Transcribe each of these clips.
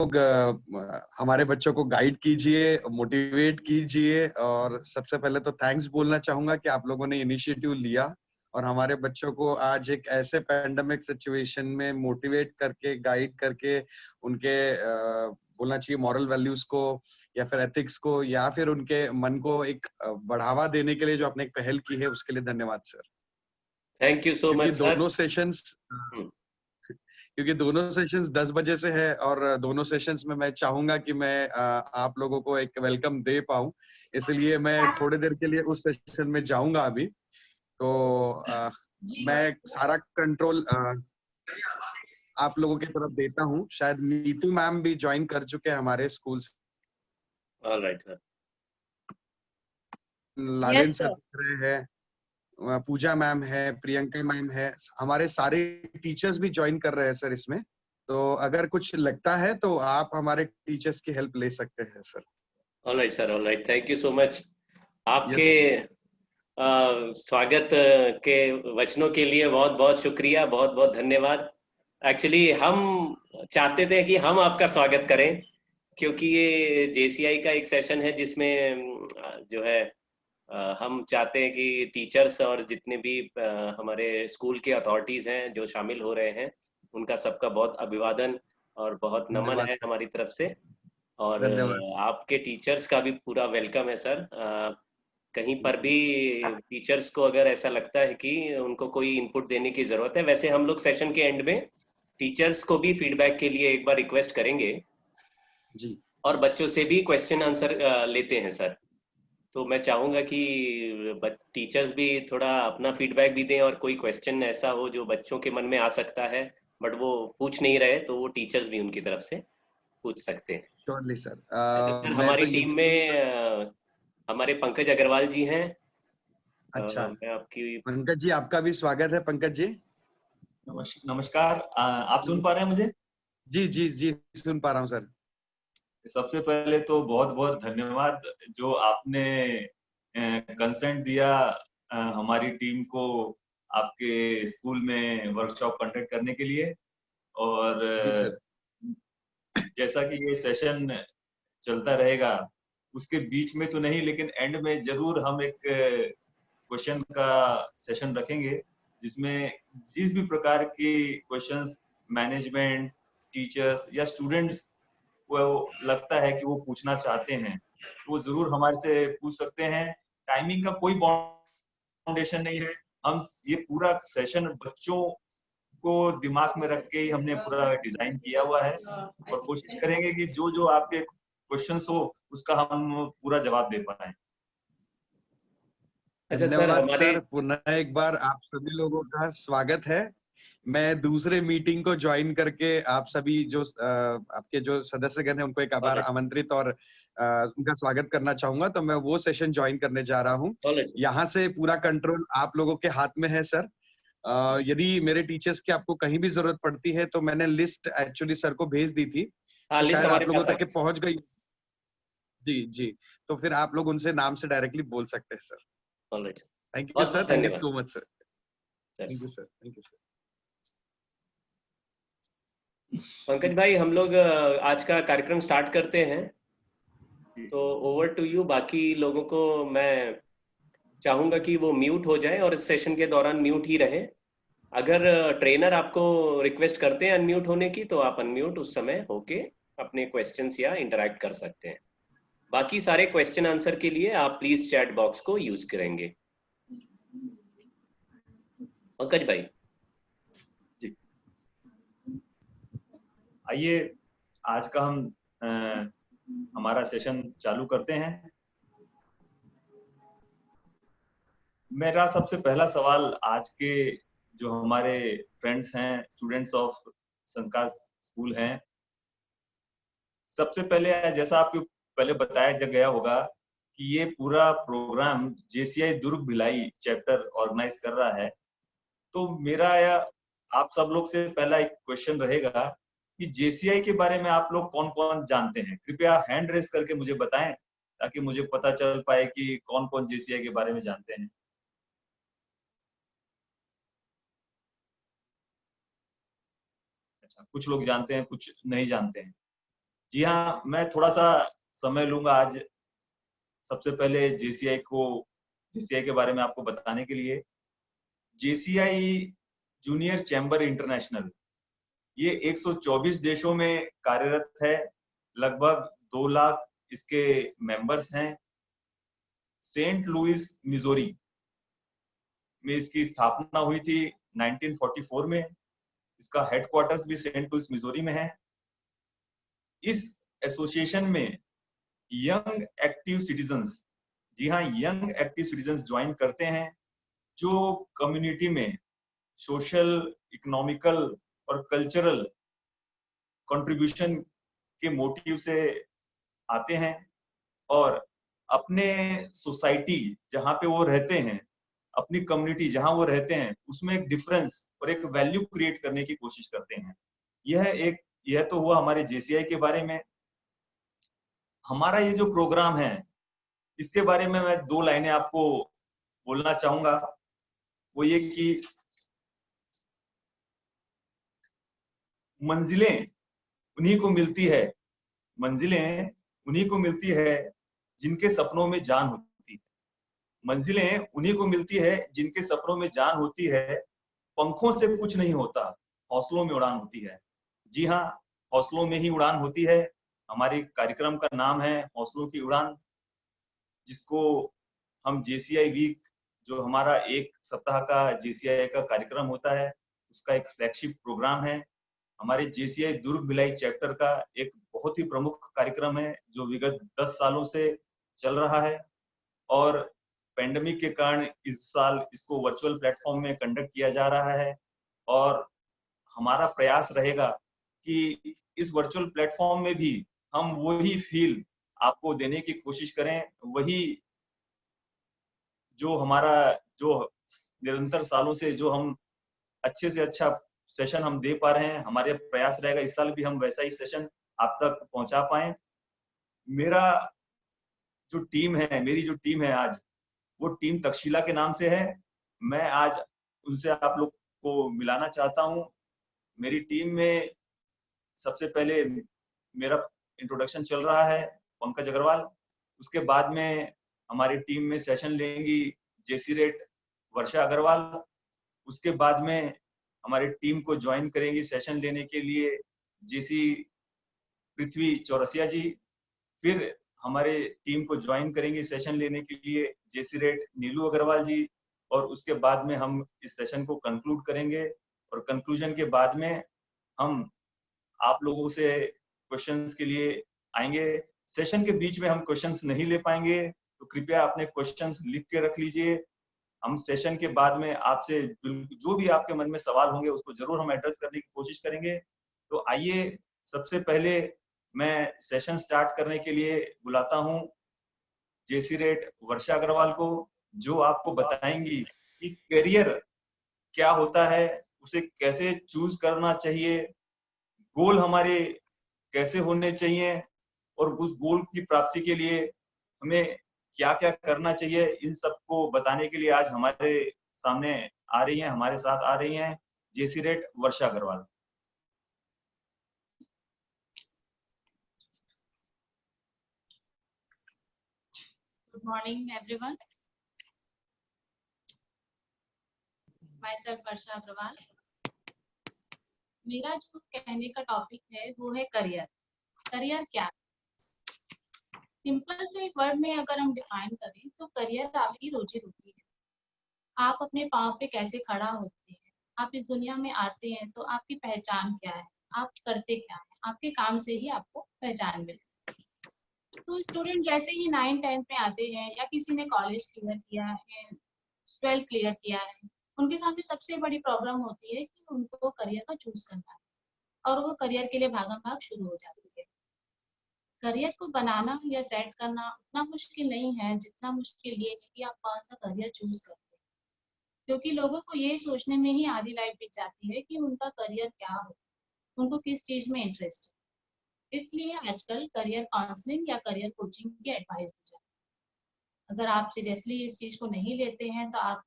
लोग हमारे बच्चों को गाइड कीजिए, मोटिवेट कीजिए। और सबसे पहले तो थैंक्स बोलना चाहूंगा कि आप लोगों ने इनिशिएटिव लिया और हमारे बच्चों को आज एक ऐसे पैंडेमिक सिचुएशन में मोटिवेट करके, गाइड करके उनके बोलना चाहिए मॉरल वैल्यूज को या फिर एथिक्स को या फिर उनके मन को एक बढ़ावा देने के लिए जो आपने एक पहल की है, उसके लिए धन्यवाद सर। थैंक यू सो क्योंकि मच सर। दोनों सेशंस क्योंकि दोनों सेशंस 10 बजे से है और दोनों सेशंस में मैं चाहूंगा कि मैं आप लोगों को एक वेलकम दे पाऊं, इसलिए मैं थोड़ी देर के लिए उस सेशन में जाऊंगा अभी। तो मैं सारा कंट्रोल आप लोगों की तरफ देता हूं। शायद नीतू मैम भी ज्वाइन कर चुके हैं हमारे स्कूल से। Alright sir. लालेन सर दिख रहे हैं, पूजा मैम है, प्रियंका मैम है, हमारे सारे टीचर्स भी ज्वाइन कर रहे हैं सर इसमें। तो अगर कुछ लगता है तो आप हमारे टीचर्स की हेल्प ले सकते हैं sir. Alright sir, alright, thank you so much. आपके स्वागत के वचनों के लिए बहुत बहुत शुक्रिया, बहुत बहुत धन्यवाद। एक्चुअली हम चाहते थे कि हम आपका स्वागत करें, क्योंकि ये जेसीआई का एक सेशन है जिसमें जो है हम चाहते हैं कि टीचर्स और जितने भी हमारे स्कूल के अथॉरिटीज़ हैं जो शामिल हो रहे हैं, उनका सबका बहुत अभिवादन और बहुत नमन है हमारी तरफ से। और आपके टीचर्स का भी पूरा वेलकम है सर। कहीं पर भी टीचर्स को अगर ऐसा लगता है कि उनको कोई इनपुट देने की ज़रूरत है, वैसे हम लोग सेशन के एंड में टीचर्स को भी फीडबैक के लिए एक बार रिक्वेस्ट करेंगे जी, और बच्चों से भी क्वेश्चन आंसर लेते हैं सर। तो मैं चाहूँगा कि टीचर्स भी थोड़ा अपना फीडबैक भी दें और कोई क्वेश्चन ऐसा हो जो बच्चों के मन में आ सकता है बट वो पूछ नहीं रहे, तो वो टीचर्स भी उनकी तरफ से पूछ सकते हैं। Surely sir. सर मैं तो हमारी ये टीम में हमारे पंकज अग्रवाल जी हैं। अच्छा, मैं आपकी पंकज जी आपका भी स्वागत है। पंकज जी नमस्कार। आप सुन पा रहे हैं मुझे? जी जी जी, सुन पा रहा हूँ सर। सबसे पहले तो बहुत बहुत धन्यवाद जो आपने कंसेंट दिया हमारी टीम को आपके स्कूल में वर्कशॉप कंडक्ट करने के लिए। और जी सर। जैसा कि ये सेशन चलता रहेगा, उसके बीच में तो नहीं लेकिन एंड में जरूर हम एक क्वेश्चन का सेशन रखेंगे जिसमें जिस भी प्रकार की क्वेश्चंस मैनेजमेंट, टीचर्स या स्टूडेंट्स को लगता है कि वो पूछना चाहते हैं, तो वो जरूर हमारे से पूछ सकते हैं। टाइमिंग का कोई बाउंडेशन नहीं है। हम ये पूरा सेशन बच्चों को दिमाग में रख के ही हमने पूरा डिजाइन किया हुआ है और कोशिश करेंगे कि जो जो आपके क्वेश्चंस हो उसका हम पूरा जवाब दे पाए। अच्छा सर, धन्यवाद हमारे सर। पुनः एक बार आप सभी लोगों का स्वागत है। मैं दूसरे मीटिंग को ज्वाइन करके आप सभी जो आपके जो सदस्यगण हैं उनको एक बार आमंत्रित और उनका स्वागत करना चाहूंगा। तो मैं वो सेशन ज्वाइन करने जा रहा हूँ। यहाँ से पूरा कंट्रोल आप लोगों के हाथ में है सर। यदि मेरे टीचर्स की आपको कहीं भी जरूरत पड़ती है तो मैंने लिस्ट एक्चुअली सर को भेज दी थी, तो लिस्ट शायद हमारे आप लोगों पास आ तक के गई। पहुंच गई। जी जी, तो फिर आप लोग उनसे नाम से डायरेक्टली बोल सकते हैं सर। ऑलराइट, थैंक यू बहुत सर, बहुत थैंक यू धन्यवाद so much sir. Thank you sir, thank you sir. Pankaj भाई, हम लोग आज का कार्यक्रम स्टार्ट करते हैं, तो ओवर टू यू। बाकी लोगों को मैं चाहूंगा कि वो म्यूट हो जाए और इस सेशन के दौरान म्यूट ही रहे। अगर ट्रेनर आपको रिक्वेस्ट करते हैं अनम्यूट होने की, तो आप अनम्यूट उस समय होके अपने क्वेश्चंस या इंटरैक्ट कर सकते हैं। बाकी सारे क्वेश्चन आंसर के लिए आप प्लीज चैट बॉक्स को यूज करेंगे। पंकज भाई जी, आइए आज का हम हमारा सेशन चालू करते हैं। मेरा सबसे पहला सवाल आज के जो हमारे फ्रेंड्स हैं, स्टूडेंट्स ऑफ संस्कार स्कूल हैं, सबसे पहले जैसा आपको पहले बताया गया होगा कि ये पूरा programme JCI Durg Bhilai chapter organise कर रहा है। तो मेरा या आप सब लोग से पहला एक क्वेश्चन रहेगा कि जेसीआई के बारे में आप लोग कौन कौन जानते हैं? कृपया हैंड रेस करके मुझे बताएं ताकि मुझे पता चल पाए कि कौन कौन जेसीआई के बारे में जानते हैं। अच्छा, कुछ लोग जानते हैं, कुछ नहीं जानते हैं। जी हाँ, मैं थोड़ा सा समय लूंगा आज सबसे पहले जेसीआई के बारे में आपको बताने के लिए। जेसीआई जूनियर चैम्बर इंटरनेशनल, ये 124 देशों में कार्यरत है। लगभग 2 लाख इसके मेंबर्स हैं। सेंट लुइस मिजोरी में इसकी स्थापना हुई थी 1944 में। इसका हेडक्वार्टर्स भी सेंट लुइस मिजोरी में है। इस एसोसिएशन में यंग एक्टिव सिटीजन्स, जी हाँ, यंग एक्टिव सिटीजन्स ज्वाइन करते हैं, जो कम्युनिटी में सोशल, इकोनॉमिकल और कल्चरल कंट्रीब्यूशन के मोटिव से आते हैं और अपने सोसाइटी जहाँ पे वो रहते हैं, अपनी कम्युनिटी जहाँ वो रहते हैं, उसमें एक डिफरेंस और एक वैल्यू क्रिएट करने की कोशिश करते हैं। यह तो हुआ हमारे जेसीआई के बारे में। हमारा ये जो प्रोग्राम है, इसके बारे में मैं 2 लाइनें आपको बोलना चाहूंगा। वो ये कि मंजिलें उन्हीं को मिलती है, मंजिलें उन्हीं को मिलती है जिनके सपनों में जान होती है। मंजिलें उन्हीं को मिलती है जिनके सपनों में जान होती है। पंखों से कुछ नहीं होता, हौसलों में उड़ान होती है। जी हाँ, हौसलों में ही उड़ान होती है। हमारे कार्यक्रम का नाम है हौसलों की उड़ान, जिसको हम जेसीआई वीक, जो हमारा 1 सप्ताह का जेसीआई का कार्यक्रम होता है, उसका एक फ्लैगशिप प्रोग्राम है। हमारे जेसीआई दुर्ग भिलाई चैप्टर का एक बहुत ही प्रमुख कार्यक्रम है, जो विगत 10 सालों से चल रहा है और पेंडेमिक के कारण इस साल इसको वर्चुअल प्लेटफॉर्म में कंडक्ट किया जा रहा है। और हमारा प्रयास रहेगा कि इस वर्चुअल प्लेटफॉर्म में भी हम वही फील आपको देने की कोशिश करें, वही जो हमारा जो निरंतर सालों से जो हम अच्छे से अच्छा सेशन हम दे पा रहे हैं, हमारे प्रयास रहेगा इस साल भी हम वैसा ही सेशन आप तक पहुंचा पाए। मेरी जो टीम है आज, वो टीम तक्षशिला के नाम से है। मैं आज उनसे आप लोग को मिलाना चाहता हूँ। मेरी टीम में सबसे पहले मेरा इंट्रोडक्शन चल रहा है, पंकज अग्रवाल। उसके बाद में हमारी टीम में सेशन लेंगी जेसी रेट वर्षा अग्रवाल। उसके बाद में हमारी टीम को ज्वाइन करेंगी सेशन लेने के लिए जेसी पृथ्वी चौरसिया जी। फिर हमारे टीम को ज्वाइन करेंगे सेशन लेने के लिए जेसी रेट नीलू अग्रवाल जी। और उसके बाद में हम इस सेशन को कंक्लूड करेंगे और कंक्लूजन के बाद में हम आप लोगों से क्वेश्चंस के लिए आएंगे। सेशन के बीच में हम क्वेश्चंस नहीं ले पाएंगे, तो कृपया अपने क्वेश्चंस लिख के रख लीजिए। हम सेशन के बाद में आपसे जो भी आपके मन में सवाल होंगे उसको जरूर हम एड्रेस करने की कोशिश करेंगे। तो आइए, सबसे पहले मैं सेशन स्टार्ट करने के लिए बुलाता हूं जेसी रेट वर्षा अग्रवाल को, जो आपको बताएंगी कि करियर क्या होता है, उसे कैसे चूज करना चाहिए, गोल हमारे कैसे होने चाहिए और उस गोल की प्राप्ति के लिए हमें क्या क्या करना चाहिए। इन सबको बताने के लिए आज हमारे सामने आ रही हैं, हमारे साथ आ रही हैं जेसी रेट Varsha Agarwal. Good morning, everyone. Myself Varsha Agarwal. मेरा जो कहने का टॉपिक है वो है करियर। करियर क्या? सिंपल से एक वर्ड में अगर हम डिफाइन करें तो करियर आपकी रोजी रोटी है। आप अपने पाँव पे कैसे खड़ा होते हैं, आप इस दुनिया में आते हैं तो आपकी पहचान क्या है, आप करते क्या है, आपके काम से ही आपको पहचान मिलती है। तो स्टूडेंट जैसे ही 9th-10th में आते हैं या किसी ने कॉलेज क्लियर किया है, 12th क्लियर किया है, उनके सामने सबसे बड़ी प्रॉब्लम होती है कि उनको करियर का चूज करना है और वो करियर के लिए भागम भाग शुरू हो जाती है। करियर को बनाना या सेट करना उतना मुश्किल नहीं है जितना मुश्किल ये है कि आप कौन सा करियर चूज करते हैं, क्योंकि लोगों को ये सोचने में ही आधी लाइफ बीत जाती है कि उनका करियर क्या हो, उनको किस चीज में इंटरेस्ट है। इसलिए आजकल करियर काउंसलिंग या करियर कोचिंग की एडवाइस दी जाती है। अगर आप सीरियसली इस चीज को नहीं लेते हैं तो आप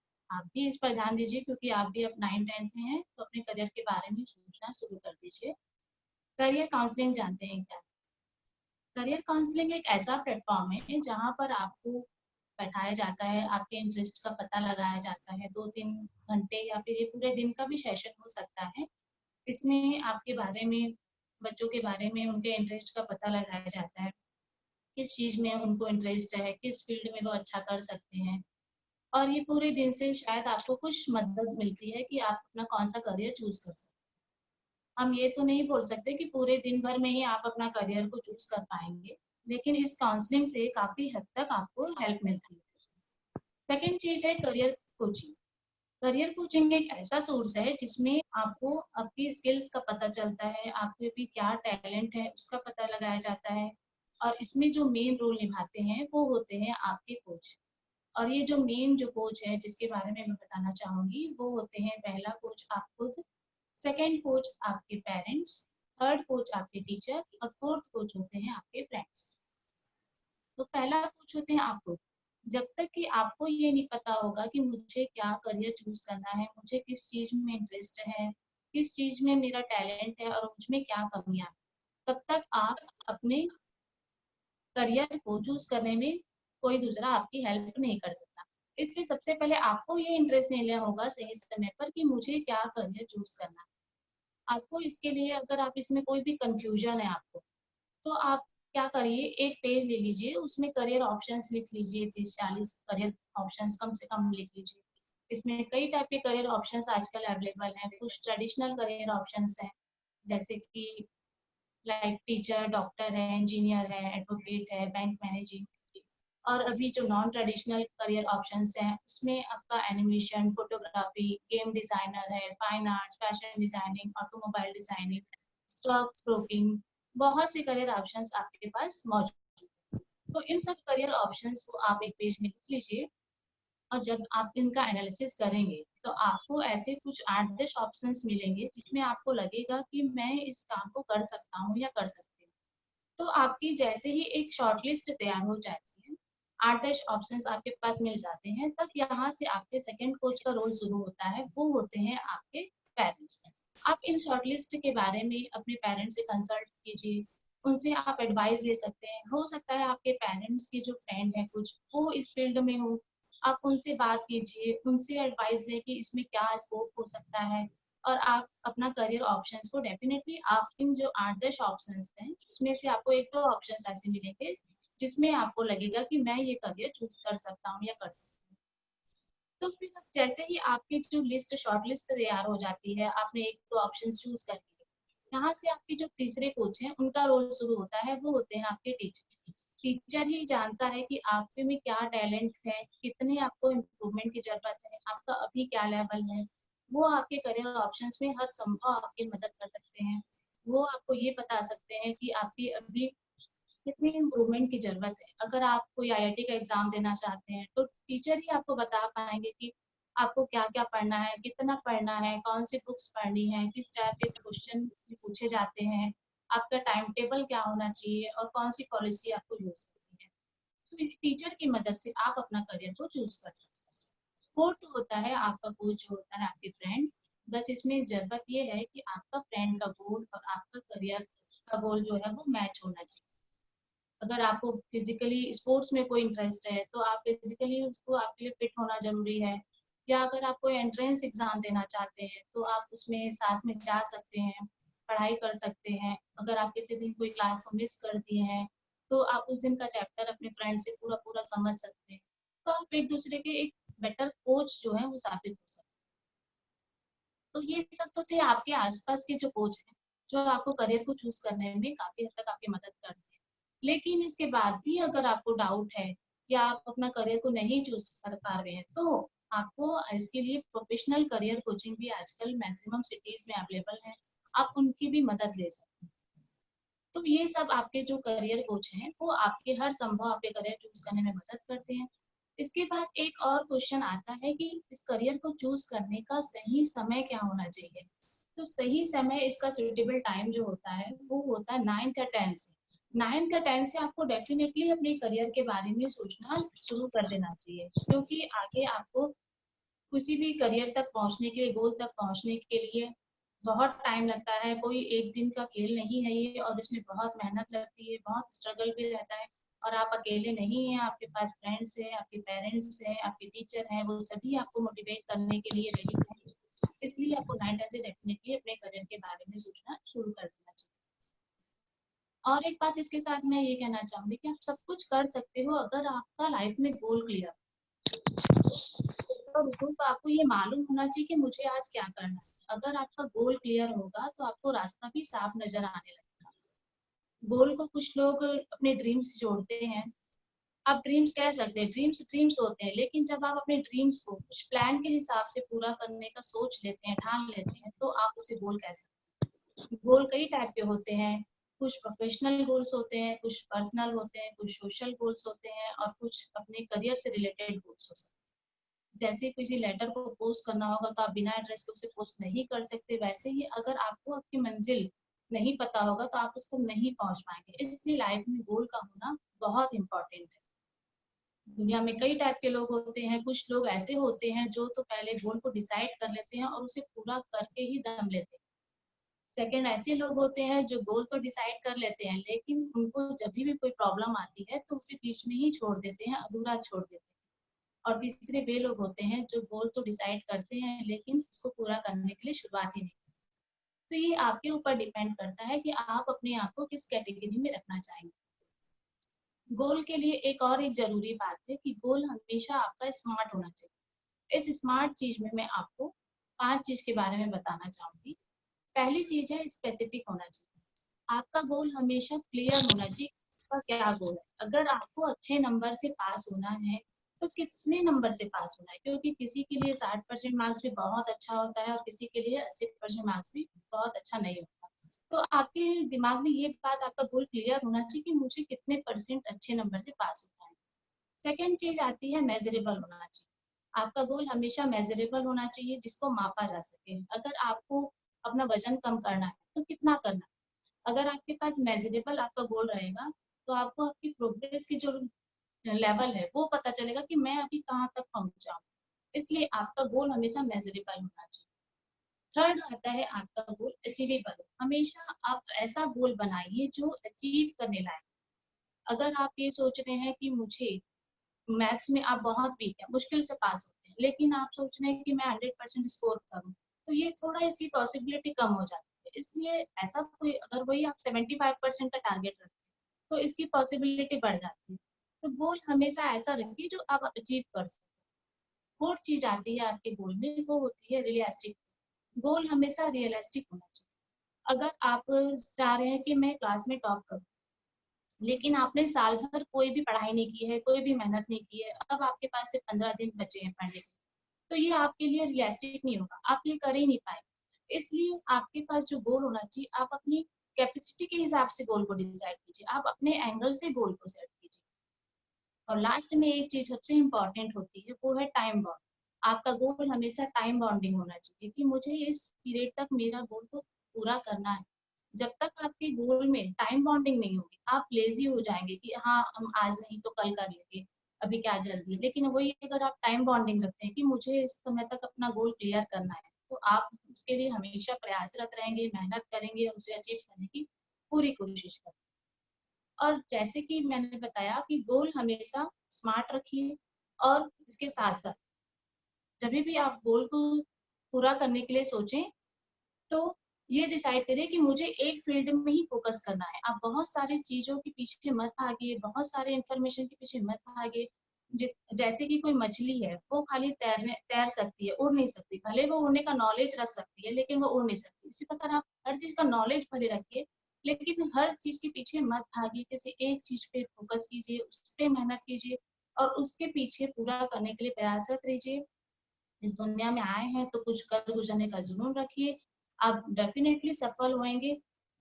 भी इस पर ध्यान दीजिए, क्योंकि आप भी अब 9th-10th में हैं तो अपने करियर के बारे में सोचना शुरू कर दीजिए। करियर काउंसलिंग जानते हैं क्या? करियर काउंसलिंग एक ऐसा प्लेटफॉर्म है जहाँ पर आपको बैठाया जाता है, आपके इंटरेस्ट का पता लगाया जाता है, 2-3 घंटे या फिर ये पूरे दिन का भी सेशन हो सकता है। इसमें आपके बारे में, बच्चों के बारे में, उनके इंटरेस्ट का पता लगाया जाता है, किस चीज़ में उनको इंटरेस्ट है, किस फील्ड में वो अच्छा कर सकते हैं। और ये पूरे दिन से शायद आपको कुछ मदद मिलती है कि आप अपना कौन-सा करियर चूज़ कर सकते हैं। हम ये तो नहीं बोल सकते कि पूरे दिन भर में ही आप अपना करियर को चूज़ कर पाएँगे, लेकिन इस काउंसलिंग से काफ़ी हद तक आपको हेल्प मिलती है। सेकंड चीज़ है करियर कोचिंग। करियर कोचिंग एक ऐसा सोर्स है जिसमें आपको आपकी स्किल्स का पता चलता है, आपके भी क्या टैलेंट है उसका पता लगाया जाता है, और इसमें जो मेन रोल निभाते हैं वो होते हैं आपके कोच। और ये जो मेन जो कोच है जिसके बारे में मैं बताना चाहूँगी वो होते हैं, पहला कोच आप खुद, सेकंड कोच आपके पेरेंट्स, थर्ड कोच आपके टीचर और फोर्थ कोच होते हैं आपके फ्रेंड्स। तो पहला कोच होते हैं आप खुद। जब तक कि आपको ये नहीं पता होगा कि मुझे क्या करियर चूज करना है, मुझे किस चीज में इंटरेस्ट है, किस चीज में मेरा टैलेंट है और मुझमें क्या कमियां हैं, तब तक आप अपने करियर को चूज करने में कोई दूसरा आपकी हेल्प नहीं कर सकता। इसलिए सबसे पहले आपको ये इंटरेस्ट लेना होगा सही समय पर कि मुझे क्या करियर चूज करना है। आपको इसके लिए, अगर आप इसमें कोई भी कंफ्यूजन है आपको, तो आप क्या करिए, एक पेज ले लीजिए, उसमें करियर ऑप्शंस लिख लीजिए, 30-40 करियर ऑप्शंस कम से कम लिख लीजिए। इसमें कई टाइप के करियर ऑप्शंस आजकल अवेलेबल हैं। कुछ ट्रेडिशनल करियर ऑप्शंस हैं, जैसे कि लाइक टीचर, डॉक्टर है, इंजीनियर है, एडवोकेट है, बैंक मैनेजिंग। और अभी जो नॉन ट्रेडिशनल करियर ऑप्शंस हैं उसमें आपका एनिमेशन, फोटोग्राफी, गेम डिजाइनर है, fine arts, fashion designing, automobile designing, stock broking, बहुत से करियर ऑप्शंस आपके पास मौजूद हैं। तो इन सब करियर ऑप्शंस को आप एक पेज में लिख लीजिए, और जब आप इनका एनालिसिस करेंगे तो आपको ऐसे कुछ 8-10 ऑप्शंस मिलेंगे जिसमें आपको लगेगा कि मैं इस काम को कर सकता हूँ या कर सकती हूँ। तो आपकी जैसे ही एक शॉर्ट लिस्ट तैयार हो जाती है, 8-10 ऑप्शंस आपके पास मिल जाते हैं, तब यहाँ से आपके सेकंड कोच का रोल शुरू होता है, वो होते हैं आपके पेरेंट्स। आप इन शॉर्ट लिस्ट के बारे में अपने पेरेंट्स से कंसल्ट कीजिए, उनसे आप एडवाइस ले सकते हैं। हो सकता है आपके पेरेंट्स के जो फ्रेंड है कुछ, वो इस फील्ड में हो, आप उनसे बात कीजिए, उनसे एडवाइस लें कि इसमें क्या स्कोप हो सकता है, और आप अपना करियर ऑप्शंस को डेफिनेटली, आप इन जो 8-10 ऑप्शंस हैं उसमें से आपको 1-2 ऑप्शंस ऐसे मिलेंगे जिसमें आपको लगेगा कि मैं ये करियर चूज कर सकता हूँ या कर सकती हूँ। तो फिर अब जैसे ही आपकी जो लिस्ट, शॉर्ट लिस्ट तैयार हो जाती है, आपने 1-2 ऑप्शंस चूज कर लिए, यहाँ से आपके जो तीसरे कोच हैं उनका रोल शुरू होता है, वो होते हैं आपके टीचर। टीचर ही जानता है कि आप में क्या टैलेंट है, कितने आपको इम्प्रूवमेंट की जरूरत है, आपका अभी क्या लेवल है। वो आपके करियर ऑप्शंस में हर संभव आपकी मदद कर सकते हैं। वो आपको ये बता सकते हैं कि आपकी अभी कितनी इम्प्रूवमेंट की जरूरत है। अगर आप कोई आईआईटी का एग्जाम देना चाहते हैं तो टीचर ही आपको बता पाएंगे कि आपको क्या क्या पढ़ना है, कितना पढ़ना है, कौन सी बुक्स पढ़नी है, किस टाइप के क्वेश्चन पूछे जाते हैं, आपका टाइम टेबल क्या होना चाहिए और कौन सी पॉलिसी आपको यूज करनी है। तो टीचर की मदद से आप अपना करियर को चूज कर सकते हैं। फोर्थ होता है आपका कोच, जो होता है आपके फ्रेंड। बस इसमें जरूरत ये है कि आपका फ्रेंड का गोल और आपका करियर का गोल जो है वो मैच होना चाहिए। अगर आपको फिजिकली स्पोर्ट्स में कोई इंटरेस्ट है तो आप फिजिकली उसको, आपके लिए फिट होना जरूरी है। या अगर आप कोई एंट्रेंस एग्जाम देना चाहते हैं तो आप उसमें साथ में जा सकते हैं, पढ़ाई कर सकते हैं। अगर आप किसी दिन कोई क्लास को मिस कर दिए हैं तो आप उस दिन का चैप्टर अपने फ्रेंड से पूरा पूरा समझ सकते हैं। तो आप एक दूसरे के एक बेटर कोच जो है वो साबित हो सकते हैं। तो ये सब तो थे आपके आसपास के जो कोच हैं, जो आपको करियर को चूज करने में काफी हद तक आपकी मदद करते हैं। लेकिन इसके बाद भी अगर आपको डाउट है या आप अपना करियर को नहीं चूज कर पा रहे हैं, तो आपको इसके लिए प्रोफेशनल करियर कोचिंग भी आजकल मैक्सिमम सिटीज में अवेलेबल है, आप उनकी भी मदद ले सकते हैं। तो ये सब आपके जो करियर कोच हैं वो आपके हर संभव आपके करियर चूज करने में मदद करते हैं। इसके बाद एक और क्वेश्चन आता है कि इस करियर को चूज करने का सही समय क्या होना चाहिए। तो सही समय, इसका सुटेबल टाइम जो होता है वो होता है 9th या 10th से। 9th या 10th से आपको डेफिनेटली अपने करियर के बारे में सोचना शुरू कर देना चाहिए, क्योंकि आगे आपको किसी भी करियर तक पहुंचने के लिए, गोल तक पहुंचने के लिए बहुत टाइम लगता है, कोई एक दिन का खेल नहीं है ये, और इसमें बहुत मेहनत लगती है, बहुत स्ट्रगल भी रहता है। और आप अकेले नहीं हैं, आपके पास फ्रेंड्स हैं, आपके पेरेंट्स हैं, आपके टीचर हैं, वो सभी आपको मोटिवेट करने के लिए रेडी हैं। इसलिए आपको 9-10 से डेफिनेटली अपने करियर के बारे में सोचना शुरू कर देना चाहिए। और एक बात इसके साथ मैं ये कहना चाहूंगी कि आप सब कुछ कर सकते हो अगर आपका लाइफ में गोल क्लियर तो आपको ये मालूम होना चाहिए कि मुझे आज क्या करना है। अगर आपका गोल क्लियर होगा तो आपको रास्ता भी साफ नजर आने लगेगा। गोल को कुछ लोग अपने ड्रीम्स जोड़ते हैं। आप ड्रीम्स कह सकते हैं, ड्रीम्स ड्रीम्स होते हैं, लेकिन जब आप अपने ड्रीम्स को कुछ प्लान के हिसाब से पूरा करने का सोच लेते हैं, ठान लेते हैं, तो आप उसे गोल कह सकते हैं। गोल कई टाइप के होते हैं, कुछ प्रोफेशनल गोल्स होते हैं, कुछ पर्सनल होते हैं, कुछ सोशल गोल्स होते हैं, और कुछ अपने करियर से रिलेटेड गोल्स हो सकते हैं। जैसे किसी लेटर को पोस्ट करना होगा तो आप बिना एड्रेस के उसे पोस्ट नहीं कर सकते, वैसे ही अगर आपको आपकी मंजिल नहीं पता होगा तो आप उस तक नहीं पहुंच पाएंगे। इसलिए लाइफ में गोल का होना बहुत इंपॉर्टेंट है। दुनिया में कई टाइप के लोग होते हैं। कुछ लोग ऐसे होते हैं जो तो पहले गोल को डिसाइड कर लेते हैं और उसे पूरा करके ही दम लेते हैं। सेकंड, ऐसे लोग होते हैं जो गोल तो डिसाइड कर लेते हैं, लेकिन उनको जब भी कोई प्रॉब्लम आती है तो उसे बीच में ही छोड़ देते हैं, अधूरा छोड़ देते हैं। और तीसरे वे लोग होते हैं जो गोल तो डिसाइड करते हैं लेकिन उसको पूरा करने के लिए शुरुआत ही नहीं। तो ये आपके ऊपर डिपेंड करता है कि आप अपने आप को किस कैटेगरी में रखना चाहेंगे। गोल के लिए एक जरूरी बात है कि गोल हमेशा आपका स्मार्ट होना चाहिए। इस स्मार्ट चीज में मैं आपको 5 चीज के बारे में बताना चाहूंगी। पहली चीज है स्पेसिफिक होना चाहिए। आपका गोल हमेशा क्लियर होना चाहिए, आपका क्या गोल है। अगर आपको अच्छे नंबर से पास होना है तो कितने नंबर से पास होना है, क्योंकि किसी के लिए 60% मार्क्स भी बहुत अच्छा होता है और किसी के लिए 80% मार्क्स भी बहुत अच्छा नहीं होता। तो आपके दिमाग में ये बात, आपका गोल क्लियर होना चाहिए कि मुझे कितने परसेंट अच्छे नंबर से पास होना है। सेकेंड चीज आती है मेजरेबल होना चाहिए। आपका गोल हमेशा मेजरेबल होना चाहिए, जिसको मापा जा सके। अगर आपको अपना वजन कम करना है तो कितना करना है। अगर आपके पास मेजरेबल आपका गोल रहेगा तो आपको आपकी प्रोग्रेस की जो लेवल है वो पता चलेगा कि मैं अभी कहाँ तक पहुंचा हूँ। इसलिए आपका गोल हमेशा मेजरेबल होना चाहिए। थर्ड आता है आपका गोल अचीवेबल। हमेशा आप ऐसा गोल बनाइए जो अचीव करने लायक। अगर आप ये सोच रहे हैं कि मुझे मैथ्स में आप बहुत वीक है, मुश्किल से पास होते हैं, लेकिन आप सोच रहे हैं कि मैं 100% स्कोर करूं, तो ये थोड़ा इसकी पॉसिबिलिटी कम हो जाती है। इसलिए ऐसा कोई, अगर वही आप 75% का टारगेट रखते हैं तो इसकी पॉसिबिलिटी बढ़ जाती है। तो गोल हमेशा ऐसा रखिए जो आप अचीव कर सकें। फोर्थ चीज आती है आपके गोल में, वो होती है रियलिस्टिक। गोल हमेशा रियलिस्टिक होना चाहिए। अगर आप चाह रहे हैं कि मैं क्लास में टॉप करूं, लेकिन आपने साल भर कोई भी पढ़ाई नहीं की है, कोई भी मेहनत नहीं की है, अब आपके पास सिर्फ 15 दिन बचे हैं पढ़ने के, तो ये आपके लिए रियलिस्टिक नहीं होगा, आप ये कर ही नहीं पाएंगे। इसलिए आपके पास जो गोल होना चाहिए, आप अपनी कैपेसिटी के हिसाब से गोल को डिसाइड कीजिए, आप अपने एंगल से गोल को सेट कीजिए। और लास्ट में एक चीज सबसे इम्पोर्टेंट होती है, वो है टाइम बाउंड। आपका गोल हमेशा टाइम बाउंडिंग होना चाहिए कि मुझे इस पीरियड तक मेरा गोल को पूरा करना है। जब तक आपके गोल में टाइम बाउंडिंग नहीं होगी, आप लेजी हो जाएंगे कि हाँ हम आज नहीं तो कल कर लेंगे, अभी क्या जल्दी। लेकिन वही अगर आप टाइम बाउंडिंग रखते हैं कि मुझे इस समय तक अपना गोल क्लियर करना है, तो आप उसके लिए हमेशा प्रयासरत रहेंगे, मेहनत करेंगे और उसे अचीव करने की पूरी कोशिश करेंगे। और जैसे कि मैंने बताया कि गोल हमेशा स्मार्ट रखिए, और इसके साथ साथ जब भी आप गोल को पूरा करने के लिए सोचें तो ये डिसाइड करिए कि मुझे एक फील्ड में ही फोकस करना है। आप बहुत सारी चीजों के पीछे मत भागिए, बहुत सारे इंफॉर्मेशन के पीछे मत भागिए। जैसे कि कोई मछली है, वो खाली तैर सकती है, उड़ नहीं सकती। भले वो उड़ने का नॉलेज रख सकती है लेकिन वो उड़ नहीं सकती। इसी प्रकार आप हर चीज का नॉलेज भले रखिए, लेकिन हर चीज के पीछे मत भागिए। किसी एक चीज पे फोकस कीजिए, उस पर मेहनत कीजिए और उसके पीछे पूरा करने के लिए प्रयासरत रहिए। इस दुनिया में आए हैं तो कुछ कर गुजरने का जुनून रखिए, आप डेफिनेटली सफल होंगे।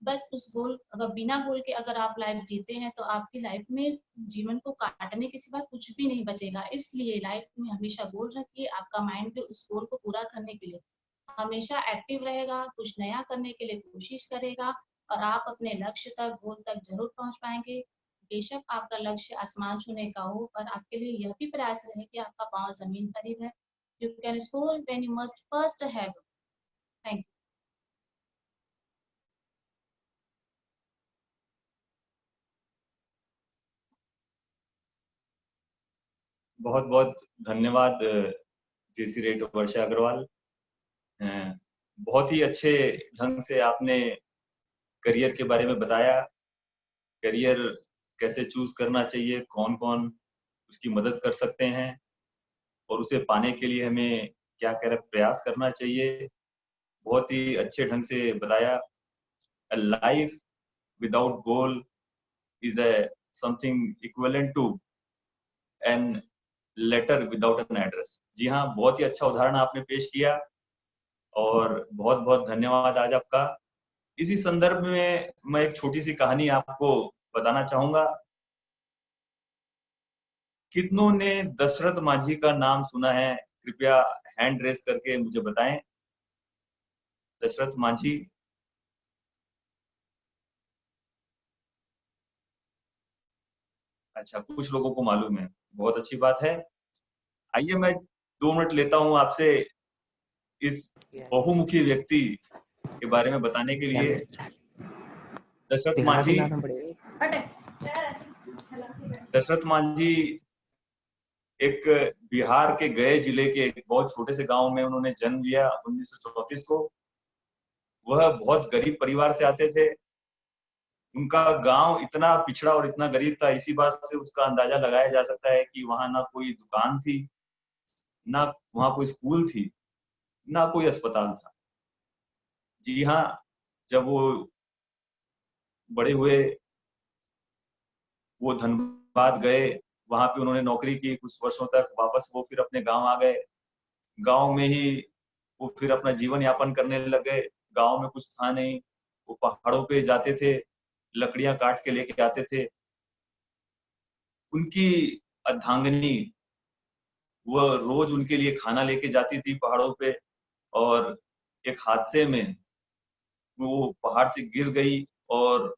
बस उस गोल, अगर बिना गोल के अगर आप लाइफ जीते हैं तो आपकी लाइफ में जीवन को काटने के सिवा कुछ भी नहीं बचेगा। इसलिए लाइफ में हमेशा गोल रखिए। आपका माइंड भी उस गोल को पूरा करने के लिए हमेशा एक्टिव रहेगा, कुछ नया करने के लिए कोशिश करेगा, और आप अपने लक्ष्य तक, गोल तक जरूर पहुंच पाएंगे। बेशक आपका लक्ष्य आसमान छूने का हो, पर आपके लिए यह भी प्रयास रहे कि आपका पांव जमीन पर ही रहे। You can score when you must first have. Thank you. बहुत बहुत धन्यवाद जेसी रेट वर्षा अग्रवाल। बहुत ही अच्छे ढंग से आपने करियर के बारे में बताया, करियर कैसे चूज करना चाहिए, कौन कौन उसकी मदद कर सकते हैं और उसे पाने के लिए हमें क्या क्या प्रयास करना चाहिए। बहुत ही अच्छे ढंग से बताया। A life without goal is a something equivalent to an letter without an address। जी हाँ, बहुत ही अच्छा उदाहरण आपने पेश किया और बहुत बहुत धन्यवाद आज आपका। इसी संदर्भ में मैं एक छोटी सी कहानी आपको बताना चाहूंगा। कितनों ने दशरथ मांझी का नाम सुना है? कृपया हैंड रेस करके मुझे बताएं। दशरथ मांझी। अच्छा, कुछ लोगों को मालूम है, बहुत अच्छी बात है। आइए मैं 2 मिनट लेता हूं आपसे इस बहुमुखी व्यक्ति के बारे में बताने के लिए। दशरथ मांझी, दशरथ मांझी एक बिहार के गया जिले के एक बहुत छोटे से गांव में उन्होंने जन्म लिया 1934 को। वह बहुत गरीब परिवार से आते थे। उनका गांव इतना पिछड़ा और इतना गरीब था, इसी बात से उसका अंदाजा लगाया जा सकता है कि वहां ना कोई दुकान थी, ना वहां कोई स्कूल थी, ना कोई अस्पताल था। जी हाँ, जब वो बड़े हुए, वो धनबाद गए, वहां पे उन्होंने नौकरी की कुछ वर्षों तक। वापस वो फिर अपने गांव आ गए। गांव में ही वो फिर अपना जीवन यापन करने लगे। गांव में कुछ था नहीं, वो पहाड़ों पे जाते थे, लकड़ियां काट के लेके आते थे। उनकी अर्धांगिनी वह रोज उनके लिए खाना लेके जाती थी पहाड़ों पे, और एक हादसे में वो पहाड़ से गिर गई और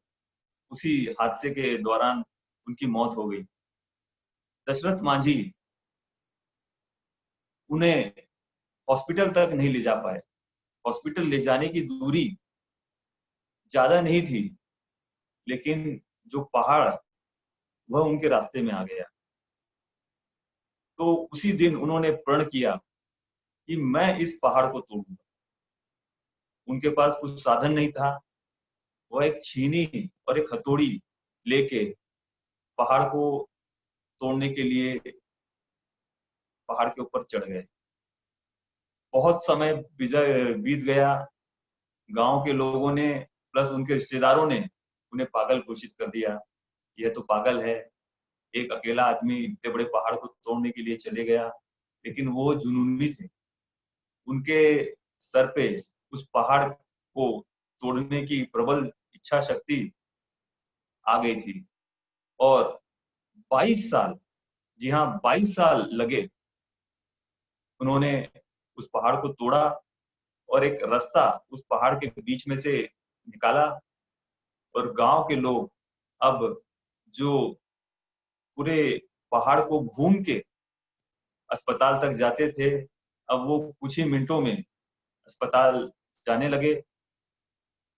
उसी हादसे के दौरान उनकी मौत हो गई। दशरथ मांझी उन्हें हॉस्पिटल तक नहीं ले जा पाए। हॉस्पिटल ले जाने की दूरी ज्यादा नहीं थी, लेकिन जो पहाड़ वह उनके रास्ते में आ गया। तो उसी दिन उन्होंने प्रण किया कि मैं इस पहाड़ को तोड़ूंगा। उनके पास कुछ साधन नहीं था। वह एक छीनी और एक हथौड़ी लेके पहाड़ को तोड़ने के लिए पहाड़ के ऊपर चढ़ गए। बहुत समय बीत गया। गांव के लोगों ने प्लस उनके रिश्तेदारों ने उन्हें पागल घोषित कर दिया। यह तो पागल है, एक अकेला आदमी इतने बड़े पहाड़ को तोड़ने के लिए चले गया। लेकिन वो जुनूनी थे। उनके सर पे उस पहाड़ को तोड़ने की प्रबल इच्छा शक्ति आ गई थी। और 22 साल, जी हाँ 22 साल लगे। उन्होंने उस पहाड़ को तोड़ा और एक रास्ता उस पहाड़ के बीच में से निकाला। और गांव के लोग अब जो पूरे पहाड़ को घूम के अस्पताल तक जाते थे, अब वो कुछ ही मिनटों में अस्पताल जाने लगे।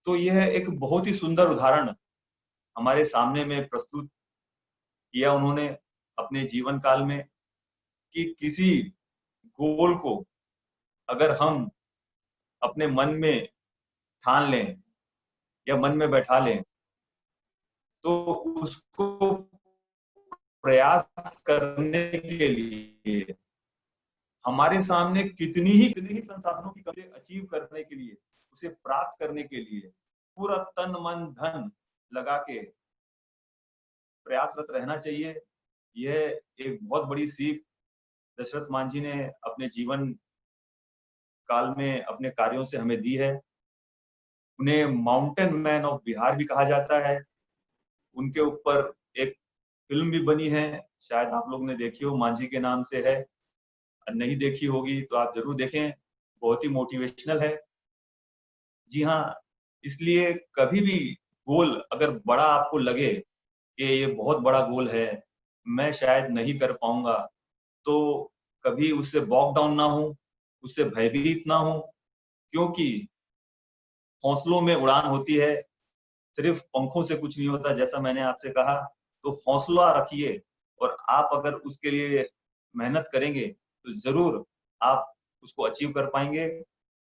तो यह एक बहुत ही सुंदर उदाहरण हमारे सामने में प्रस्तुत किया उन्होंने अपने जीवन काल में, कि किसी गोल को अगर हम अपने मन में ठान लें या मन में बैठा लें, तो उसको प्रयास करने के लिए हमारे सामने कितनी ही संसाधनों की कमी, अचीव करने के लिए, उसे प्राप्त करने के लिए पूरा तन मन धन लगा के प्रयासरत रहना चाहिए। यह एक बहुत बड़ी सीख दशरथ मांझी ने अपने जीवन काल में अपने कार्यों से हमें दी है। उन्हें माउंटेन मैन ऑफ बिहार भी कहा जाता है। उनके ऊपर एक फिल्म भी बनी है, शायद आप लोग ने देखी हो, मांझी के नाम से है। नहीं देखी होगी तो आप जरूर देखें, बहुत ही मोटिवेशनल है। जी हाँ, इसलिए कभी भी गोल अगर बड़ा आपको लगे कि ये बहुत बड़ा गोल है, मैं शायद नहीं कर पाऊंगा, तो कभी उससे बॉक डाउन ना हो, उससे भयभीत ना हो। क्योंकि हौसलों में उड़ान होती है, सिर्फ पंखों से कुछ नहीं होता। जैसा मैंने आपसे कहा, तो हौसला रखिए और आप अगर उसके लिए मेहनत करेंगे तो जरूर आप उसको अचीव कर पाएंगे।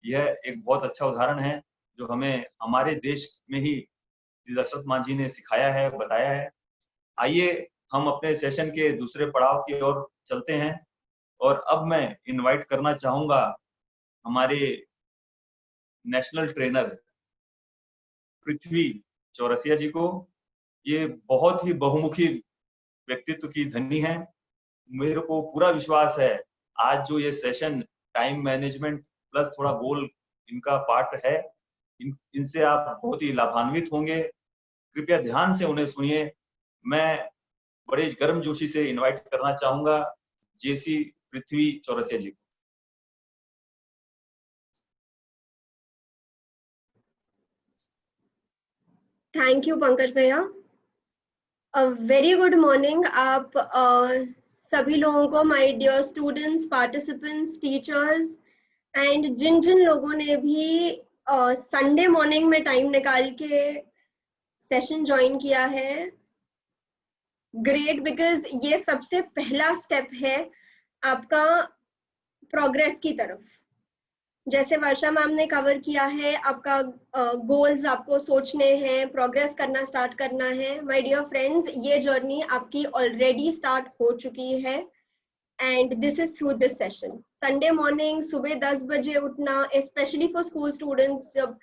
यह एक बहुत अच्छा उदाहरण है जो हमें हमारे देश में ही दशरथ मांझी ने सिखाया है, बताया है। आइए हम अपने सेशन के दूसरे पड़ाव की ओर चलते हैं और अब मैं इनवाइट करना चाहूंगा हमारे नेशनल ट्रेनर पृथ्वी चौरसिया जी को। ये बहुत ही बहुमुखी व्यक्तित्व की धनी है। मेरे को पूरा विश्वास है आज जो ये सेशन टाइम मैनेजमेंट प्लस थोड़ा गोल इनका पार्ट है, इनसे आप बहुत ही लाभान्वित होंगे। कृपया ध्यान से उन्हें सुनिए। मैं बड़े गर्मजोशी से इनवाइट करना चाहूंगा जेसी पृथ्वी चौरसिया जी को। थैंक यू पंकज भैया। वेरी गुड मॉर्निंग आप सभी लोगों को, my dear students, participants, teachers and जिन जिन लोगों ने भी संडे मॉर्निंग में टाइम निकाल के सेशन ज्वाइन किया है। ग्रेट, बिकॉज ये सबसे पहला स्टेप है आपका प्रोग्रेस की तरफ। जैसे वर्षा मैम ने कवर किया है, आपका गोल्स आपको सोचने हैं, प्रोग्रेस करना स्टार्ट करना है। माय डियर फ्रेंड्स, ये जर्नी आपकी ऑलरेडी स्टार्ट हो चुकी है and this is through this session. Sunday morning सुबह 10 बजे उठना, स्पेशली फॉर स्कूल स्टूडेंट्स, जब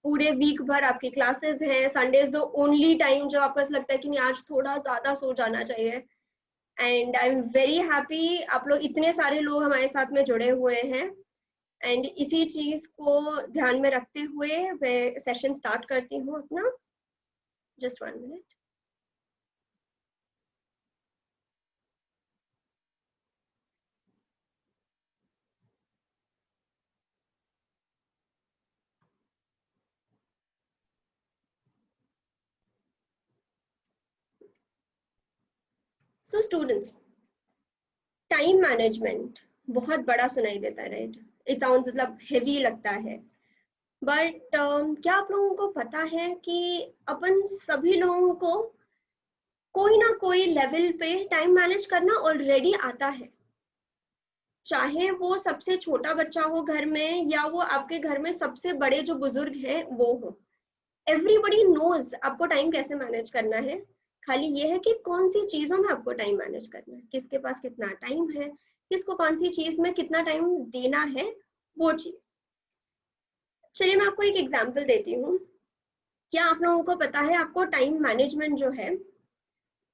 पूरे वीक भर आपकी क्लासेस हैं, Sunday is the only time जब आपको ऐसा लगता है कि नहीं आज थोड़ा ज्यादा सो जाना चाहिए। And I am very happy आप लोग, इतने सारे लोग हमारे साथ में जुड़े हुए हैं एंड इसी चीज को ध्यान में रखते हुए मैं सेशन स्टार्ट करती हूँ अपना। Just 1 minute. So students, time management बहुत बड़ा सुनाई देता है, राइट? इट साउंड्स मतलब हेवी लगता है, बट क्या आप लोगों को पता है कि अपन सभी लोगों को कोई ना कोई लेवल पे टाइम मैनेज करना ऑलरेडी आता है। चाहे वो सबसे छोटा बच्चा हो घर में या वो आपके घर में सबसे बड़े जो बुजुर्ग हैं वो हो, एवरीबडी नोज आपको टाइम कैसे मैनेज करना है। खाली ये है कि कौन सी चीजों में आपको टाइम मैनेज करना है, किसके पास कितना टाइम है, किसको कौन सी चीज में कितना टाइम देना है, वो चीज। चलिए मैं आपको एक एग्जांपल देती हूँ। क्या आप लोगों को पता है आपको टाइम मैनेजमेंट जो है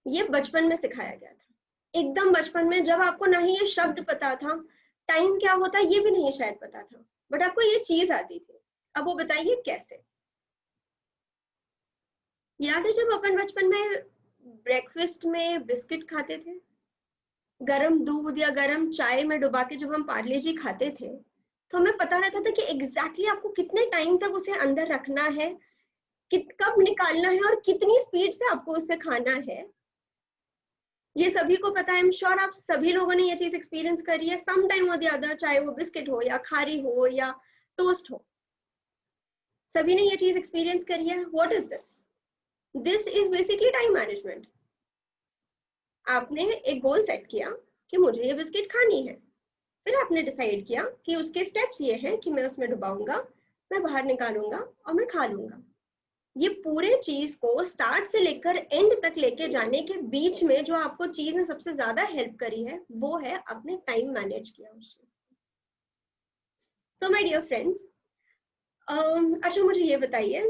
ये बचपन में सिखाया गया था? एकदम बचपन में, जब आपको ना ही ये शब्द पता था, टाइम क्या होता है ये भी नहीं शायद पता था, बट आपको ये चीज आती थी। अब वो बताइए कैसे? याद है जब अपन बचपन में ब्रेकफास्ट में बिस्किट खाते थे, गरम दूध या गरम चाय में डुबा के जब हम पार्ले जी खाते थे, तो हमें पता रहता था कि एग्जैक्टली आपको कितने टाइम तक उसे अंदर रखना है, कब निकालना है और कितनी स्पीड से आपको उसे खाना है। ये सभी को पता है। आई एम श्योर आप सभी लोगों ने ये चीज एक्सपीरियंस करी है सम टाइम और द अदर, चाहे वो बिस्किट हो या खारी हो या टोस्ट हो, सभी ने ये चीज एक्सपीरियंस करी है। What is this? This is basically time management. आपने एक गोल सेट किया कि मुझे ये बिस्किट खानी है, फिर आपने डिसाइड किया कि उसके स्टेप्स ये हैं कि मैं उसमें डुबाऊंगा, मैं बाहर निकालूंगा और मैं खा लूंगा। ये पूरे चीज को स्टार्ट से लेकर एंड तक लेके जाने के बीच में जो आपको चीज ने सबसे ज्यादा हेल्प करी है वो है आपने टाइम मैनेज किया उस चीज। सो माय डियर फ्रेंड्स, अच्छा मुझे ये बताइए,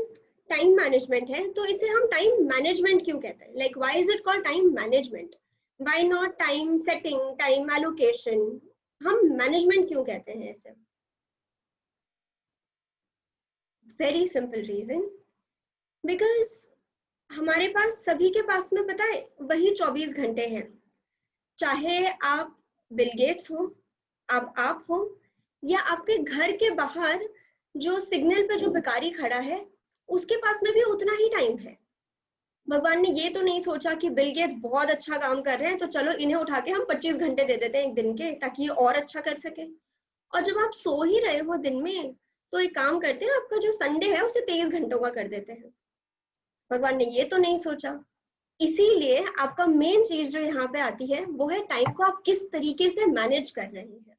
टाइम मैनेजमेंट है तो इसे हम टाइम मैनेजमेंट क्यों कहते हैं? Like why is it called time management? Why not time setting, time allocation? हम मैनेजमेंट क्यों कहते हैं इसे? वेरी सिंपल रीजन, बिकॉज हमारे पास सभी के पास में पता है वही 24 घंटे हैं। चाहे आप बिल गेट्स हो, आप हो, या आपके घर के बाहर जो सिग्नल पे जो भिखारी खड़ा है उसके पास में भी उतना ही टाइम है। भगवान ने ये तो नहीं सोचा कि बिल गेट्स बहुत अच्छा काम कर रहे हैं तो चलो इन्हें उठा के हम 25 घंटे दे देते हैं एक दिन के, ताकि ये और अच्छा कर सके। और जब आप सो ही रहे हो दिन में तो एक काम करते हैं, आपका जो संडे है उसे 23 घंटों का कर देते हैं। भगवान ने ये तो नहीं सोचा। इसीलिए आपका मेन चीज जो यहाँ पे आती है वो है टाइम को आप किस तरीके से मैनेज कर रहे हैं।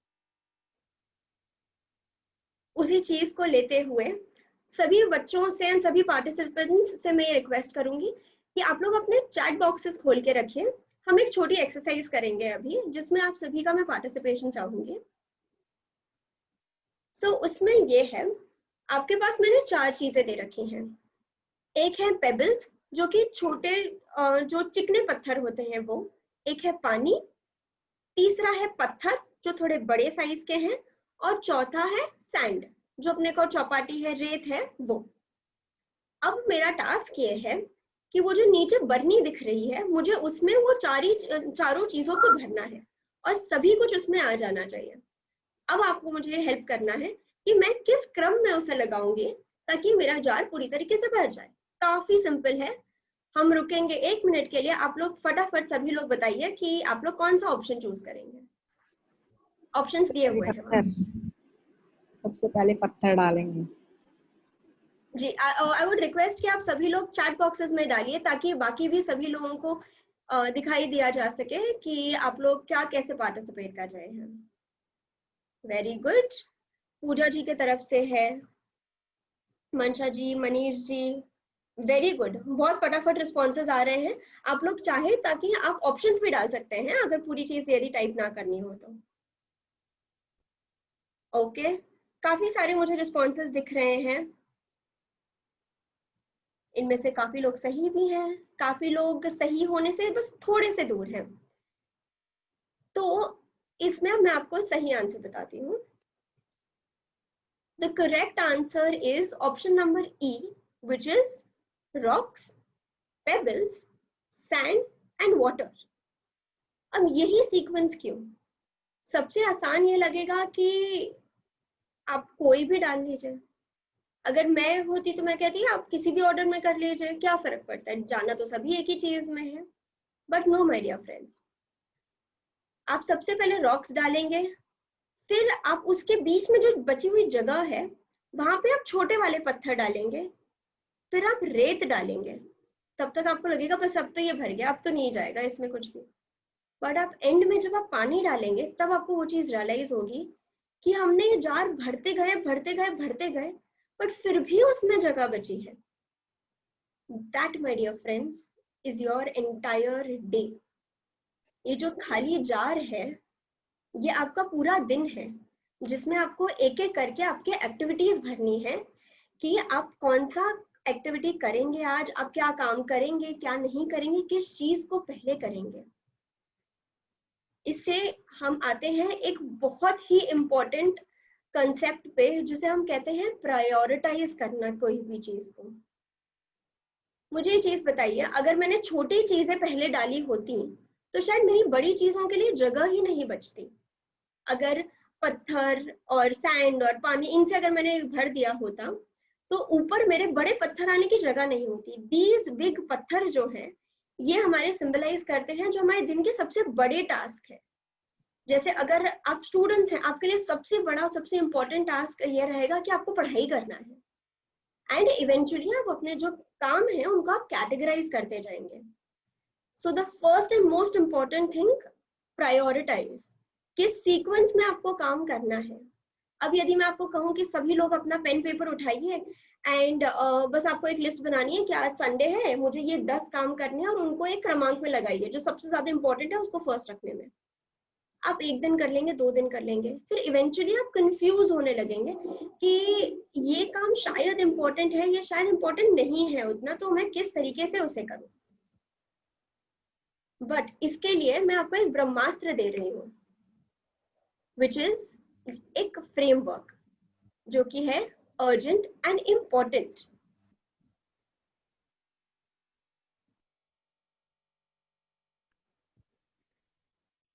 उसी चीज को लेते हुए सभी बच्चों से, सभी पार्टिसिपेंट्स से मैं रिक्वेस्ट करूंगी कि आप लोग अपने चैट बॉक्सेस खोल के रखिए। हम एक छोटी एक्सरसाइज करेंगे अभी, जिसमें आप सभी का मैं पार्टिसिपेशन चाहूंगी। सो उसमें ये है, आपके पास मैंने 4 चीजें दे रखी हैं। एक है पेबल्स, जो कि छोटे जो चिकने पत्थर होते हैं वो। एक है पानी, तीसरा है पत्थर जो थोड़े बड़े साइज के हैं, और चौथा है सैंड जो अपने को चौपाटी है, रेत है वो। अब मेरा टास्क ये है कि वो जो नीचे बरनी दिख रही है, मुझे उसमें वो चारों चीजों को भरना है और सभी कुछ उसमें आ जाना चाहिए। अब आपको मुझे हेल्प करना है कि मैं किस क्रम में उसे लगाऊंगी ताकि मेरा जार पूरी तरीके से भर जाए। काफी सिंपल है। हम रुकेंगे 1 मिनट के लिए। आप लोग फटाफट सभी लोग बताइए कि आप लोग कौन सा ऑप्शन चूज करेंगे। ऑप्शंस दिए हुए हैं। सबसे पहले पत्थर डालेंगे जी। आई वुड रिक्वेस्ट कि आप सभी लोग चैट बॉक्सेस में डालिए ताकि बाकी भी सभी लोगों को दिखाई दिया जा सके कि आप लोग क्या कैसे पार्टिसिपेट कर रहे हैं। Very good. पूजा जी के तरफ से है, मंशा जी, मनीष जी, वेरी गुड। बहुत फटाफट रिस्पॉन्सेज आ रहे हैं। आप लोग चाहे ताकि आप ऑप्शंस भी डाल सकते हैं अगर पूरी चीज यदि टाइप ना करनी हो तो। ओके, काफी सारे मुझे रिस्पॉन्सेज दिख रहे हैं। इनमें से काफी लोग सही भी हैं, काफी लोग सही होने से बस थोड़े से दूर हैं। तो इसमें मैं आपको सही आंसर बताती हूँ। The correct answer is option number E, which is rocks, pebbles, sand and water. अब यही सीक्वेंस क्यों? सबसे आसान ये लगेगा कि आप कोई भी डाल लीजिए। अगर मैं होती तो मैं कहती आप किसी भी ऑर्डर में कर लीजिए, क्या फर्क पड़ता है, जाना तो सभी एक ही चीज में है। But no my dear friends, आप सबसे पहले रॉक्स डालेंगे, फिर आप उसके बीच में जो बची हुई जगह है वहां पे आप छोटे वाले पत्थर डालेंगे, फिर आप रेत डालेंगे। तब तक आपको लगेगा बस अब तो ये भर गया, अब तो नहीं जाएगा इसमें कुछ भी। बट आप एंड में जब आप पानी डालेंगे तब आपको वो चीज रियलाइज होगी कि हमने ये जार भरते गए भरते गए भरते गए, बट फिर भी उसमें जगह बची है। That, my dear friends, is your entire day. ये जो खाली जार है ये आपका पूरा दिन है, जिसमें आपको एक एक करके आपके एक्टिविटीज भरनी है कि आप कौन सा एक्टिविटी करेंगे आज, आप क्या काम करेंगे, क्या नहीं करेंगे, किस चीज को पहले करेंगे। इससे हम आते हैं एक बहुत ही इम्पोर्टेंट कंसेप्ट पे, जिसे हम कहते हैं प्रायोरिटाइज करना कोई भी चीज को। मुझे ये चीज बताइए, अगर मैंने छोटी चीजें पहले डाली होती तो शायद मेरी बड़ी चीजों के लिए जगह ही नहीं बचती। अगर पत्थर और सैंड और पानी इनसे अगर मैंने भर दिया होता तो ऊपर मेरे बड़े पत्थर आने की जगह नहीं होती। दीज बिग पत्थर जो है ये हमारे सिंबलाइज करते हैं जो हमारे दिन के सबसे बड़े टास्क है। जैसे अगर आप स्टूडेंट्स हैं, आपके लिए सबसे बड़ा सबसे इंपॉर्टेंट टास्क ये रहेगा कि आपको पढ़ाई करना है एंड इवेंचुअली आप अपने जो काम है उनको आप कैटेगराइज करते जाएंगे। So the first and most important thing, prioritise, किस सीक्वेंस में आपको काम करना है। अब यदि मैं आपको कहूँ कि सभी लोग अपना पेन पेपर उठाइए एंड बस आपको एक लिस्ट बनानी है कि आज संडे है, मुझे ये 10 काम करने हैं और उनको एक क्रमांक में लगाइए, जो सबसे ज्यादा इंपॉर्टेंट है उसको फर्स्ट रखने में। आप 1 दिन कर लेंगे, 2 दिन कर लेंगे, फिर इवेंचुअली आप कंफ्यूज होने लगेंगे कि ये काम शायद इम्पोर्टेंट है, ये शायद इम्पोर्टेंट नहीं है उतना, तो मैं किस तरीके से उसे करूं। बट इसके लिए मैं आपको एक ब्रह्मास्त्र दे रही हूँ, विच इज एक फ्रेमवर्क जो कि है अर्जेंट एंड इम्पोर्टेंट।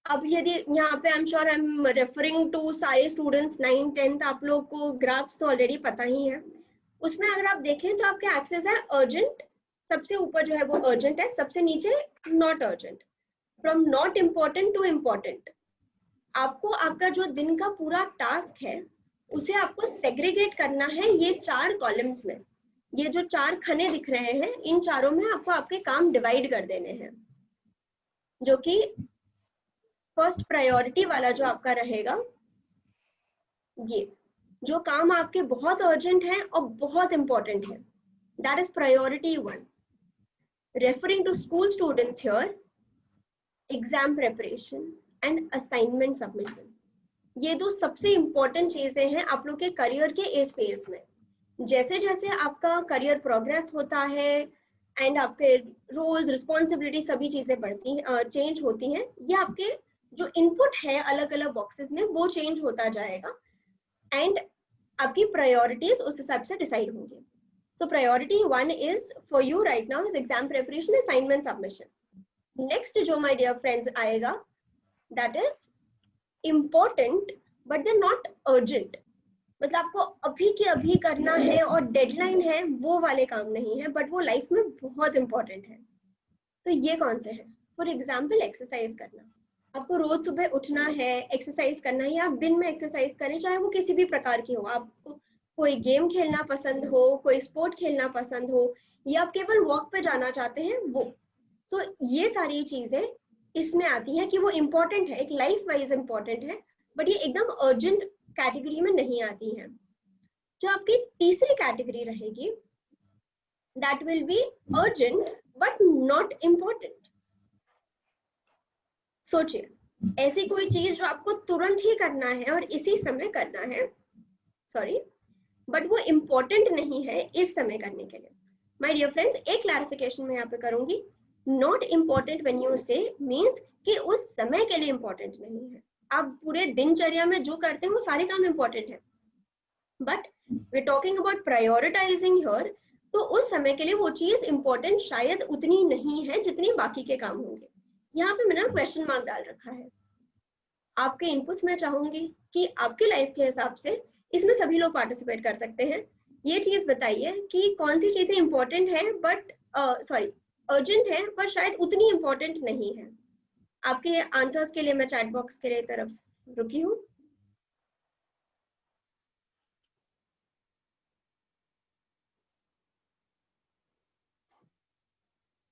अब यदि यहाँ पे I am sure I am referring to सारे स्टूडेंट्स 9th 10th, आप लोग को ग्राफ्स तो ऑलरेडी पता ही है। उसमें अगर आप देखें तो आपके एक्सेस है अर्जेंट, सबसे ऊपर जो है वो अर्जेंट है, सबसे नीचे not urgent. From not important to important, आपको आपका जो दिन का पूरा टास्क है उसे आपको सेग्रीगेट करना है ये 4 कॉलम्स में। ये जो 4 खने दिख रहे हैं, इन चारों में आपको आपके काम डिवाइड कर देने हैं, जो कि फर्स्ट प्रायोरिटी वाला जो आपका रहेगा, ये जो काम आपके बहुत अर्जेंट है और बहुत इंपॉर्टेंट है, that is priority 1. Referring to school students here, exam preparation and assignment submission, ये 2 सबसे इंपॉर्टेंट चीजें हैं आप लोग के करियर के इस फेज में. जैसे जैसे आपका करियर प्रोग्रेस होता है एंड आपके रोल्स रिस्पॉन्सिबिलिटी सभी चीजें बढ़ती हैं, चेंज होती हैं, ये आपके जो इनपुट है अलग अलग बॉक्सेस में वो चेंज होता जाएगा एंड आपकी प्रायोरिटीज उस हिसाब से डिसाइड होंगी. So priority 1 is for you right now is exam preparation, assignment submission. Next जो माय डियर फ्रेंड्स आएगा, that is important but they not urgent. मतलब आपको अभी के अभी करना है और डेडलाइन है, वो वाले काम नहीं है, बट वो लाइफ में बहुत इंपॉर्टेंट है. तो ये कौन से हैं? फॉर एग्जाम्पल एक्सरसाइज करना. आपको रोज सुबह उठना है, एक्सरसाइज करना है, या आप दिन में एक्सरसाइज करें, चाहे वो किसी भी प्रकार की हो. आपको कोई गेम खेलना पसंद हो, कोई स्पोर्ट खेलना पसंद हो, या आप केवल वॉक पे जाना चाहते हैं, वो. सो ये सारी चीजें इसमें आती हैं कि वो इम्पोर्टेंट है, एक लाइफ वाइज इम्पोर्टेंट है, बट ये एकदम अर्जेंट कैटेगरी में नहीं आती हैं. जो आपकी तीसरी कैटेगरी रहेगी, that will be urgent but not important. सोचिए, ऐसी कोई चीज जो आपको तुरंत ही करना है और इसी समय करना है, सॉरी, बट वो इम्पोर्टेंट नहीं है इस समय करने के लिए. माय डियर फ्रेंड्स, एक क्लैरिफिकेशन मैं यहाँ पे करूंगी. नॉट इम्पोर्टेंट व्हेन यू से मीन्स कि उस समय के लिए इम्पोर्टेंट नहीं है. आप पूरे दिनचर्या में जो करते हैं वो सारे काम इम्पोर्टेंट है, but we talking about prioritising here. तो उस समय के लिए वो चीज इम्पोर्टेंट शायद उतनी नहीं है जितनी बाकी के काम होंगे. यहाँ पे मैंने क्वेश्चन मार्क डाल रखा है. आपके इनपुट्स मैं चाहूंगी कि आपके लाइफ के हिसाब से इसमें सभी लोग पार्टिसिपेट कर सकते हैं. ये चीज बताइए कि कौन सी चीजें इंपॉर्टेंट है बट सॉरी अर्जेंट है पर शायद उतनी इंपॉर्टेंट नहीं है. आपके आंसर्स के लिए मैं चैट बॉक्स के तरफ रुकी हूँ.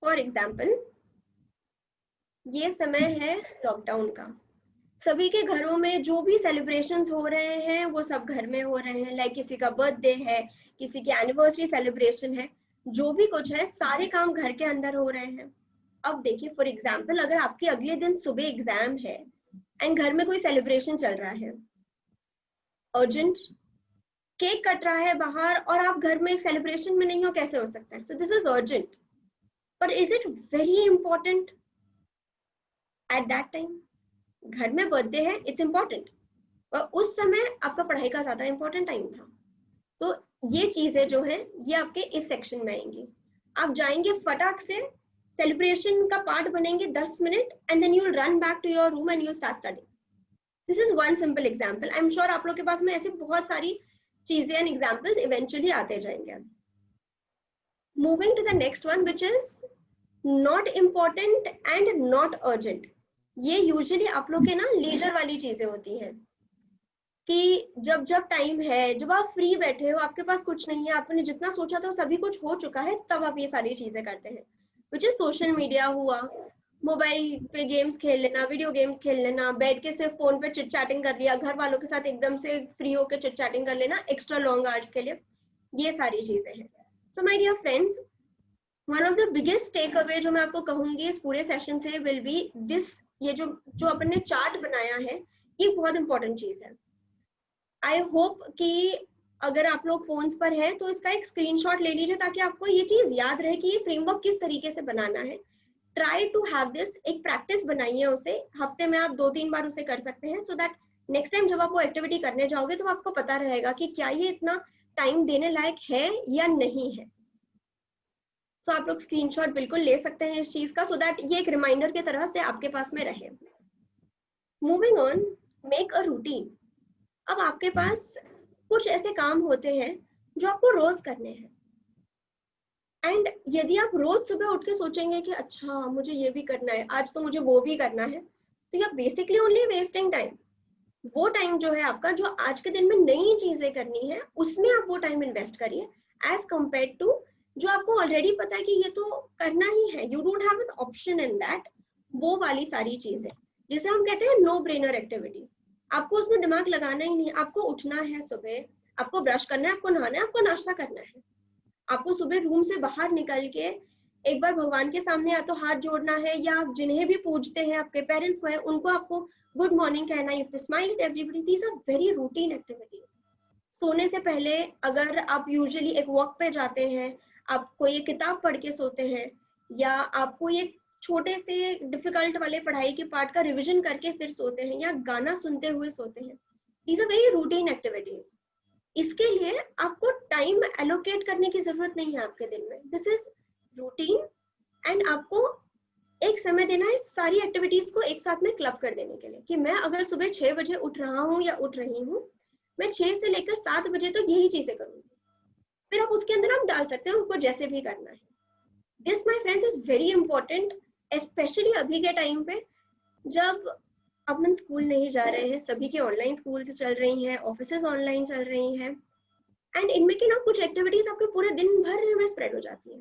फॉर एग्जाम्पल, ये समय है लॉकडाउन का. सभी के घरों में जो भी सेलिब्रेशंस हो रहे हैं वो सब घर में हो रहे हैं. लाइक किसी का बर्थडे है, किसी की एनिवर्सरी सेलिब्रेशन है, जो भी कुछ है सारे काम घर के अंदर हो रहे हैं. अब देखिए, फॉर एग्जाम्पल, अगर आपके अगले दिन सुबह एग्जाम है एंड घर में कोई सेलिब्रेशन चल रहा है, अर्जेंट, केक कट रहा है बाहर और आप घर में एक सेलिब्रेशन में नहीं हो, कैसे हो सकता है? So this is urgent, but is it very important at that time? घर में बर्थडे है, इट्स इंपॉर्टेंट, और उस समय आपका पढ़ाई का ज्यादा इंपॉर्टेंट टाइम था. सो ये चीजें जो है ये आपके इस सेक्शन में आएंगी. आप जाएंगे फटाक से, सेलिब्रेशन का पार्ट बनेंगे 10 minute and then you will run back to your room and you will start studying. This is one simple example. I am sure आप लोग के पास में ऐसे बहुत सारी चीजें एंड एग्जांपल्स इवेंचुअली आते जाएंगे. Moving to the next one which is not important and not urgent. ये यूजुअली आप लोग के ना लीजर वाली चीजें होती हैं कि जब जब टाइम है, जब आप फ्री बैठे हो, आपके पास कुछ नहीं है, आपने जितना सोचा था सभी कुछ हो चुका है, तब आप ये सारी चीजें करते हैं. विच इज सोशल मीडिया हुआ, मोबाइल पे गेम्स खेल लेना, वीडियो गेम्स खेल लेना, बैठ के सिर्फ फोन पे चिट चैटिंग कर लिया, घर वालों के साथ एकदम से फ्री होकर चिट चैटिंग कर लेना एक्स्ट्रा लॉन्ग आवर्स के लिए, ये सारी चीजें हैं. So my dear friends, one of the biggest takeaway जो मैं आपको कहूंगी इस पूरे सेशन से विल बी दिस. ये जो अपन ने चार्ट बनाया है ये बहुत इंपॉर्टेंट चीज है. आई होप कि अगर आप लोग फोन्स पर है तो इसका एक स्क्रीनशॉट ले लीजिए ताकि आपको ये चीज याद रहे कि ये फ्रेमवर्क किस तरीके से बनाना है. ट्राई टू हैव दिस, एक प्रैक्टिस बनाइए उसे, हफ्ते में आप 2-3 बार उसे कर सकते हैं, सो दैट नेक्स्ट टाइम जब आप वो एक्टिविटी करने जाओगे तो आपको पता रहेगा कि क्या ये इतना टाइम देने लायक है या नहीं है. सो आप लोग स्क्रीनशॉट बिल्कुल ले सकते हैं इस चीज का, सो दैट ये एक रिमाइंडर की तरह से आपके पास में रहे. Moving on, make a routine. अब आपके पास कुछ ऐसे काम होते हैं जो आपको रोज करने हैं, एंड यदि आप रोज सुबह उठ के सोचेंगे कि अच्छा मुझे ये भी करना है, आज तो मुझे वो भी करना है, तो you are basically only wasting time. वो टाइम जो है आपका, जो आज के दिन में नई चीजें करनी है, उसमें आप वो टाइम इन्वेस्ट करिए एज कम्पेयर टू जो आपको ऑलरेडी पता है कि ये तो करना ही है, you don't have an option in that, वो वाली सारी चीजें जिसे हम कहते हैं नो ब्रेनर एक्टिविटी। आपको उसमें दिमाग लगाना ही नहीं, आपको उठना है सुबह, आपको ब्रश करना है, आपको नहाना है, आपको नाश्ता करना है, आपको सुबह रूम से बाहर निकल के एक बार भगवान के सामने या तो हाथ जोड़ना है, या आप जिन्हें भी पूजते हैं, आपके पेरेंट्स को है, उनको आपको गुड मॉर्निंग कहना है, you have to smile at everybody. These are very routine activities. सोने से पहले अगर आप यूजुअली एक वॉक पे जाते हैं, आप कोई एक किताब पढ़ के सोते हैं, या आप कोई एक छोटे से डिफिकल्ट वाले पढ़ाई के पार्ट का रिवीजन करके फिर सोते हैं, या गाना सुनते हुए सोते हैं, these are very routine activities. इसके लिए आपको टाइम एलोकेट करने की जरूरत नहीं है आपके दिन में, दिस इज रूटीन। एंड आपको एक समय देना है सारी एक्टिविटीज को एक साथ में क्लब कर देने के लिए, कि मैं अगर सुबह 6 बजे उठ रहा हूँ या उठ रही हूँ, मैं 6 से लेकर 7 बजे तक यही चीजें करूंगी। फिर आप उसके अंदर आप डाल सकते हैं उनको जैसे भी करना है। This my friends is very important, specially अभी के टाइम पे जब अपन स्कूल नहीं जा रहे हैं, सभी के ऑनलाइन स्कूल चल रही हैं, ऑफिसेज ऑनलाइन चल रही हैं, एंड इनमें की ना कुछ एक्टिविटीज आपके पूरे दिन भर में स्प्रेड हो जाती है।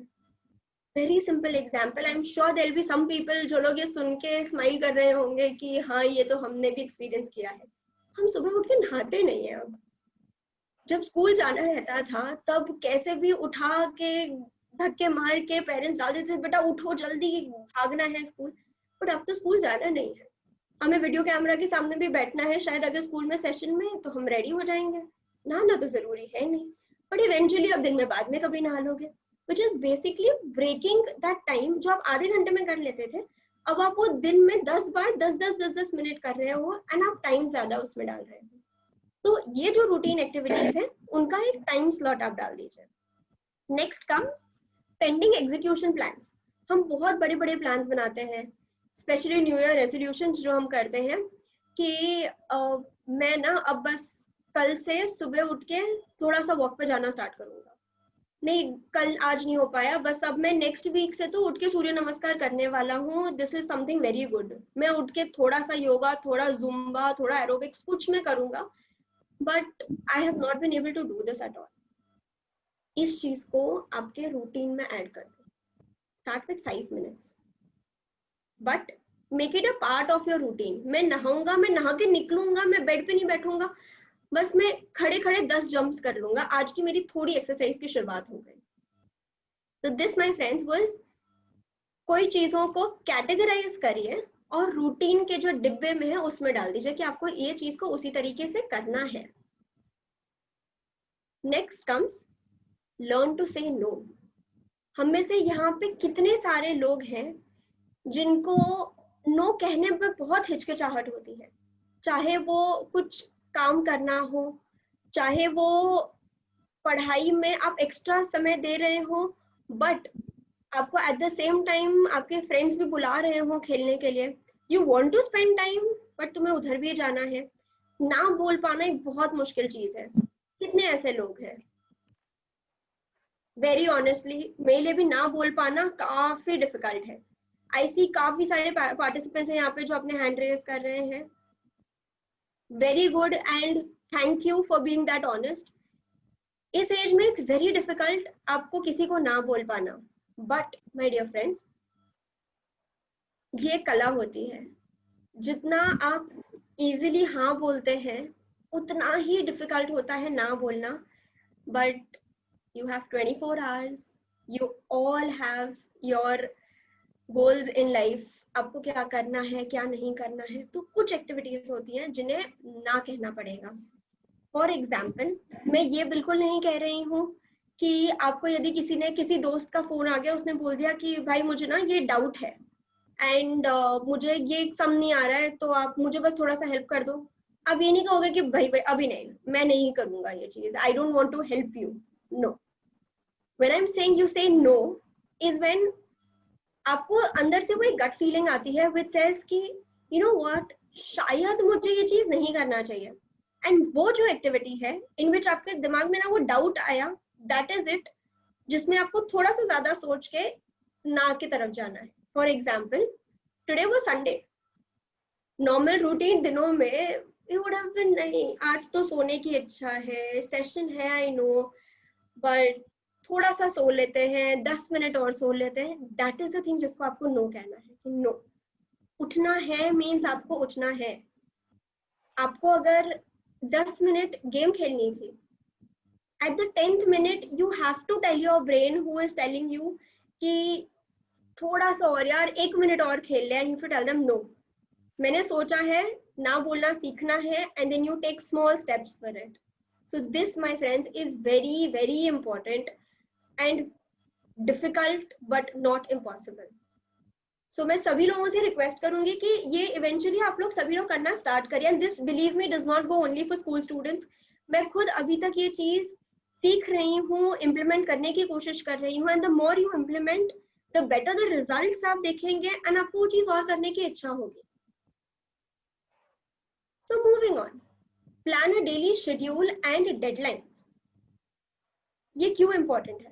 Very simple example, I am sure there will be some people जो लोग ये सुन के स्माइल कर रहे होंगे कि हाँ ये तो हमने भी एक्सपीरियंस किया है। हम सुबह उठ के नहाते नहीं है। अब जब स्कूल जाना रहता था तब कैसे भी उठा के धक्के मार के पेरेंट्स डाल देते थे, बेटा उठो जल्दी भागना है स्कूल। बट अब तो स्कूल जाना नहीं है, हमें वीडियो कैमरा के सामने भी बैठना है, शायद अगर स्कूल में सेशन में तो हम रेडी हो जाएंगे, नहाना तो जरूरी है नहीं, बट इवेंचुअली अब दिन में बाद में कभी नहा लोगे, which is basically breaking that time जो आप आधे घंटे में कर लेते थे, अब आप वो दिन में 10 बार 10 मिनट कर रहे हो, एंड आप टाइम ज्यादा उसमें डाल रहे हो। तो ये जो रूटीन एक्टिविटीज है उनका एक टाइम स्लॉट आप डाल दीजिए। Next comes pending execution plans. हम बहुत बड़े बड़े प्लान्स बनाते हैं, स्पेशली न्यू ईयर रेजोल्यूशंस जो हम करते हैं कि मैं ना अब बस कल से सुबह उठ के थोड़ा सा वॉक पे जाना स्टार्ट करूंगा, नहीं कल आज नहीं हो पाया, बस अब मैं नेक्स्ट वीक से तो उठ के सूर्य नमस्कार करने वाला हूँ, this is something very good, मैं उठ के थोड़ा सा योगा, थोड़ा जुम्बा, थोड़ा एरोबिक्स कुछ मैं करूंगा, but I have not been able to do this at all. इस चीज को आपके रूटीन में ऐड कर दो। Start with 5 minutes, but make it a part of your routine. मैं नहाऊंगा, मैं नहा के निकलूंगा, मैं बेड पे नहीं बैठूंगा, बस मैं खड़े खड़े 10 जंप्स कर लूंगा, आज की मेरी थोड़ी एक्सरसाइज की शुरुआत हो गई। तो दिस माय फ्रेंड्स वाज, कोई चीजों को कैटेगराइज करिए और रूटीन के जो डिब्बे में है उसमें डाल दीजिए कि आपको ये चीज को उसी तरीके से करना है। नेक्स्ट कम्स लर्न टू से नो। हम में से यहाँ पे कितने सारे लोग हैं जिनको नो कहने में बहुत हिचकिचाहट होती है, चाहे वो कुछ काम करना हो, चाहे वो पढ़ाई में आप एक्स्ट्रा समय दे रहे हो, बट आपको एट द सेम टाइम आपके फ्रेंड्स भी बुला रहे हो खेलने के लिए, you want to spend time but तुम्हें उधर भी जाना है। ना बोल पाना एक बहुत मुश्किल चीज है। कितने ऐसे लोग हैं, वेरी ऑनेस्टली मेरे लिए भी ना बोल पाना काफी डिफिकल्ट है। आई सी काफी सारे पार्टिसिपेंट्स हैं यहाँ पे जो अपने हैंड रेज कर रहे हैं, very good and thank you for being that honest. इस एज में इट्स वेरी डिफिकल्ट आपको किसी को ना बोल पाना, बट माय डियर फ्रेंड्स ये कला होती है। जितना आप इजीली हाँ बोलते हैं उतना ही डिफिकल्ट होता है ना बोलना, but you have 24 hours, you all have your goals in life, आपको क्या करना है क्या नहीं करना है, तो कुछ एक्टिविटीज होती हैं जिन्हें ना कहना पड़ेगा। फॉर एग्जाम्पल मैं ये बिल्कुल नहीं कह रही हूँ कि आपको यदि किसी दोस्त का फोन आ गया, उसने बोल दिया कि भाई मुझे ना ये डाउट है एंड मुझे ये सम नहीं आ रहा है, तो आप मुझे बस थोड़ा सा हेल्प कर दो। आप ये नहीं कहोगे कि भाई अभी नहीं, मैं नहीं करूंगा ये चीज, I don't want to help you, no. When I'm saying you say no is when आपको अंदर से वो एक गट फीलिंग आती है which says कि you know what, शायद मुझे ये चीज नहीं करना चाहिए, एंड वो जो एक्टिविटी है इन विच आपके दिमाग में ना वो डाउट आया, दैट इज इट, जिसमें आपको थोड़ा सा ज्यादा सोच के ना की तरफ जाना है। फॉर एग्जाम्पल टुडे वो संडे, नॉर्मल रूटीन दिनों में it would have been नहीं, आज तो सोने की इच्छा है, सेशन है, आई नो, बट थोड़ा सा सो लेते हैं, 10 मिनट और सो लेते हैं, दैट इज द थिंग जिसको आपको नो कहना है कि नो। उठना है मीन्स आपको उठना है। आपको अगर 10 मिनट गेम खेलनी थी, at the 10th minute you have to tell your brain who is telling you कि थोड़ा सा और यार, 1 मिनट और खेल ले, and you have to tell them no, मैंने सोचा है, ना बोलना सीखना है, and then you take small steps for it. So this, my friends, is very very important and difficult but not impossible. So मैं सभी लोगों से रिक्वेस्ट करूंगी कि ये इवेंचुअली आप लोग सभी लोग करना स्टार्ट करिए, and this, believe me, does not go only for school students. मैं खुद अभी तक ये चीज सीख रही हूँ, इम्प्लीमेंट करने की कोशिश कर रही हूँ, and the more you implement the better the results आप देखेंगे, एंड आपको वो चीज और करने की इच्छा होगी. So moving on, plan a daily schedule and deadlines. ये क्यों इम्पोर्टेंट है?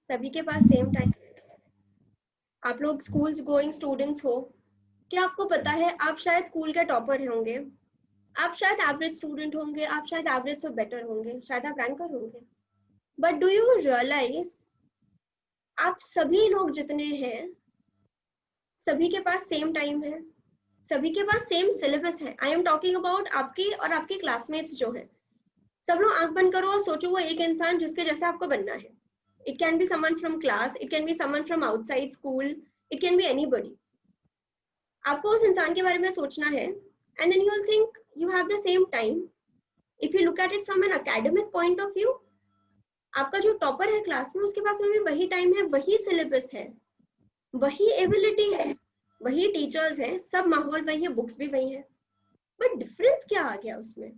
सभी के पास सेम टाइम, आप लोग स्कूल गोइंग स्टूडेंट्स हो, क्या आपको पता है आप शायद स्कूल के टॉपर होंगे, आप शायद एवरेज स्टूडेंट होंगे, आप शायद एवरेज से बेटर होंगे, शायद आप रैंकर होंगे, बट डू यू रियलाइज आप सभी लोग जितने हैं, सभी के पास सेम टाइम है, सभी के पास सेम सिलेबस है. आई एम टॉकिंग अबाउट आपके और आपके क्लासमेट्स जो है. सब लोग आंख बंद करो और सोचो वो एक इंसान जिसके जैसे आपको बनना है. It can be someone from class, it can be someone from outside school, it can be anybody. आपको उस इंसान के बारे में सोचना है, and then you will think you have the same time. If you look at it from an academic point of view, आपका जो टॉपर है क्लास में, उसके पास में भी वही टाइम है, वही सिलेबस है, वही एबिलिटी है, वही टीचर्स हैं, सब माहौल वही है, बुक्स भी वही है, बट डिफरेंस क्या आ गया उसमें?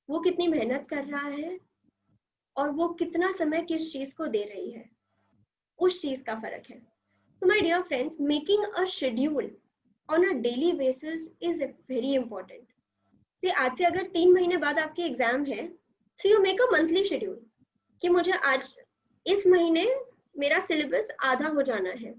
वो कितनी मेहनत कर रहा है और वो कितना समय किस चीज को दे रही है, उस चीज का फर्क है. So my dear friends, making a schedule on a daily basis is very important. See, आज से अगर 3 महीने बाद आपके एग्जाम है, so you make a monthly schedule कि मुझे आज इस महीने मेरा सिलेबस आधा हो जाना है,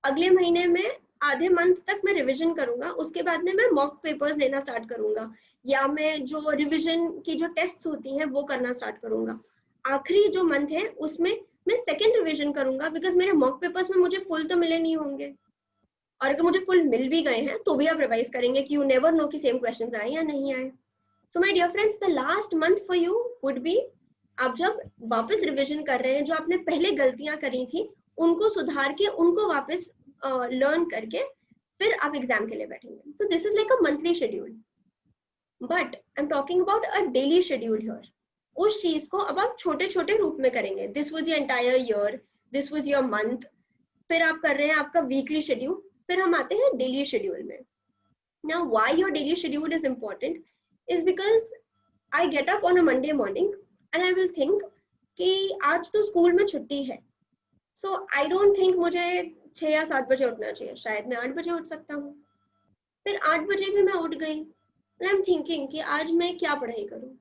अगले महीने में आधे मंथ तक मैं रिवीजन करूंगा, उसके बाद में मैं मॉक पेपर्स लेना स्टार्ट करूंगा, या मैं जो रिवीजन की जो टेस्ट्स होती हैं वो करना स्टार्ट करूंगा. आखिरी जो मंथ है उसमें मैं सेकेंड रिवीजन करूंगा, बिकॉज मेरे मॉक पेपर्स में मुझे फुल तो मिले नहीं होंगे, और अगर मुझे फुल मिल भी गए हैं तो भी आप रिवाइज करेंगे कि यू नेवर नो कि सेम क्वेश्चंस आए या नहीं आए. So my dear friends, the last month for you would be, आप जब वापस रिवीजन कर रहे हैं, जो आपने पहले गलतियां करी थी उनको सुधार के, उनको वापस लर्न करके फिर आप एग्जाम के लिए बैठेंगे. So this is like a monthly schedule, but I am talking about a daily schedule here. उस चीज को अब आप छोटे छोटे रूप में करेंगे. This was your entire year, this was your month, फिर आप कर रहे हैं आपका वीकली शेड्यूल, फिर हम आते हैं डेली शेड्यूल में. Now why your daily schedule is important is because I get up on a Monday morning and I will think कि आज तो स्कूल में छुट्टी है, so I don't think मुझे 6 या 7 बजे उठना चाहिए, शायद मैं 8 बजे उठ सकता हूँ. फिर 8 बजे भी मैं उठ गई, and I'm thinking कि आज मैं क्या पढ़ाई करूँ,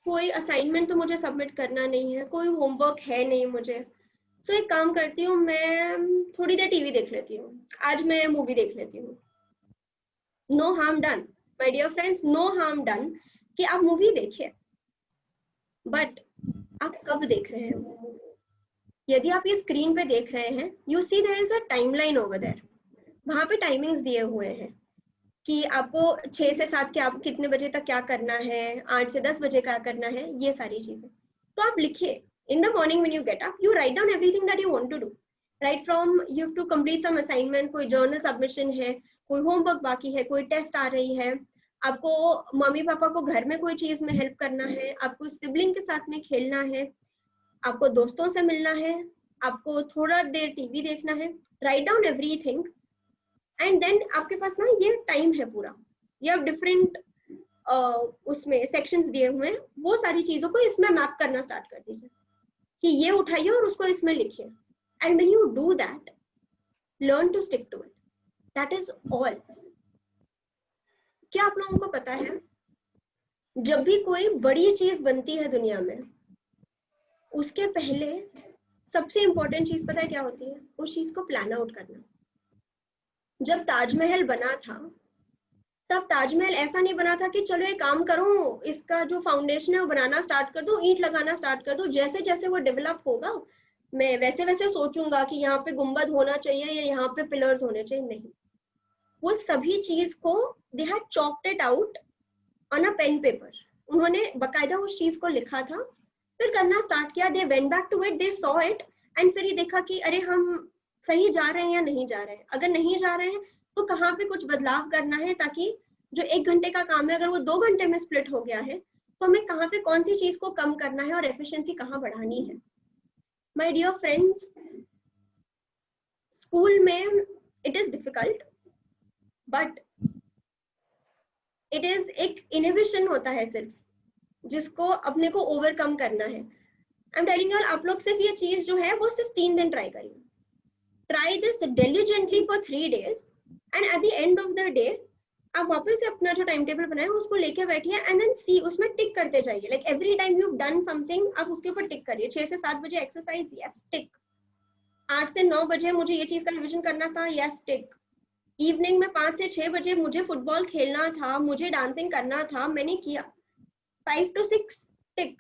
कोई असाइनमेंट तो मुझे सबमिट करना नहीं है, कोई होमवर्क है नहीं मुझे. सो एक काम करती हूँ, मैं थोड़ी देर टीवी देख लेती हूँ, आज मैं मूवी देख लेती हूँ. No harm done my dear friends, no harm done कि आप मूवी देखिए, बट आप कब देख रहे हैं? यदि आप ये स्क्रीन पे देख रहे हैं, you see there is a timeline over there. वहां पे टाइमिंग्स दिए हुए हैं कि आपको 6 से 7 के आप कितने बजे तक क्या करना है, 8 से 10 बजे क्या करना है, ये सारी चीजें. तो आप लिखिए. In the morning when you get up, you write down everything that you want to do. Right from you have to complete some assignment, कोई journal submission है, कोई homework बाकी है, कोई test आ रही है, आपको मम्मी पापा को घर में कोई चीज में हेल्प करना है, आपको सिबलिंग के साथ में खेलना है, आपको दोस्तों से मिलना है, आपको थोड़ा देर टीवी देखना है. Write down everything and then आपके पास ना ये टाइम है पूरा, ये आप डिफरेंट उसमें सेक्शंस दिए हुए हैं, वो सारी चीजों को इसमें मैप करना स्टार्ट कर दीजिए कि ये उठाइए और उसको इसमें लिखिए. And when you do that, learn to stick to it. That is all. क्या आप लोगों को पता है, जब भी कोई बड़ी चीज बनती है दुनिया में, उसके पहले सबसे इंपॉर्टेंट चीज पता है क्या होती है? उस चीज को प्लान आउट करना. जब ताजमहल बना था तब ताजमहल ऐसा नहीं बना था कि चलो एक काम करो, इसका जो फाउंडेशन है वो बनाना स्टार्ट कर दो, ईंट लगाना स्टार्ट कर दो, जैसे जैसे वो डेवलप होगा मैं वैसे वैसे सोचूंगा कि यहाँ पे गुंबद होना चाहिए या यहाँ पे पिलर्स होने चाहिए। नहीं, वो सभी चीज को they had chalked it out on a pen paper, उन्होंने बकायदा उस चीज को लिखा था, फिर करना स्टार्ट किया, they went back to it, they saw it and फिर ये देखा कि अरे हम सही जा रहे हैं या नहीं जा रहे हैं, अगर नहीं जा रहे हैं तो कहाँ पे कुछ बदलाव करना है, ताकि जो 1 घंटे का काम है अगर वो 2 घंटे में स्प्लिट हो गया है तो हमें कहाँ पे कौन सी चीज को कम करना है और एफिशिएंसी कहाँ बढ़ानी है। माय डियर फ्रेंड्स, स्कूल में it is difficult but it is एक इनहिबिशन होता है सिर्फ, जिसको अपने को ओवरकम करना है। आई एम टेलिंग यू, आप लोग सिर्फ ये चीज जो है वो सिर्फ 3 दिन ट्राई करिए, try this diligently for 3 days and at the end of the day आप वापस से अपना जो टाइम टेबल बनाए उसको लेके बैठिए एंड देन सी, उसमें टिक करते जाइए, like every time you done something आप उसके ऊपर टिक करिए। 6 से 7 बजे एक्सरसाइज, यस टिक। 8 से 9 बजे मुझे ये चीज का रिविजन करना था, यस टिक। इवनिंग में 5 से 6 बजे मुझे फुटबॉल खेलना था, मुझे डांसिंग करना था, मैंने किया। 5 to 6 tick.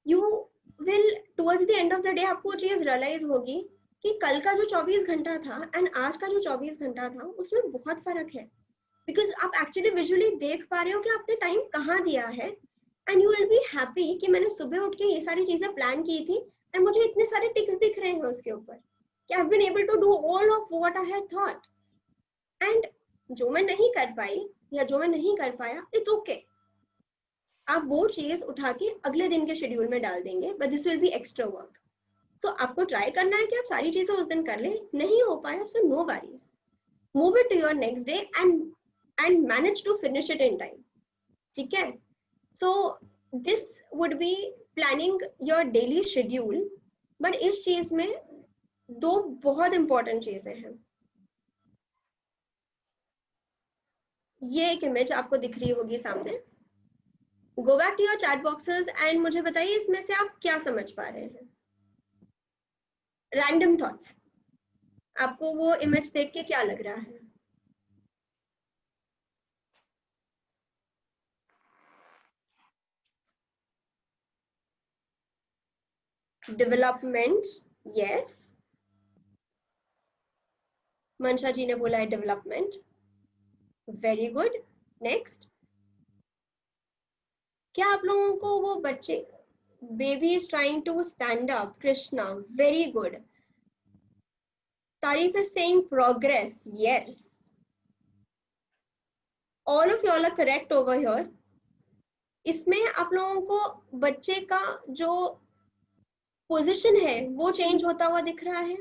You will towards the end of the day आपको चीज रियलाइज होगी कि कल का जो 24 घंटा था एंड आज का जो 24 घंटा था उसमें बहुत फर्क है, बिकॉज आप एक्चुअली विजुअली देख पा रहे हो कि आपने टाइम कहाँ दिया है and you will be happy कि मैंने सुबह उठ के ये सारी चीजें प्लान की थी एंड मुझे इतने सारे टिक्स दिख रहे हैं उसके ऊपर कि I have been able to do all of what I had thought. And जो मैं नहीं कर पाई या जो मैं नहीं कर पाया, इट्स ओके, आप वो चीज उठा के अगले दिन के शेड्यूल में डाल देंगे, but this will be extra work. So आपको ट्राई करना है कि आप सारी चीजें उस दिन कर लें, नहीं हो पाया so no worries, move it to your next day and manage to finish it in time, ठीक है। So this would be planning your daily schedule, but इस चीज में 2 बहुत इंपॉर्टेंट चीजें हैं। ये एक इमेज आपको दिख रही होगी सामने, go back to your chat boxes and मुझे बताइए इसमें से आप क्या समझ पा रहे हैं। रैंडम थॉट्स, आपको वो इमेज देख के क्या लग रहा है? डेवलपमेंट, यस, मंशा जी ने बोला है डेवलपमेंट, वेरी गुड। नेक्स्ट, क्या आप लोगों को वो बच्चे, baby is trying to stand up, Krishna, very good. Tareef is saying progress, yes, all of you all are correct over here. इसमें आप लोगों को बच्चे का जो पोजीशन है वो चेंज होता हुआ दिख रहा है।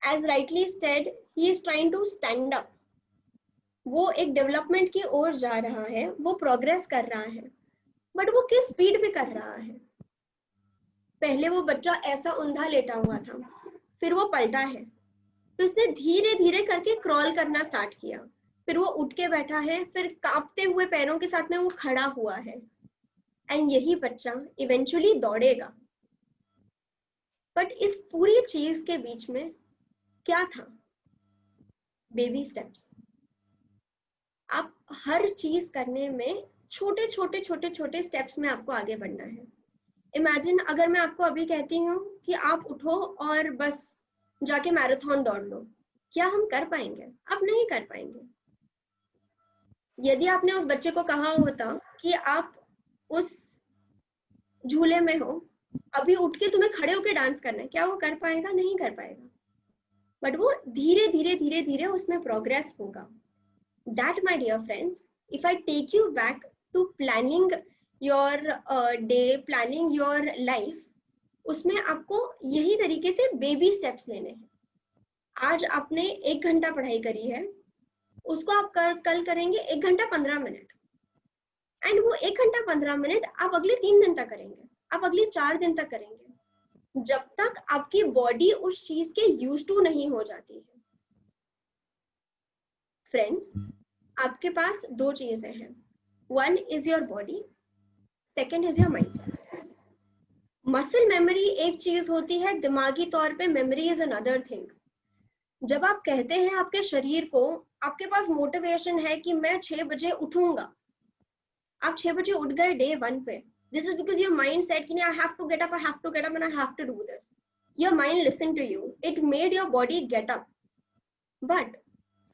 As rightly said, he is trying to stand up. वो एक डेवलपमेंट की ओर जा रहा है, वो प्रोग्रेस कर रहा है, बट वो किस स्पीड पे कर रहा है? पहले वो बच्चा ऐसा ऊंधा लेटा हुआ था, फिर वो पलटा है, तो उसने धीरे धीरे करके क्रॉल करना स्टार्ट किया, फिर वो उठ के बैठा है, फिर कांपते हुए पैरों के साथ में वो खड़ा हुआ है, एंड यही बच्चा इवेंचुअली दौड़ेगा। बट इस पूरी चीज के बीच में क्या था? Baby steps. आप हर चीज करने में छोटे छोटे छोटे छोटे स्टेप्स में आपको आगे बढ़ना है। इमेजिन अगर मैं आपको अभी कहती हूँ कि आप उठो और बस जाके मैराथन दौड़ लो, क्या हम कर पाएंगे? आप नहीं कर पाएंगे। यदि आपने उस बच्चे को कहा होता कि आप उस झूले में हो, अभी उठ के तुम्हें खड़े होके डांस करना है, क्या वो कर पाएगा? नहीं कर पाएगा। बट वो धीरे धीरे धीरे धीरे उसमें प्रोग्रेस होगा। That, my dear friends, if I take you back to planning your day, planning your life, उसमें आपको यही तरीके से बेबी स्टेप्स लेने हैं। आज आपने 1 घंटा पढ़ाई करी है, उसको आप कल करेंगे 1 घंटा 15 मिनट, एंड वो 1 घंटा 15 मिनट आप अगले 3 दिन तक करेंगे, आप अगले 4 दिन तक करेंगे, जब तक आपकी बॉडी उस चीज के यूज टू नहीं हो जाती है। फ्रेंड्स, आपके पास 2 चीजें हैं, 1 is your body, 2 is your mind. Muscle memory एक चीज होती है, दिमागी तौर पे मेमोरी इज अनदर थिंग। जब आप कहते हैं आपके शरीर को, आपके पास मोटिवेशन है कि मैं 6 बजे उठूंगा, आप 6 बजे उठ गए डे 1 पे, this is because your mind said कि I have to get up and I have to do this. Your mind listened to you, it made your body get up. But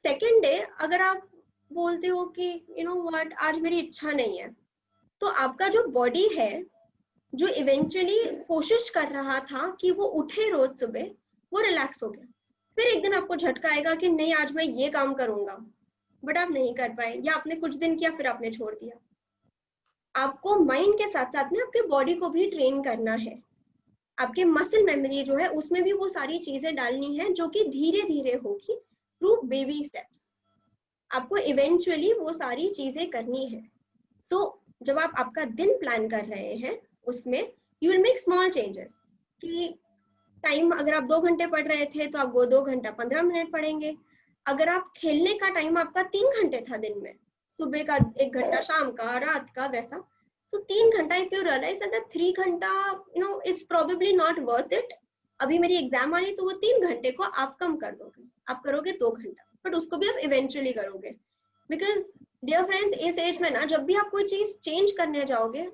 second day अगर आप बोलते हो कि you know what, आज मेरी इच्छा नहीं है, तो आपका जो बॉडी है जो इवेंचुअली कोशिश कर रहा था कि वो उठे रोज सुबह, वो रिलैक्स हो गया। फिर एक दिन आपको झटका आएगा कि नहीं आज मैं ये काम करूंगा, बट आप नहीं कर पाए, या आपने कुछ दिन किया फिर आपने छोड़ दिया। आपको माइंड के साथ साथ में आपके बॉडी को भी ट्रेन करना है। आपके मसल मेमोरी जो है उसमें भी वो सारी चीजें डालनी है जो कि धीरे धीरे होगी थ्रू बेबी स्टेप्स। आपको इवेंचुअली वो सारी चीजें करनी है। सो जब आप आपका दिन प्लान कर रहे हैं उसमें you will make small changes कि टाइम अगर आप 2 घंटे पढ़ रहे थे तो आप वो 2 घंटा 15 मिनट पढ़ेंगे। अगर आप खेलने का टाइम आपका 3 घंटे था दिन में, सुबह का 1 घंटा, शाम का, रात का, वैसा, so 3 घंटा, इफ यू रियलाइज दैट 3 घंटा it's probably not worth it, अभी मेरी एग्जाम आ रही तो वो 3 घंटे को आप कम कर दोगे, आप करोगे 2 घंटा, बट उसको भी आप इवेंचुअली करोगे। बिकॉज डियर फ्रेंड्स, इस एज में ना जब भी आप कोई चीज चेंज करने जाओगे,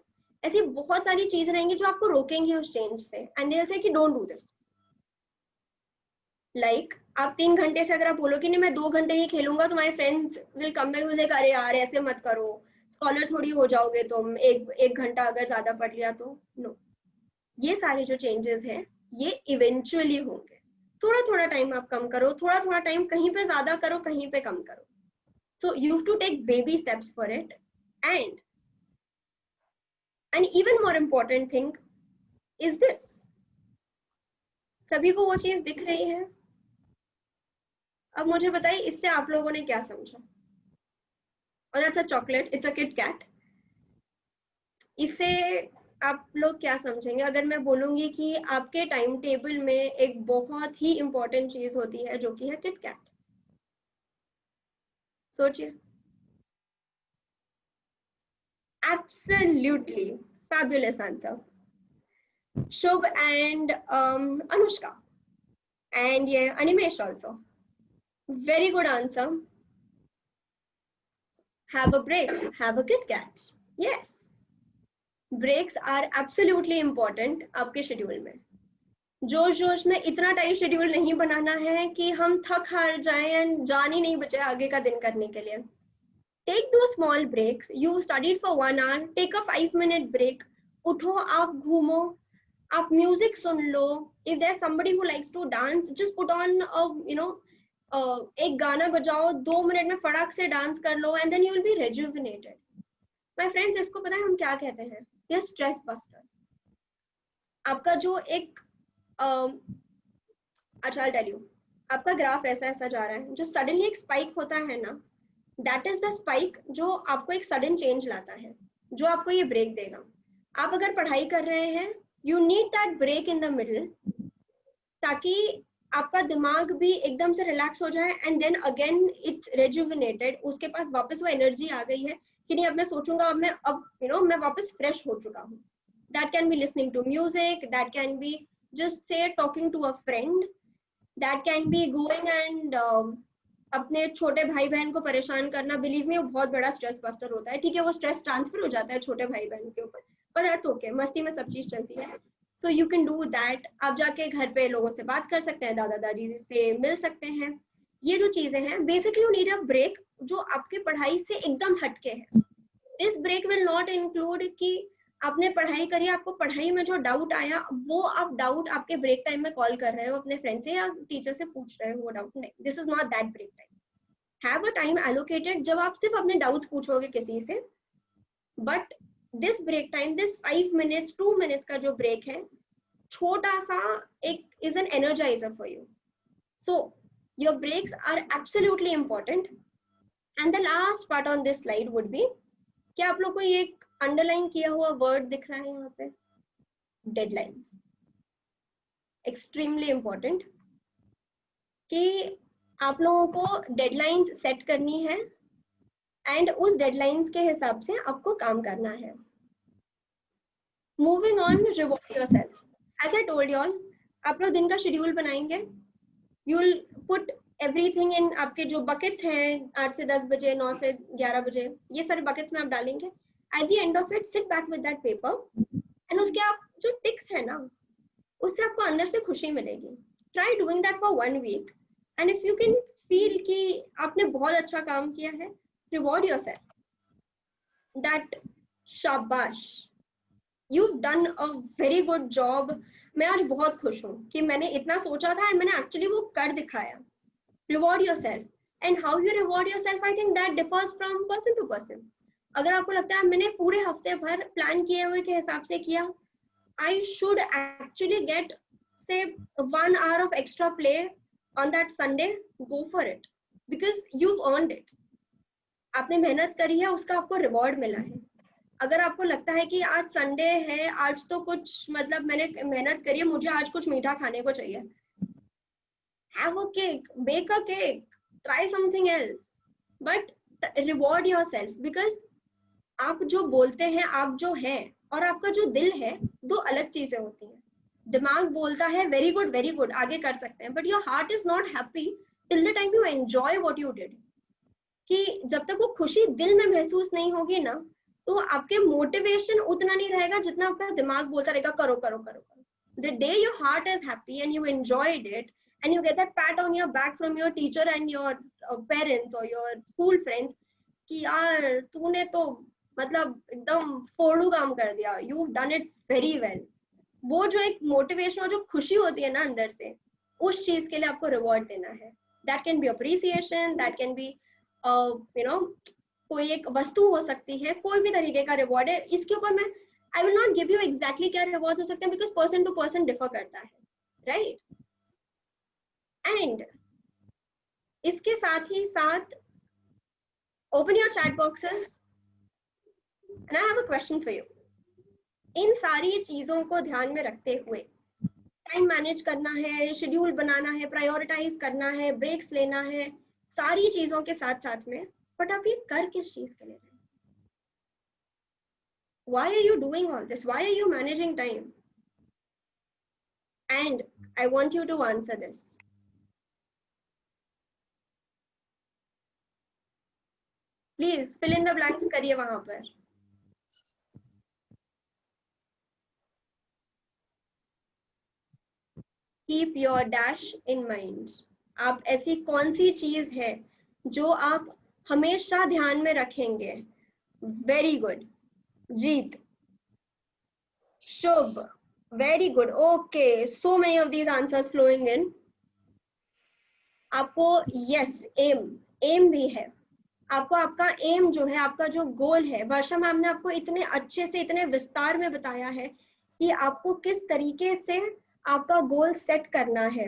ऐसी बहुत सारी चीजें रहेंगी जो आपको रोकेंगी उस चेंज से, एंड दे से कि डोंट डू दिस। लाइक आप 3 घंटे से अगर आप बोलोगे नहीं मैं 2 घंटे ही खेलूंगा, तो my friends will come back like अरे यार ऐसे मत करो, स्कॉलर थोड़ी हो जाओगे तुम, एक घंटा अगर ज्यादा पढ़ लिया तो। नो, ये सारे जो चेंजेस हैं ये इवेंचुअली होंगे। थोड़ा थोड़ा टाइम आप कम करो, थोड़ा थोड़ा टाइम कहीं पे ज्यादा करो, कहीं पे कम करो। So you have to take baby steps for it. And an even more important thing is this, सभी को वो चीज दिख रही है? अब मुझे बताइए इससे आप लोगों ने क्या समझा? और that's a chocolate, it's a Kit Kat. इससे आप लोग क्या समझेंगे अगर मैं बोलूंगी कि आपके टाइम टेबल में एक बहुत ही इंपॉर्टेंट चीज होती है जो कि है किट कैट? सोचिए। Absolutely fabulous answer, Shubh and Anushka, and ये Animesh also, very good answer. Have a break, have a Kit Kat. Yes, breaks are absolutely important आपके शेड्यूल में। जोश जोश में इतना टाइट शेड्यूल नहीं बनाना है कि हम थक हार जाएं एंड जान ही नहीं बचे आगे का दिन करने के लिए। Take those small breaks. You studied for 1 hour, take a 5-minute break. उठो, आप घूमो, आप music soon low. If there's somebody who likes to dance, just put on a एक गाना बजाओ, 2 मिनट में फटाक से डांस कर लो, and then you will be rejuvenated. My friends, इसको पता है हम क्या कहते हैं? ये स्ट्रेस बस्टर्स। आपका जो एक अच्छा आई टेल यू, आपका ग्राफ ऐसा ऐसा जा रहा है, जो सडनली एक स्पाइक होता है ना, दैट इज द स्पाइक जो आपको एक सडन चेंज लाता है, जो आपको ये ब्रेक देगा। आप अगर पढ़ाई कर रहे हैं, you need that break in the middle, ताकि आपका दिमाग भी एकदम से रिलैक्स हो जाए, and then again it's rejuvenated. उसके पास वापस वो एनर्जी आ गई है कि नहीं अब मैं सोचूंगा, अब मैं वापस फ्रेश हो चुका हूँ। That can be listening to music, that can be just say talking to a friend, that can be going and अपने छोटे भाई बहन को परेशान करना। बिलीव मी, वो बहुत बड़ा स्ट्रेस बस्टर होता है। ठीक है, वो स्ट्रेस ट्रांसफर हो जाता है छोटे भाई बहन के ऊपर, पर दैट्स ओके, मस्ती में सब चीज चलती है। So you can do that. आप जाके घर पे लोगों से बात कर सकते हैं, दादा दादी से मिल सकते हैं। ये जो चीजें हैं, basically you need a break जो आपके पढ़ाई से एकदम हटके है। This break will not include कि आपने पढ़ाई करी, आपको पढ़ाई में जो डाउट आया वो आप डाउट आपके ब्रेक टाइम में कॉल कर रहे हो अपने फ्रेंड से या टीचर से पूछ रहे हो वो डाउट। नहीं, this is not that break time. Have a time allocated जब आप सिर्फ अपने डाउट्स पूछोगे किसी से, but this break time, this 5 minutes 2 minutes का जो ब्रेक है, छोटा सा एक is an energiser for you. So your breaks are absolutely important. And the last part on this slide would be, क्या आप लोग को ये एक अंडरलाइन किया हुआ वर्ड दिख रहा है यहाँ पे? डेडलाइंस। एक्सट्रीमली इंपॉर्टेंट कि आप लोगों को डेडलाइंस सेट करनी है एंड उस डेडलाइंस के हिसाब से आपको काम करना है। Moving on, reward yourself. As I told you all, आप लोग दिन का शेड्यूल बनाएंगे, you will put everything in आपके जो बकेट्स हैं 8 से 10 बजे, 9 से 11 बजे, ये सारे बकेट्स में आप डालेंगे. At the end of it sit back with that paper and उसके आप जो टिक्स है ना, उससे आपको अंदर से खुशी मिलेगी. Try doing that for 1 week and if you can feel कि आपने बहुत अच्छा काम किया है, रिवॉर्ड योरसेल्फ दैट शाबाश, you've done a very good job. मैं आज बहुत खुश हूँ कि मैंने इतना सोचा था और मैंने एक्चुअली वो कर दिखाया. Reward yourself. And how you reward yourself, I think that differs from person to person. अगर आपको लगता है मैंने पूरे हफ्ते भर प्लान किए हुए के हिसाब से किया, I should actually get say 1 hour of extra play on that Sunday, go for it because you've earned it. आपने मेहनत करी है, उसका आपको रिवॉर्ड मिला है. अगर आपको लगता है कि आज संडे है, आज तो कुछ मतलब मैंने मेहनत करी है, मुझे आज कुछ मीठा खाने को चाहिए, have a cake, bake a cake, try something else, but reward yourself because आप जो बोलते हैं, आप जो हैं और आपका जो दिल है, दो अलग चीजें होती हैं. दिमाग बोलता है वेरी गुड, आगे कर सकते हैं, but your heart is not happy till the time you enjoy what you did. कि जब तक वो खुशी दिल में महसूस नहीं होगी ना, तो आपके मोटिवेशन उतना नहीं रहेगा जितना आपका दिमाग बोलता रहेगा करो करो करो करो. The day your heart is happy and you enjoyed it and you get that pat on your back from your teacher and your parents or your school friends कि यार तूने तो मतलब एकदम फोड़ू काम कर दिया, you've done it very well. वो जो एक मोटिवेशन और जो खुशी होती है ना अंदर से, उस चीज के लिए आपको रिवॉर्ड देना है. That can be appreciation, that can be कोई एक वस्तु हो सकती है, कोई भी तरीके का रिवॉर्ड है. इसके ऊपर मैं I will not give you exactly क्या रिवॉर्ड हो सकते हैं because person to person differ करता है, राइट. एंड इसके साथ ही साथ open your chat boxes and I have a question for you. इन सारी चीजों को ध्यान में रखते हुए टाइम मैनेज करना है, शेड्यूल बनाना है, प्रायोरिटाइज करना है, ब्रेक्स लेना है, सारी चीजों के साथ साथ में, बट आप ये कर किस चीज के लिए रहे? Why are you doing all this? Why are you managing time? And I want you to answer this. Please fill in the blanks करिए वहां पर. Keep your dash in mind. आप ऐसी कौन सी चीज है जो आप हमेशा ध्यान में रखेंगे? Very good. Jeet, Shubh, very good. Okay, so many of these answers flowing in. आपको यस एम भी है. आपको आपका एम जो है, आपका जो गोल है, वर्षा मैम ने आपको इतने अच्छे से, इतने विस्तार में बताया है कि आपको किस तरीके से आपका गोल सेट करना है,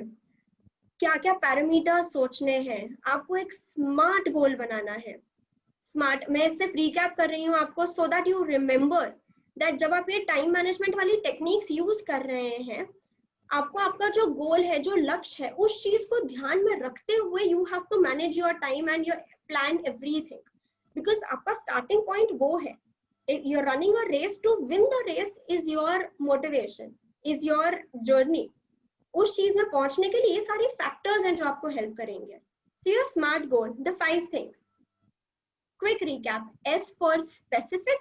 क्या क्या पैरामीटर्स सोचने हैं, आपको एक स्मार्ट गोल बनाना है. स्मार्ट, मैं सिर्फ रिकैप कर रही हूँ आपको so that you remember that जब आप ये टाइम मैनेजमेंट वाली टेक्निक्स यूज कर रहे हैं, आपको आपका जो गोल है, जो लक्ष्य है, उस चीज को ध्यान में रखते हुए you have to manage your time and your plan everything, because आपका स्टार्टिंग पॉइंट वो है. You are running a race, to win the race is your motivation, is your journey. उस चीज में पहुंचने के लिए ये सारे फैक्टर्स हैं जो आपको हेल्प करेंगे. So your smart goal, the 5 things. Quick recap. S for specific,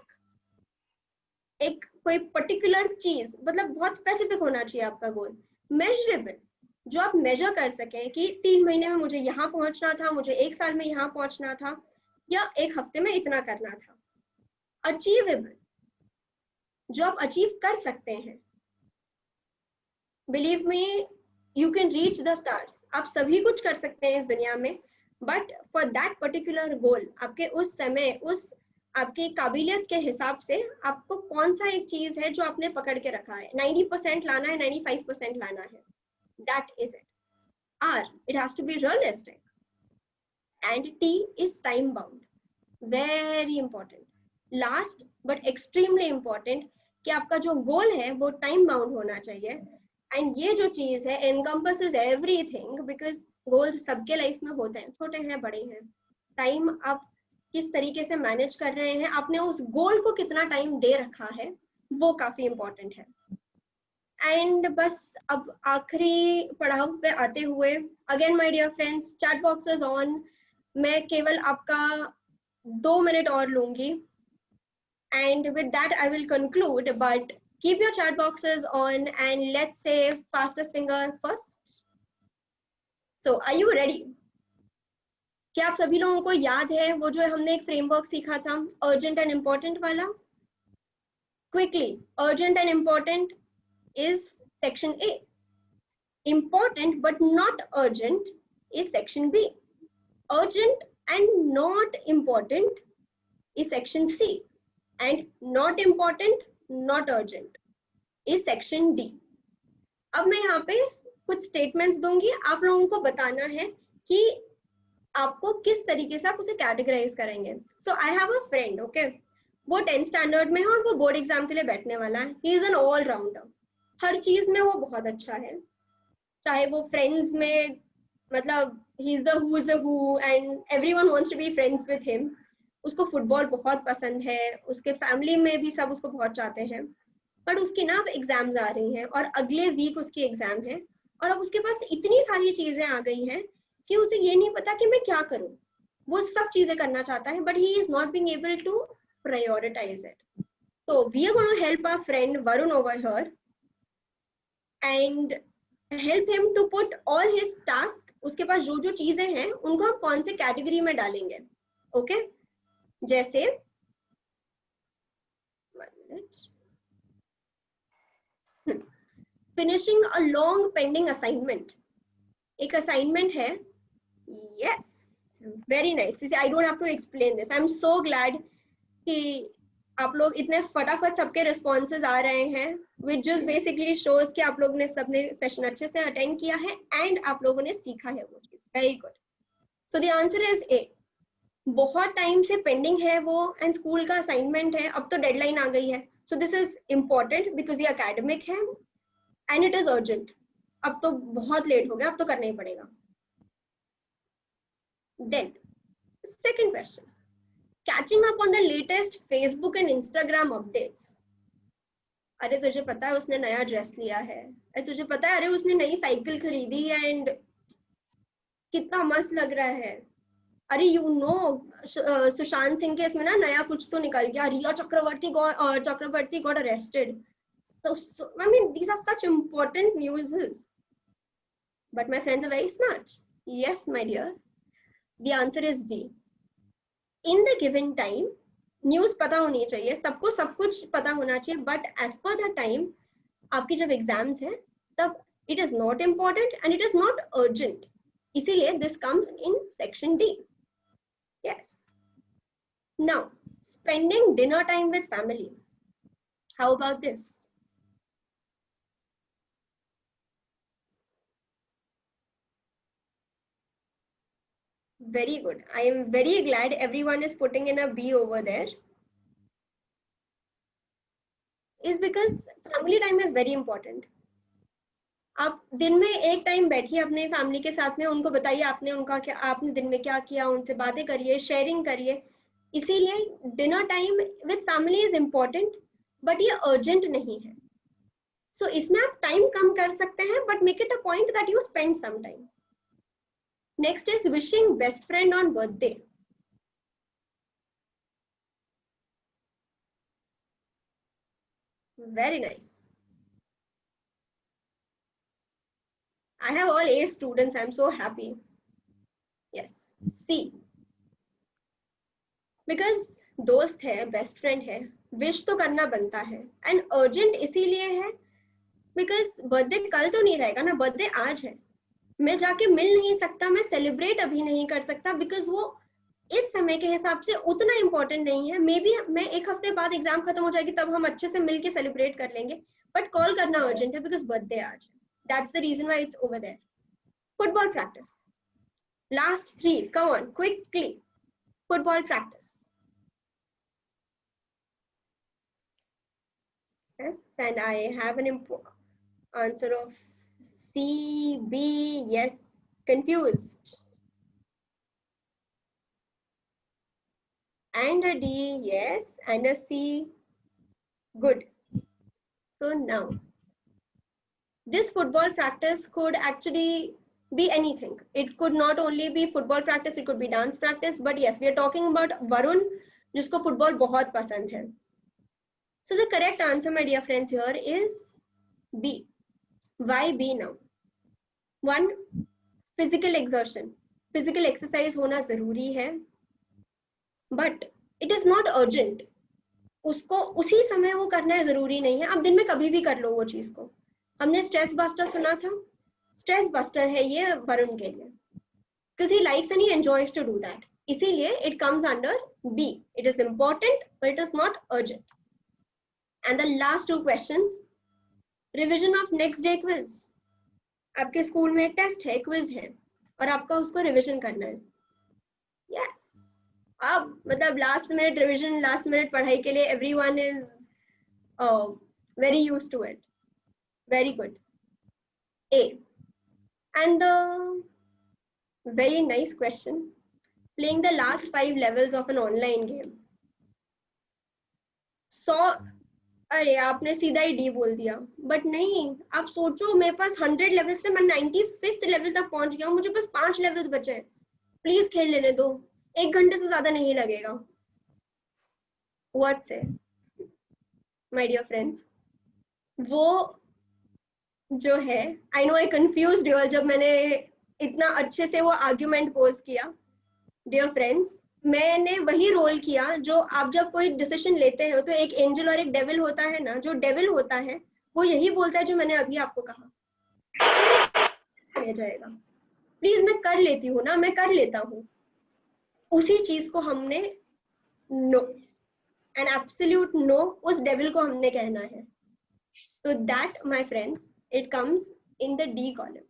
एक कोई पर्टिकुलर चीज, मतलब बहुत स्पेसिफिक होना चाहिए आपका गोल. मेजरेबल, जो आप मेजर कर सकें कि 3 महीने में मुझे यहाँ पहुंचना था, मुझे 1 साल में यहाँ पहुंचना था, या 1 हफ्ते में इतना करना था. अचीवेबल, जो आप अचीव कर सकते हैं. Believe me, you can reach the stars. आप सभी कुछ कर सकते हैं इस दुनिया में, but for that particular goal, आपके उस समय, उस आपकी काबिलियत के हिसाब से आपको कौन सा एक चीज है जो आपने पकड़ के रखा है. 90% लाना है, 95% लाना है. That is it. R, it has to be realistic. And T is time bound. Very important. Last but extremely important कि आपका जो गोल है वो टाइम बाउंड होना चाहिए. एंड ये जो चीज है encompasses everything because गोल्स सबके लाइफ में होते हैं, छोटे हैं, बड़े हैं. टाइम आप किस तरीके से मैनेज कर रहे हैं, आपने उस गोल को कितना टाइम दे रखा है, वो काफी इंपॉर्टेंट है. एंड बस अब आखिरी पड़ाव पे आते हुए, again my dear friends, chat box is on. मैं केवल आपका 2 मिनट और लूंगी, and with that I will conclude, but keep your chat boxes on and let's say fastest finger first. So are you ready? क्या आप सभी लोगों को याद है वो जो हमने एक फ्रेमवर्क सीखा था अर्जेंट एंड इम्पोर्टेंट वाला? Quickly, urgent and important is section A. Important but not urgent is section B. Urgent and not important is section C. And not important, not urgent is section D. अब मैं यहाँ पे कुछ statements दूंगी, आप लोगों को बताना है कि आपको किस तरीके से आप उसे कैटेगराइज करेंगे. So I have a friend, okay, वो 10th स्टैंडर्ड में है और वो बोर्ड एग्जाम के लिए बैठने वाला है. He is an all rounder, हर चीज में वो बहुत अच्छा है, चाहे वो फ्रेंड्स में, मतलब he is the who is the who and everyone wants to be friends with him. उसको फुटबॉल बहुत पसंद है, उसके फैमिली में भी सब उसको बहुत चाहते हैं. बट उसकी ना अब एग्जाम्स आ रही हैं और अगले वीक उसकी एग्जाम है और अब उसके पास इतनी सारी चीजें आ गई हैं कि उसे ये नहीं पता कि मैं क्या करूं. वो सब चीजें करना चाहता है but he is not being able to prioritise it. So we are going to help our friend Varun over here and help him to put all his tasks, उसके पास जो जो चीजें हैं उनको हम कौन से कैटेगरी में डालेंगे. ओके, जैसे finishing a long pending assignment. एक असाइनमेंट है. Yes, very nice. I don't have to explain this. I am so glad कि आप लोग इतने फटाफट सबके रिस्पॉन्सेज आ रहे हैं, which just basically shows कि आप लोगों ने सबने सेशन अच्छे से अटेंड किया है एंड आप लोगों ने सीखा है वो चीज. Very good. So the answer is a. बहुत टाइम से पेंडिंग है वो एंड स्कूल का असाइनमेंट है, अब तो डेडलाइन आ गई है. So this is important because ये अकेडमिक है एंड इट इज अर्जेंट. अब तो बहुत लेट हो गया, अब तो करना ही पड़ेगा. Then second question, catching up on the latest Facebook and Instagram updates. अरे तुझे पता है उसने नया ड्रेस लिया है, अरे तुझे पता है अरे उसने नई साइकिल खरीदी एंड कितना मस्त लग रहा है. अरे यू नो सुशांत सिंह के इसमें ना नया कुछ तो निकल गया, रिया चक्रवर्ती got arrested. So I mean these are such important news. But my friends are very smart. Yes my dear, the answer is D. In the given time, news पता होनी चाहिए सबको, सब कुछ पता होना चाहिए, but as per the time आपकी जब एग्जाम्स है तब it is not important and it is not urgent. इसीलिए this comes in section D. Yes. Now spending dinner time with family, how about this? Very good. I am very glad everyone is putting in a B over there. Is because family time is very important. आप दिन में एक time बैठिए अपने family के साथ में, उनको बताइए आपने दिन में क्या किया, उनसे बातें करिए, शेयरिंग करिए. इसीलिए dinner time with family is important but ये अर्जेंट नहीं है. सो इसमें आप टाइम कम कर सकते हैं but make it a point that you spend some time. Next is wishing best friend on birthday. Very nice. I have all A students. I'm so happy. Yes. C. Because दोस्त है, best friend है, wish तो करना बनता है. And urgent इसीलिए है because birthday कल तो नहीं रहेगा ना, बर्थडे आज है. मैं जाके मिल नहीं सकता, मैं सेलिब्रेट अभी नहीं कर सकता बिकॉज वो इस समय के हिसाब से उतना इम्पोर्टेंट नहीं है. मे बी मैं एक हफ्ते बाद एग्जाम खत्म हो जाएगी तब हम अच्छे से मिलके सेलिब्रेट कर लेंगे, बट कॉल करना अर्जेंट है बिकॉज बर्थडे आज है. That's the reason why it's over there. Football practice. Last 3, come on quickly. Football practice. Yes, and I have an answer of C, B, yes, confused. And a D, yes, and a C, good. So now, this football practice could actually be anything. It could not only be football practice, it could be dance practice, but yes, we are talking about Varun, जिसको football बहुत पसंद है. So the correct answer, my dear friends, here is B. Why B now? One, physical exertion. Physical exercise होना जरूरी है, but it is not urgent. उसको उसी समय वो करना है जरूरी नहीं है. आप दिन में कभी भी कर लो वो चीज को. हमने स्ट्रेस बस्टर सुना था, स्ट्रेस बस्टर है ये वरुण के लिए, because he likes and he enjoys to do that. इसीलिए it comes under B. It is important, but it is not urgent. And the last two questions, revision of next day quiz. आपके school में एक test है, quiz है, और आपका उसको revision करना है. Yes. अब मतलब last minute revision, last minute पढ़ाई के लिए everyone is very used to it. Very good. A. And the very nice question, playing the last 5 levels of an online game. So, अरे आपने सीधा ही डी बोल दिया, बट नहीं, आप सोचो मेरे पास 100 लेवल से मैं 95th लेवल तक पहुंच गया हूँ, मुझे बस 5 लेवल्स बचे हैं. प्लीज खेल लेने दो, 1 घंटे से ज्यादा नहीं लगेगा. What say, my dear friends? वो जो है, I know I confused you all जब मैंने इतना अच्छे से वो आर्ग्यूमेंट पोज किया. डियर फ्रेंड्स, मैंने वही रोल किया जो आप जब कोई डिसीजन लेते हो तो एक एंजल और एक डेविल होता है ना. जो डेविल होता है वो यही बोलता है जो मैंने अभी आपको कहा, रह जाएगा, प्लीज मैं कर लेती हूँ ना, मैं कर लेता हूँ. उसी चीज को हमने नो, एन एब्सोल्यूट नो, उस डेविल को हमने कहना है. तो that my friends, it comes in the D column.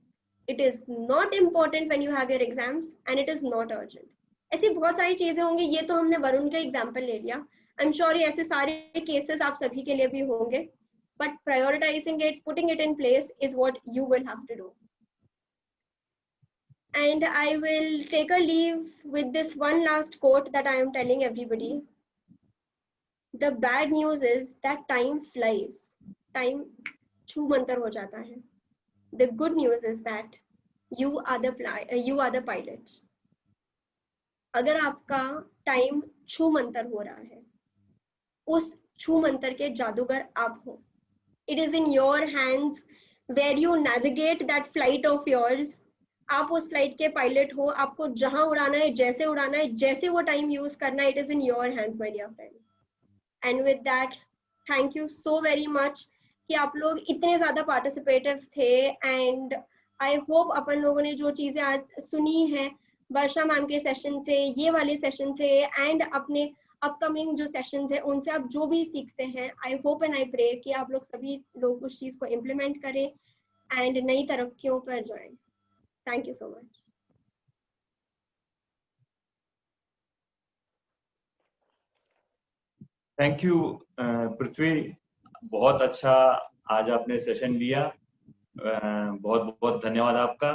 It is not important when you have your exams and it is not urgent. ऐसी बहुत सारी चीजें होंगी, ये तो हमने वरुण का एग्जाम्पल ले लिया. आई एम श्योर ऐसे सारे केसेस आप सभी के लिए भी होंगे, but prioritising it, putting it in place is what you will have to do. And I will take a leave with this one last quote that I am telling everybody. The bad news is that time flies. Time छू मंतर हो जाता है. The good news is that you are the pilot. अगर आपका time छू मंतर हो रहा है, उस छू मंतर के जादूगर आप हो. It is in your hands where you navigate that flight of yours. आप उस फ्लाइट के पायलट हो, आपको जहां उड़ाना है, जैसे उड़ाना है, जैसे वो टाइम यूज करना है. It is in your hands, my dear friends. And with that, thank you so very much कि आप लोग इतने ज्यादा पार्टिसिपेटिव थे. एंड आई होप अपन लोगों ने जो चीजें आज सुनी हैं वर्षा मैम के सेशन से, ये वाले सेशन से, एंड अपने अपकमिंग जो सेशंस हैं उनसे आप जो भी सीखते हैं, I hope and I pray कि आप लोग सभी लोग उस चीज को इम्प्लीमेंट करें एंड नई तरक्कियों पर जाएं. Thank you so much. Thank you Prithvi, बहुत अच्छा आज आपने सेशन लिया. बहुत बहुत धन्यवाद आपका.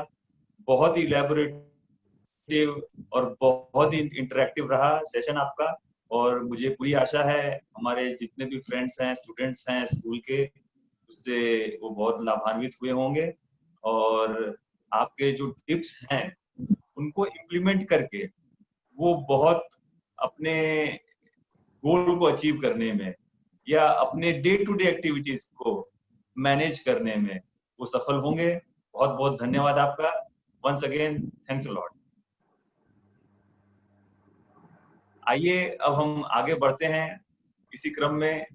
बहुत ही इलैबोरेटिव और बहुत ही इंटरेक्टिव रहा सेशन आपका. और मुझे पूरी आशा है हमारे जितने भी फ्रेंड्स हैं, स्टूडेंट्स हैं स्कूल के, उससे वो बहुत लाभान्वित हुए होंगे. और आपके जो टिप्स हैं उनको इम्प्लीमेंट करके वो बहुत अपने गोल को अचीव करने में या अपने डे टू डे एक्टिविटीज को मैनेज करने में वो सफल होंगे. बहुत बहुत धन्यवाद आपका. Once again thanks a lot. आइए अब हम आगे बढ़ते हैं. इसी क्रम में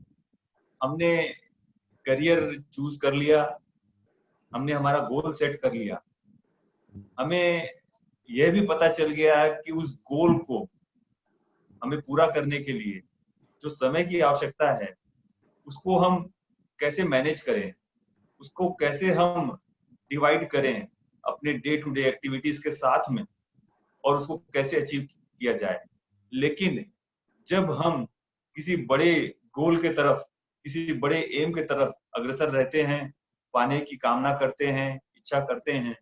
हमने करियर चूज कर लिया, हमने हमारा गोल सेट कर लिया. हमें यह भी पता चल गया कि उस गोल को हमें पूरा करने के लिए जो समय की आवश्यकता है उसको हम कैसे मैनेज करें, उसको कैसे हम डिवाइड करें अपने डे टू डे एक्टिविटीज के साथ में, और उसको कैसे अचीव किया जाए. लेकिन जब हम किसी बड़े गोल के तरफ, किसी बड़े एम के तरफ अग्रसर रहते हैं, पाने की कामना करते हैं, इच्छा करते हैं,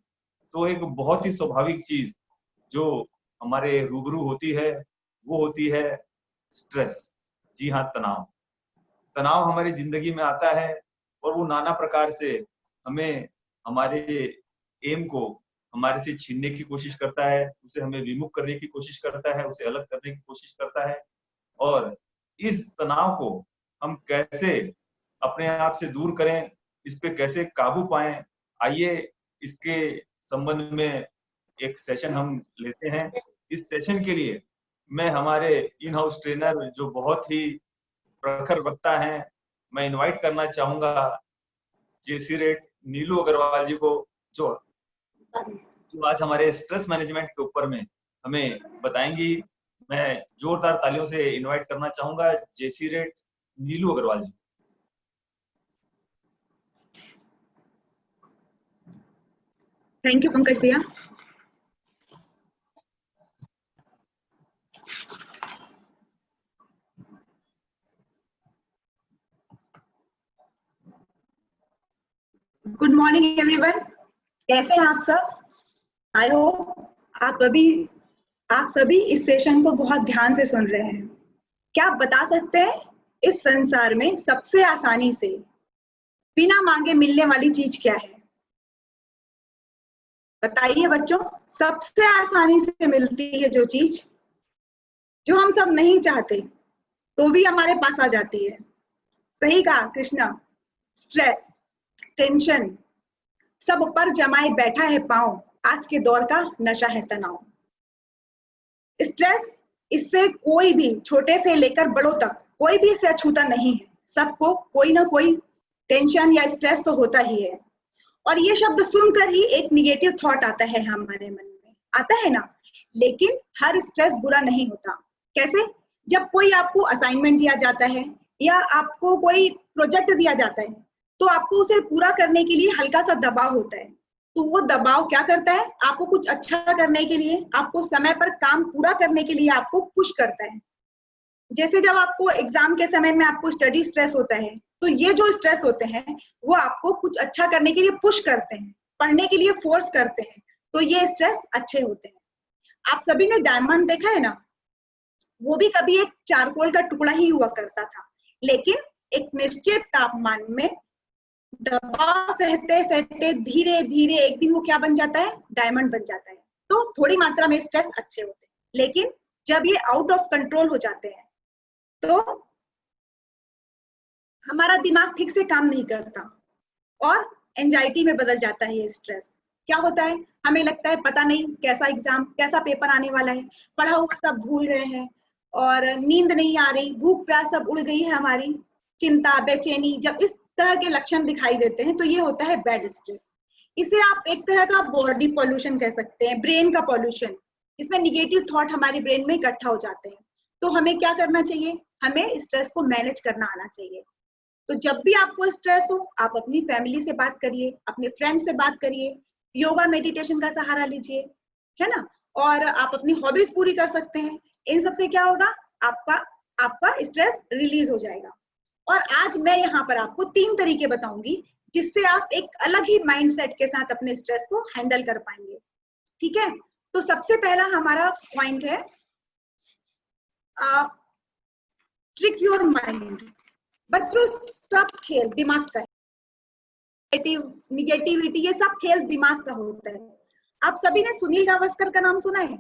तो एक बहुत ही स्वाभाविक चीज जो हमारे रूबरू होती है वो होती है स्ट्रेस. जी हाँ, तनाव. तनाव हमारी जिंदगी में आता है और वो नाना प्रकार से हमें हमारे एम को हमारे से छीनने की कोशिश करता है, उसे हमें विमुख करने की कोशिश करता है, उसे अलग करने की कोशिश करता है। और इस तनाव को हम कैसे अपने आप से दूर करें, इस पे कैसे काबू पाएं, आइए इसके संबंध में एक सेशन हम लेते हैं। इस सेशन के लिए मैं हमारे इन हाउस ट्रेनर जो बहुत ही प्रखर वक्ता हैं, मैं इनवाइट करना चाहूंगा जेसी रेट नीलू अग्रवाल जी को, जो आज हमारे स्ट्रेस मैनेजमेंट के ऊपर में हमें बताएंगी। मैं जोरदार तालियों से इनवाइट करना चाहूंगा जेसी रेट नीलू अग्रवाल जी। थैंक यू पंकज भैया। गुड मॉर्निंग एवरीवन, कैसे हैं आप सब? आई होप आप सभी इस सेशन को बहुत ध्यान से सुन रहे हैं। क्या आप बता सकते हैं इस संसार में सबसे आसानी से बिना मांगे मिलने वाली चीज क्या है? बताइए बच्चों, सबसे आसानी से मिलती है जो चीज, जो हम सब नहीं चाहते तो भी हमारे पास आ जाती है। सही कहा कृष्णा। स्ट्रेस, टेंशन सब ऊपर जमाए बैठा है पांव, आज के दौर का नशा है तनाव। स्ट्रेस, इससे कोई भी छोटे से लेकर बड़ों तक कोई भी इसे अछूता नहीं है। सबको कोई ना कोई टेंशन या स्ट्रेस तो होता ही है। और ये शब्द सुनकर ही एक निगेटिव थॉट आता है हमारे मन में, आता है ना। लेकिन हर स्ट्रेस बुरा नहीं होता। कैसे? जब कोई आपको असाइनमेंट दिया जाता है या आपको कोई प्रोजेक्ट दिया जाता है तो आपको उसे पूरा करने के लिए हल्का सा दबाव होता है। तो वो दबाव क्या करता है? आपको कुछ अच्छा करने के लिए, आपको समय पर काम पूरा करने के लिए आपको पुश करता है। जैसे जब आपको एग्जाम के समय में आपको स्टडी स्ट्रेस होता है, तो ये जो स्ट्रेस होते हैं वो आपको कुछ अच्छा करने के लिए पुश करते हैं, पढ़ने के लिए फोर्स करते हैं। तो ये स्ट्रेस अच्छे होते हैं। आप सभी ने डायमंड देखा है ना? वो भी कभी एक चारकोल का टुकड़ा ही हुआ करता था, लेकिन एक निश्चित तापमान में दबाव सहते सहते धीरे धीरे एक दिन वो क्या बन जाता है? डायमंड बन जाता है। तो थोड़ी मात्रा में स्ट्रेस अच्छे होते हैं, लेकिन जब ये आउट ऑफ कंट्रोल हो जाते हैं तो हमारा दिमाग ठीक से काम नहीं करता और एंजाइटी में बदल जाता है ये स्ट्रेस। क्या होता है? हमें लगता है पता नहीं कैसा एग्जाम, कैसा पेपर आने वाला है, पढ़ा हुआ सब भूल रहे हैं और नींद नहीं आ रही, भूख प्यास सब उड़ गई है हमारी, चिंता, बेचैनी। जब इस तरह के लक्षण दिखाई देते हैं तो ये होता है बैड स्ट्रेस। इसे आप एक तरह का बॉडी पॉल्यूशन कह सकते हैं, ब्रेन का पॉल्यूशन। इसमें निगेटिव थॉट हमारे ब्रेन में इकट्ठा हो जाते हैं। तो हमें क्या करना चाहिए? हमें स्ट्रेस को मैनेज करना आना चाहिए। तो जब भी आपको स्ट्रेस हो, आप अपनी फैमिली से बात करिए, अपने फ्रेंड से बात करिए, योगा मेडिटेशन का सहारा लीजिए, है ना। और आप अपनी हॉबीज पूरी कर सकते हैं। इन सबसे क्या होगा? आपका स्ट्रेस रिलीज हो जाएगा। और आज मैं यहाँ पर आपको 3 तरीके बताऊंगी जिससे आप एक अलग ही माइंडसेट के साथ अपने स्ट्रेस को हैंडल कर पाएंगे। ठीक है? तो सबसे पहला हमारा पॉइंट है ट्रिक योर माइंड। बच्चों, सब खेल दिमाग का है। निगेटिविटी ये सब खेल दिमाग का होता है। आप सभी ने सुनील गावस्कर का नाम सुना है?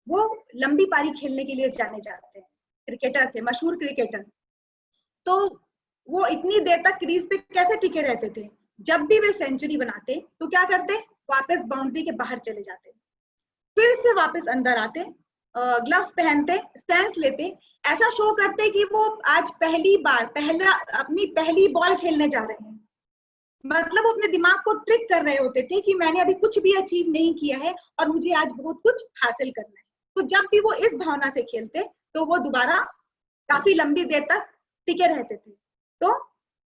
वो लंबी पारी खेलने के लिए जाने जाते हैं, क्रिकेटर थे, मशहूर क्रिकेटर। तो वो इतनी देर तक क्रीज पे कैसे टिके रहते थे? जब भी वे सेंचुरी बनाते तो क्या करते? वापस बाउंड्री के बाहर चले जाते, फिर से वापस अंदर आते, ग्लव्स पहनते, स्टैंस लेते, ऐसा शो करते कि वो आज अपनी पहली बॉल खेलने जा रहे हैं। मतलब वो अपने दिमाग को ट्रिक कर रहे होते थे कि मैंने अभी कुछ भी अचीव नहीं किया है और मुझे आज बहुत कुछ हासिल करना है। तो जब भी वो इस भावना से खेलते तो वो दोबारा काफी लंबी देर तक टिके रहते थे। तो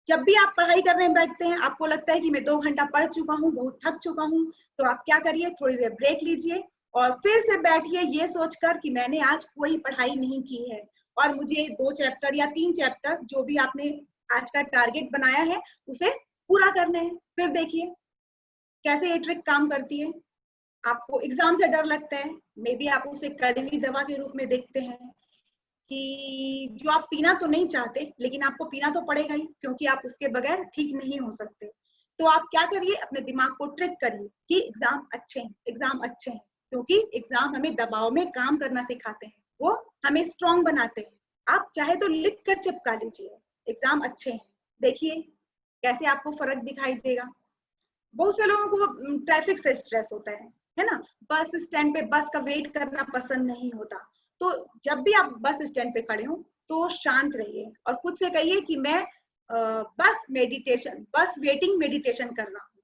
जब भी आप पढ़ाई करने बैठते हैं, आपको लगता है कि मैं 2 घंटा पढ़ चुका हूँ, बहुत थक चुका हूँ, तो आप क्या करिए? थोड़ी देर ब्रेक लीजिए और फिर से बैठिए ये सोचकर कि मैंने आज कोई पढ़ाई नहीं की है और मुझे 2 चैप्टर या 3 चैप्टर जो भी आपने आज का टारगेट बनाया है उसे पूरा करने हैं। फिर देखिए कैसे ये ट्रिक काम करती है। आपको एग्जाम से डर लगता है, मे बी आप उसे कड़वी दवा के रूप में देखते हैं कि जो आप पीना तो नहीं चाहते लेकिन आपको पीना तो पड़ेगा ही, क्योंकि आप उसके बगैर ठीक नहीं हो सकते। तो आप क्या करिए, अपने दिमाग को ट्रिक करिए कि एग्जाम अच्छे हैं, एग्जाम अच्छे हैं, क्योंकि एग्जाम हमें दबाव में काम करना सिखाते हैं, वो हमें स्ट्रॉन्ग बनाते हैं। आप चाहे तो लिख कर चिपका लीजिए, एग्जाम अच्छे हैं, देखिए कैसे आपको फर्क दिखाई देगा। बहुत से लोगों को ट्रैफिक से स्ट्रेस होता है ना, बस स्टैंड पे बस का वेट करना पसंद नहीं होता। तो जब भी आप बस स्टैंड पे खड़े हो तो शांत रहिए और खुद से कहिए कि मैं बस वेटिंग मेडिटेशन कर रहा हूँ।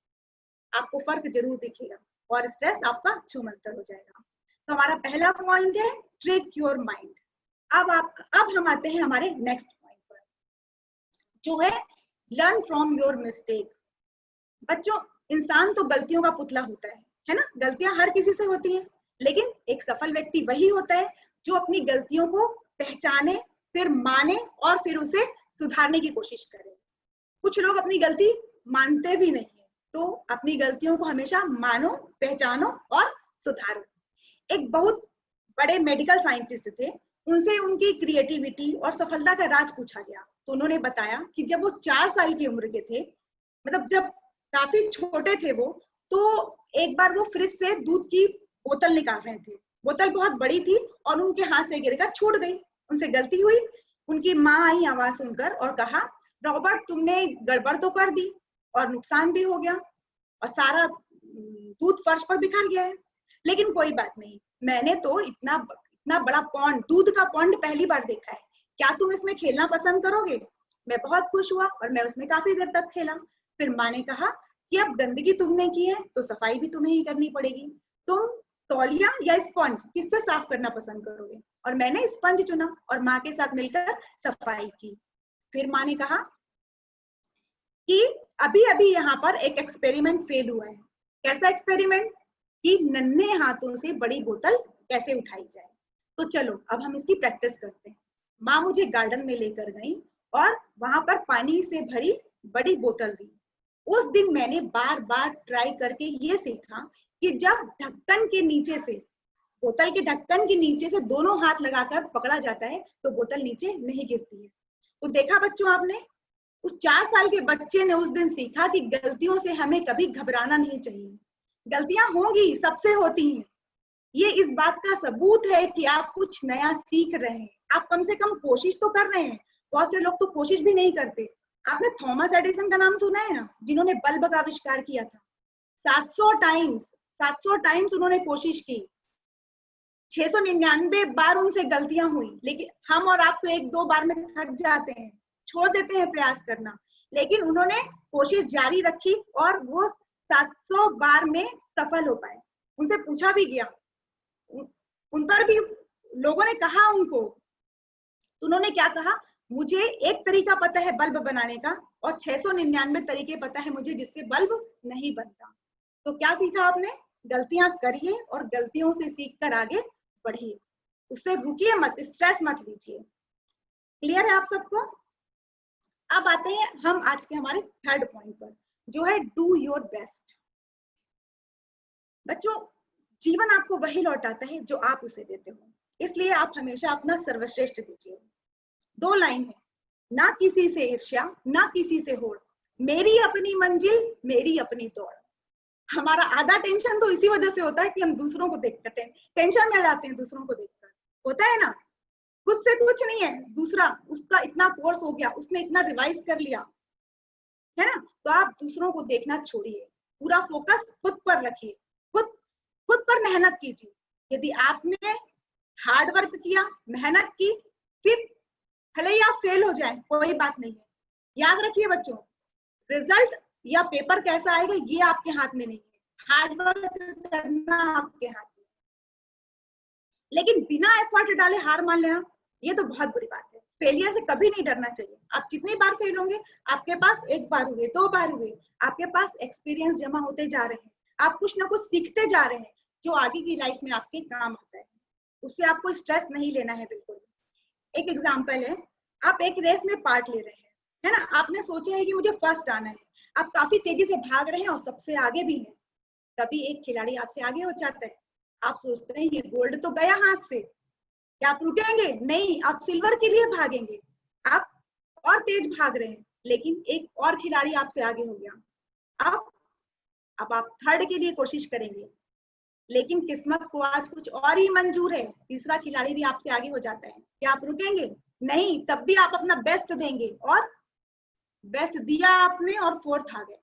आपको फर्क जरूर दिखेगा और स्ट्रेस आपका छूमंतर हो जाएगा। तो हमारा पहला पॉइंट है ट्रिक योर माइंड। अब हम आते हैं हमारे नेक्स्ट पॉइंट पर, जो है लर्न फ्रॉम योर मिस्टेक। बच्चों, इंसान तो गलतियों का पुतला होता है ना, गलतियां हर किसी से होती हैं, लेकिन एक सफल व्यक्ति वही होता है जो अपनी गलतियों को पहचाने, फिर माने और फिर उसे सुधारने की कोशिश करे। कुछ लोग अपनी गलती मानते भी नहीं है, तो अपनी गलतियों को हमेशा मानो, पहचानो और सुधारो। एक बहुत बड़े मेडिकल साइंटिस्ट थे, उनसे उनकी क्रिएटिविटी और सफलता का राज पूछा गया, तो उन्होंने बताया कि जब वो 4 साल की उम्र के थे, मतलब जब काफी छोटे थे वो, तो एक बार वो फ्रिज से दूध की बोतल निकाल रहे थे। बोतल बहुत बड़ी थी और उनके हाथ से गिरकर छूट गई, उनसे गलती हुई। उनकी माँ आई आवाज सुनकर और कहा, रॉबर्ट तुमने गड़बड़ तो कर दी और नुकसान भी हो गया और सारा दूध फर्श पर बिखर गया है, लेकिन कोई बात नहीं, मैंने तो इतना बड़ा पॉन्ड, दूध का पॉन्ड पहली बार देखा है, क्या तुम इसमें खेलना पसंद करोगे? मैं बहुत खुश हुआ और मैं उसमें काफी देर तक खेला। फिर माँ ने कहा कि अब गंदगी तुमने की है तो सफाई भी तुम्हें ही करनी पड़ेगी, तुम तौलिया या स्पंज किससे साफ करना पसंद करोगे? और मैंने स्पंज चुना और माँ के साथ मिलकर सफाई की। फिर माँ ने कहा कि अभी अभी यहाँ पर एक एक्सपेरिमेंट फेल हुआ है। कैसा एक्सपेरिमेंट? कि नन्हे हाथों से बड़ी बोतल कैसे उठाई जाए। तो चलो अब हम इसकी प्रैक्टिस करते हैं। माँ मुझे गार्डन में लेकर गई और वहां पर पानी से भरी बड़ी बोतल दी। उस दिन मैंने बार बार ट्राई करके ये सीखा कि जब ढक्कन के नीचे से, बोतल के ढक्कन के नीचे से दोनों हाथ लगाकर पकड़ा जाता है तो बोतल नीचे नहीं गिरती है। तो देखा बच्चों आपने, उस 4 साल के बच्चे ने उस दिन सीखा कि गलतियों से हमें कभी घबराना नहीं चाहिए। गलतियां होंगी, सबसे होती हैं, ये इस बात का सबूत है कि आप कुछ नया सीख रहे हैं, आप कम से कम कोशिश तो कर रहे हैं। बहुत से लोग तो कोशिश भी नहीं करते। आपने थॉमस एडिसन का नाम सुना है ना, जिन्होंने बल्ब का आविष्कार किया था। 700 टाइम्स उन्होंने कोशिश की, 699 बार उनसे गलतियां हुई, लेकिन हम और आप तो 1-2 बार में थक जाते हैं, छोड़ देते हैं प्रयास करना, लेकिन उन्होंने कोशिश जारी रखी और वो 700 बार में सफल हो पाए। उनसे पूछा भी गया, उन पर भी लोगों ने कहा उनको, तो उन्होंने क्या कहा, मुझे एक तरीका पता है बल्ब बनाने का और 699 तरीके पता है मुझे जिससे बल्ब नहीं बनता। तो क्या सीखा आपने? गलतियां करिए और गलतियों से सीखकर आगे बढ़िए, उससे रुकिए मत, स्ट्रेस मत लीजिए। क्लियर है आप सबको? अब आते हैं हम आज के हमारे थर्ड पॉइंट पर, जो है डू योर बेस्ट। बच्चों, जीवन आपको वही लौटाता है जो आप उसे देते हो, इसलिए आप हमेशा अपना सर्वश्रेष्ठ दीजिए। 2 लाइन है, ना किसी से ईर्ष्या, ना किसी से होड़, मेरी अपनी मंजिल, मेरी अपनी दौड़। हमारा आधा टेंशन तो इसी वजह से होता है कि हम दूसरों को देखकर टेंशन में आ जाते हैं, दूसरों को देखकर, होता है ना। खुद से कुछ नहीं है, दूसरा, उसका इतना कोर्स हो गया, उसने इतना रिवाइज कर लिया, है ना। तो आप दूसरों को देखना छोड़िए, पूरा फोकस खुद पर रखिए, खुद पर मेहनत कीजिए। यदि आपने हार्ड वर्क किया, मेहनत की, फिर भले ही आप फेल हो जाए, कोई बात नहीं है। याद रखिए बच्चों, रिजल्ट या पेपर कैसा आएगा ये आपके हाथ में नहीं है, हार्ड वर्क करना आपके हाथ में। लेकिन बिना एफर्ट डाले हार मान लेना, ये तो बहुत बुरी बात है। फेलियर से कभी नहीं डरना चाहिए। आप जितनी बार फेल होंगे, आपके पास 1 बार हुए, 2 बार हुए, आपके पास एक्सपीरियंस जमा होते जा रहे हैं, आप कुछ ना कुछ सीखते जा रहे हैं जो आगे की लाइफ में आपके काम आता है। उससे आपको स्ट्रेस नहीं लेना है बिल्कुल। एक एग्जांपल है, आप एक रेस में पार्ट ले रहे हैं, है ना, आपने सोचा है कि मुझे फर्स्ट आना है, आप काफी तेजी से भाग रहे हैं और सबसे आगे भी हैं। तभी एक खिलाड़ी आपसे आगे हो जाता है, आप सोचते हैं ये गोल्ड तो गया हाथ से, क्या आप रुकेंगे? नहीं, आप सिल्वर के लिए भागेंगे। आप और तेज भाग रहे हैं, लेकिन एक और खिलाड़ी आपसे आगे हो गया, अब आप थर्ड के लिए कोशिश करेंगे, लेकिन किस्मत को आज कुछ और ही मंजूर है, तीसरा खिलाड़ी भी आपसे आगे हो जाता है। क्या आप रुकेंगे? नहीं, तब भी आप अपना बेस्ट देंगे, और बेस्ट दिया आपने और फोर्थ आ गए।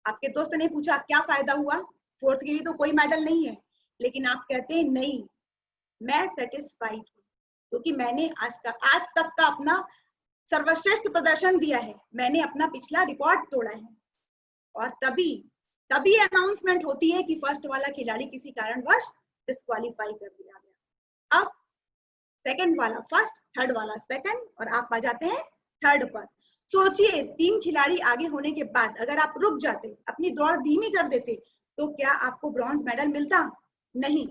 आपके दोस्त ने पूछा क्या फायदा हुआ, फोर्थ के लिए तो कोई मेडल नहीं है, लेकिन आप कहते हैं नहीं, मैं सेटिस्फाइड हूँ क्योंकि मैंने आज तक का अपना सर्वश्रेष्ठ प्रदर्शन दिया है, मैंने अपना पिछला रिकॉर्ड तोड़ा है। और तभी अनाउंसमेंट होती है कि फर्स्ट वाला खिलाड़ी किसी कारणवश डिस्क्वालीफाई कर दिया गया। अब सेकंड वाला फर्स्ट, थर्ड वाला सेकंड, और आप आ जाते हैं थर्ड पर। सोचिए 3 खिलाड़ी आगे होने के बाद अगर आप रुक जाते, अपनी दौड़ धीमी कर देते, तो क्या आपको ब्रॉन्ज मेडल मिलता? नहीं।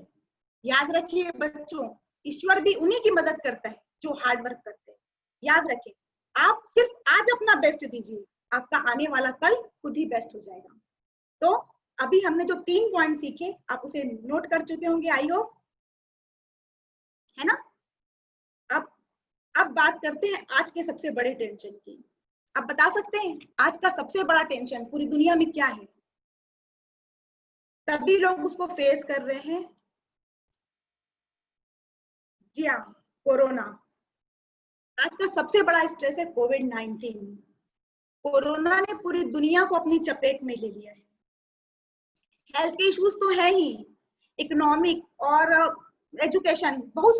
याद रखिए बच्चों, ईश्वर भी उन्हीं की मदद करता है जो हार्ड वर्क करते हैं। याद रखें, आप सिर्फ आज अपना बेस्ट दीजिए, आपका आने वाला कल खुद ही बेस्ट हो जाएगा। तो अभी हमने जो 3 पॉइंट सीखे, आप उसे नोट कर चुके होंगे, आई होप, है ना। अब बात करते हैं आज के सबसे बड़े टेंशन की। आप बता सकते हैं आज का सबसे बड़ा टेंशन पूरी दुनिया में क्या है? सभी लोग उसको फेस कर रहे हैं। जी हाँ, कोरोना। आज का सबसे बड़ा स्ट्रेस है कोविड-19। कोरोना ने पूरी दुनिया को अपनी चपेट में ले लिया है। हेल्थ के इश्यूज तो है ही, इकोनॉमिक और एजुकेशन, बहुत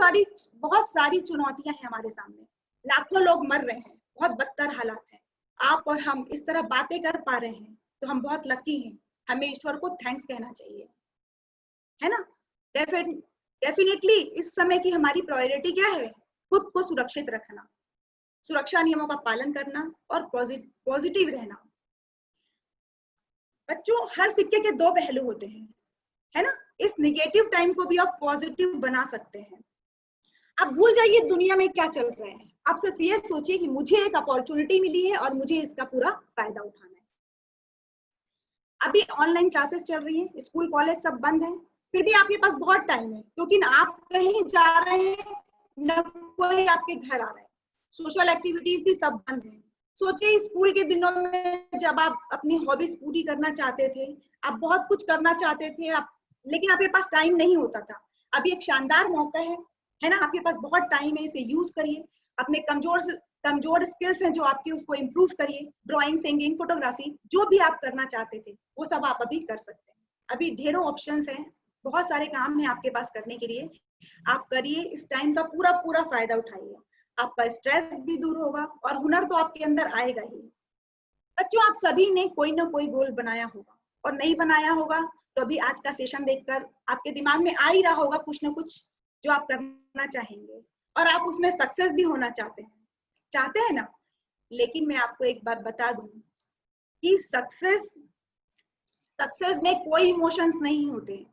सारी चुनौतियां हैं हमारे सामने। लाखों लोग मर रहे हैं, बहुत बदतर हालात है। आप और हम इस तरह बातें कर पा रहे हैं तो हम बहुत लकी हैं, हमें ईश्वर को थैंक्स कहना चाहिए, है ना। डेफिनेटली इस समय की हमारी प्रायोरिटी क्या है? खुद को सुरक्षित रखना, सुरक्षा नियमों का पालन करना और पॉजिटिव रहना। बच्चों, हर सिक्के के 2 पहलू होते हैं, है ना। इस निगेटिव टाइम को भी आप पॉजिटिव बना सकते हैं। आप भूल जाइए दुनिया में क्या चल रहा है, आप सिर्फ ये सोचिए कि मुझे एक अपॉर्चुनिटी मिली है और मुझे इसका पूरा फायदा उठाना है। अभी ऑनलाइन क्लासेस चल रही हैं, स्कूल कॉलेज सब बंद है, फिर भी आपके पास बहुत टाइम है, क्योंकि ना आप कहीं जा रहे हैं न कोई आपके घर आ रहा है, सोशल एक्टिविटीज भी सब बंद है। सोचिए स्कूल के दिनों में जब आप अपनी हॉबीज पूरी करना चाहते थे, आप बहुत कुछ करना चाहते थे, लेकिन आपके पास टाइम नहीं होता था। अभी एक शानदार मौका है ना, आपके पास बहुत टाइम है, इसे यूज करिए। अपने कमजोर स्किल्स हैं जो आपकी, उसको इम्प्रूव करिए। ड्राइंग, सिंगिंग, फोटोग्राफी, जो भी आप करना चाहते थे वो सब आप अभी कर सकते हैं। अभी ढेरों ऑप्शंस हैं, बहुत सारे काम हैं आपके पास करने के लिए। आप करिए, इस टाइम का पूरा फायदा उठाइए। आपका स्ट्रेस भी दूर होगा और हुनर तो आपके अंदर आएगा ही। बच्चों, आप सभी ने कोई ना कोई गोल बनाया होगा, और नहीं बनाया होगा तो अभी आज का सेशन देखकर आपके दिमाग में आ ही रहा होगा कुछ ना कुछ जो आप करना चाहेंगे, और आप उसमें सक्सेस भी होना चाहते हैं ना। लेकिन मैं आपको एक बात बता दूं कि सक्सेस में कोई इमोशंस नहीं होते।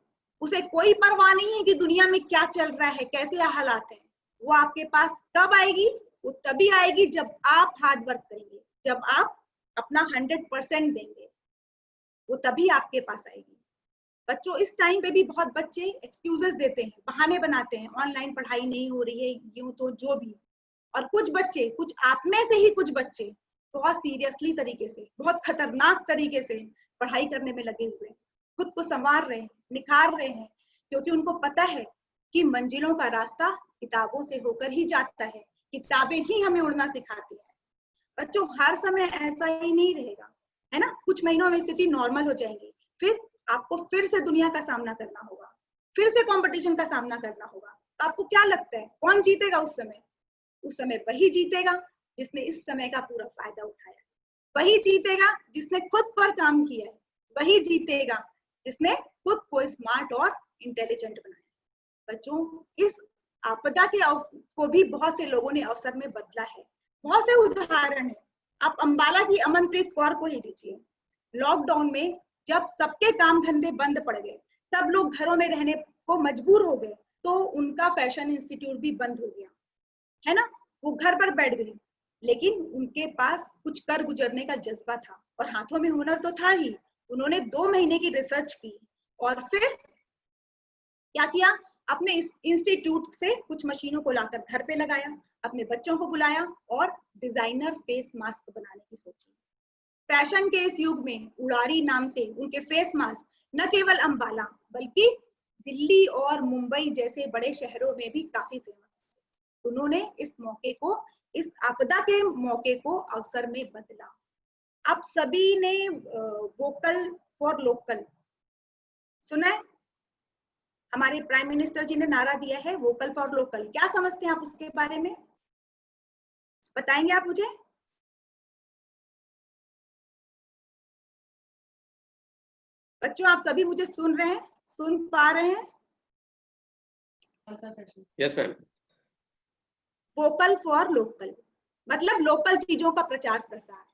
उसे कोई परवाह नहीं है कि दुनिया में क्या चल रहा है, कैसे हालात हैं। वो आपके पास कब आएगी? वो तभी आएगी जब आप हार्ड वर्क करेंगे, जब आप अपना 100% देंगे, वो तभी आपके पास आएगी। बच्चों, इस टाइम पे भी बहुत बच्चे एक्सक्यूजेस देते हैं, बहाने बनाते हैं, ऑनलाइन पढ़ाई नहीं हो रही है, यूं तो जो भी। और कुछ आप में से ही कुछ बच्चे बहुत सीरियसली तरीके से, बहुत खतरनाक तरीके से पढ़ाई करने में लगे हुए, खुद को संवार रहे हैं, निखार रहे हैं, क्योंकि उनको पता है कि मंजिलों का रास्ता किताबों से होकर ही जाता है, किताबें ही हमें उड़ना सिखाती है। बच्चों, हर समय ऐसा ही नहीं रहेगा, है ना। कुछ महीनों में स्थिति नॉर्मल हो जाएगी, फिर आपको फिर से दुनिया का सामना करना होगा, फिर से कंपटीशन का सामना करना होगा। तो आपको क्या लगता है कौन जीतेगा उस समय? उस समय वही जीतेगा जिसने इस समय का पूरा फायदा उठाया, वही जीतेगा जिसने खुद पर काम किया है, वही जीतेगा जिसने खुद को स्मार्ट और इंटेलिजेंट बनाया। बच्चों, इस आपदा के को भी बहुत से लोगों ने अवसर में बदला है। बहुत से उदाहरण है, आप अंबाला की अमनप्रीत कौर को ही लीजिए। लॉकडाउन में जब सबके काम धंधे बंद पड़ गए, सब लोग घरों में रहने को मजबूर हो गए, तो उनका फैशन इंस्टीट्यूट भी बंद हो गया, है ना। वो घर पर बैठ गई, लेकिन उनके पास कुछ कर गुजरने का जज्बा था और हाथों में हुनर तो था ही। उन्होंने 2 महीने की रिसर्च की और फिर क्या किया, अपने इंस्टीट्यूट से कुछ मशीनों को लाकर घर पे लगाया, अपने बच्चों को बुलाया और डिजाइनर फेस मास्क बनाने की सोची। फैशन के इस युग में उड़ारी नाम से उनके फेस मास्क न केवल अंबाला बल्कि दिल्ली और मुंबई जैसे बड़े शहरों में भी काफी फेमस है। उन्होंने इस मौके को, इस आपदा के मौके को अवसर में बदला। आप सभी ने वोकल फॉर लोकल सुना है? हमारे प्राइम मिनिस्टर जी ने नारा दिया है वोकल फॉर लोकल। क्या समझते हैं आप उसके बारे में, बताएंगे आप मुझे? बच्चों आप सभी मुझे सुन रहे हैं, सुन पा रहे हैं? Yes ma'am. Vocal for local मतलब लोकल चीजों का प्रचार प्रसार,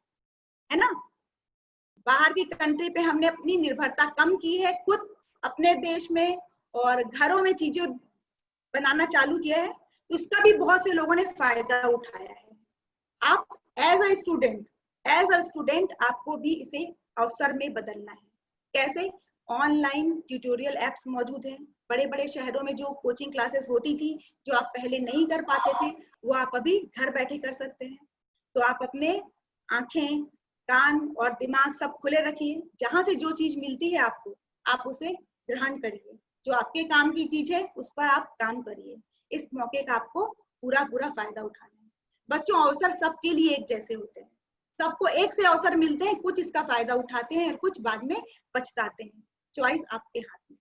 है ना? बाहर की कंट्री पे हमने अपनी निर्भरता कम की है, खुद अपने देश में और घरों में चीजें बनाना चालू किया है, तो उसका भी बहुत से लोगों ने फायदा उठाया है। आप एज अ स्टूडेंट आपको भी इसे अवसर में बदलना है। कैसे? ऑनलाइन ट्यूटोरियल एप्स मौजूद हैं। बड़े बड़े शहरों में जो कोचिंग क्लासेस होती थी, जो आप पहले नहीं कर पाते थे, वो आप अभी घर बैठे कर सकते हैं। तो आप अपने आंखें, कान और दिमाग सब खुले रखिए। जहां से जो चीज मिलती है आपको, आप उसे ग्रहण करिए। जो आपके काम की चीज है उस पर आप काम करिए। इस मौके का आपको पूरा फायदा उठाना है। बच्चों अवसर सबके लिए एक जैसे होते हैं, सबको एक से अवसर मिलते हैं, कुछ इसका फायदा उठाते हैं और कुछ बाद में पछताते हैं। चॉइस आपके हाथ में।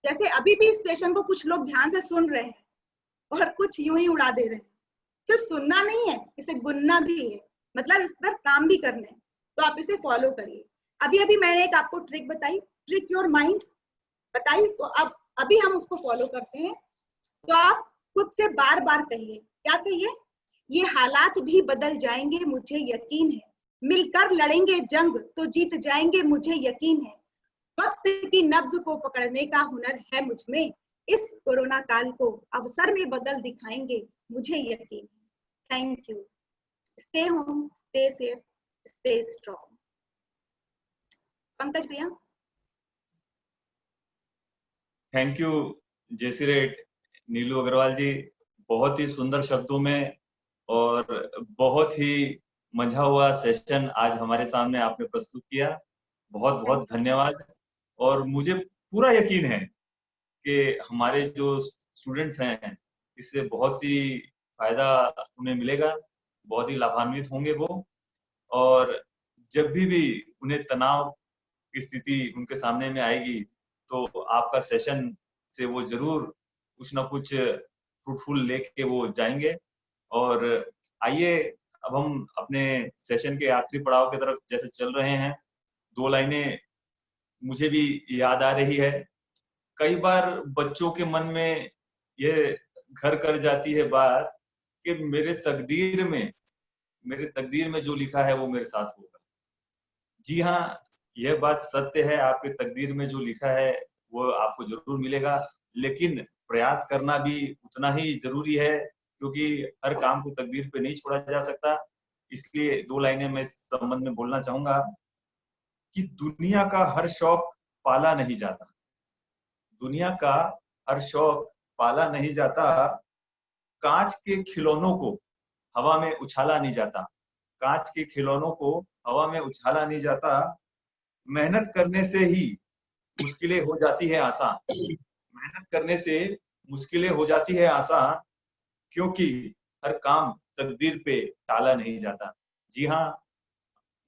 जैसे अभी भी इस सेशन को कुछ लोग ध्यान से सुन रहे हैं और कुछ यूं ही उड़ा दे रहे हैं। सिर्फ सुनना नहीं है, इसे गुनना भी है, मतलब इस पर काम भी करना है। तो आप इसे फॉलो करिए। अभी मैंने एक आपको ट्रिक बताई, ट्रिक योर माइंड बताई, तो अब अभी हम उसको फॉलो करते हैं। तो आप खुद से बार बार कहिए, क्या कहिए? ये हालात भी बदल जाएंगे मुझे यकीन है, मिलकर लड़ेंगे जंग तो जीत जाएंगे मुझे यकीन है, वक्त की नब्ज को पकड़ने का हुनर है मुझ में, इस कोरोना काल को अवसर में बदल दिखाएंगे मुझे यकीन है। Thank you. Stay home, stay safe, stay strong. Pankaj भैया। थैंक यू जेसीरेट नीलू अग्रवाल जी, बहुत ही सुंदर शब्दों में और बहुत ही मजा हुआ सेशन आज हमारे सामने आपने प्रस्तुत किया। बहुत बहुत धन्यवाद। और मुझे पूरा यकीन है कि हमारे जो स्टूडेंट्स हैं इससे बहुत ही फायदा उन्हें मिलेगा, बहुत ही लाभान्वित होंगे वो। और जब भी उन्हें तनाव की स्थिति उनके सामने में आएगी तो आपका सेशन से वो जरूर कुछ ना कुछ फ्रूटफुल लेके वो जाएंगे। और आइए अब हम अपने सेशन के आखिरी पड़ाव की तरफ जैसे चल रहे हैं, 2 लाइनें मुझे भी याद आ रही है। कई बार बच्चों के मन में ये घर कर जाती है बात कि मेरे तकदीर में जो लिखा है वो मेरे साथ होगा। जी हाँ, यह बात सत्य है, आपके तकदीर में जो लिखा है वो आपको जरूर मिलेगा, लेकिन प्रयास करना भी उतना ही जरूरी है, क्योंकि हर काम को तकदीर पे नहीं छोड़ा जा सकता। इसलिए 2 लाइनें मैं इस संबंध में बोलना चाहूंगा कि दुनिया का हर शौक पाला नहीं जाता, दुनिया का हर शौक पाला नहीं जाता, कांच के खिलौनों को हवा में उछाला नहीं जाता, कांच के खिलौनों को हवा में उछाला नहीं जाता, मेहनत करने से ही मुश्किलें हो जाती है आसान, मेहनत करने से मुश्किलें हो जाती है आसान, क्योंकि हर काम तकदीर पे टाला नहीं जाता। जी हाँ,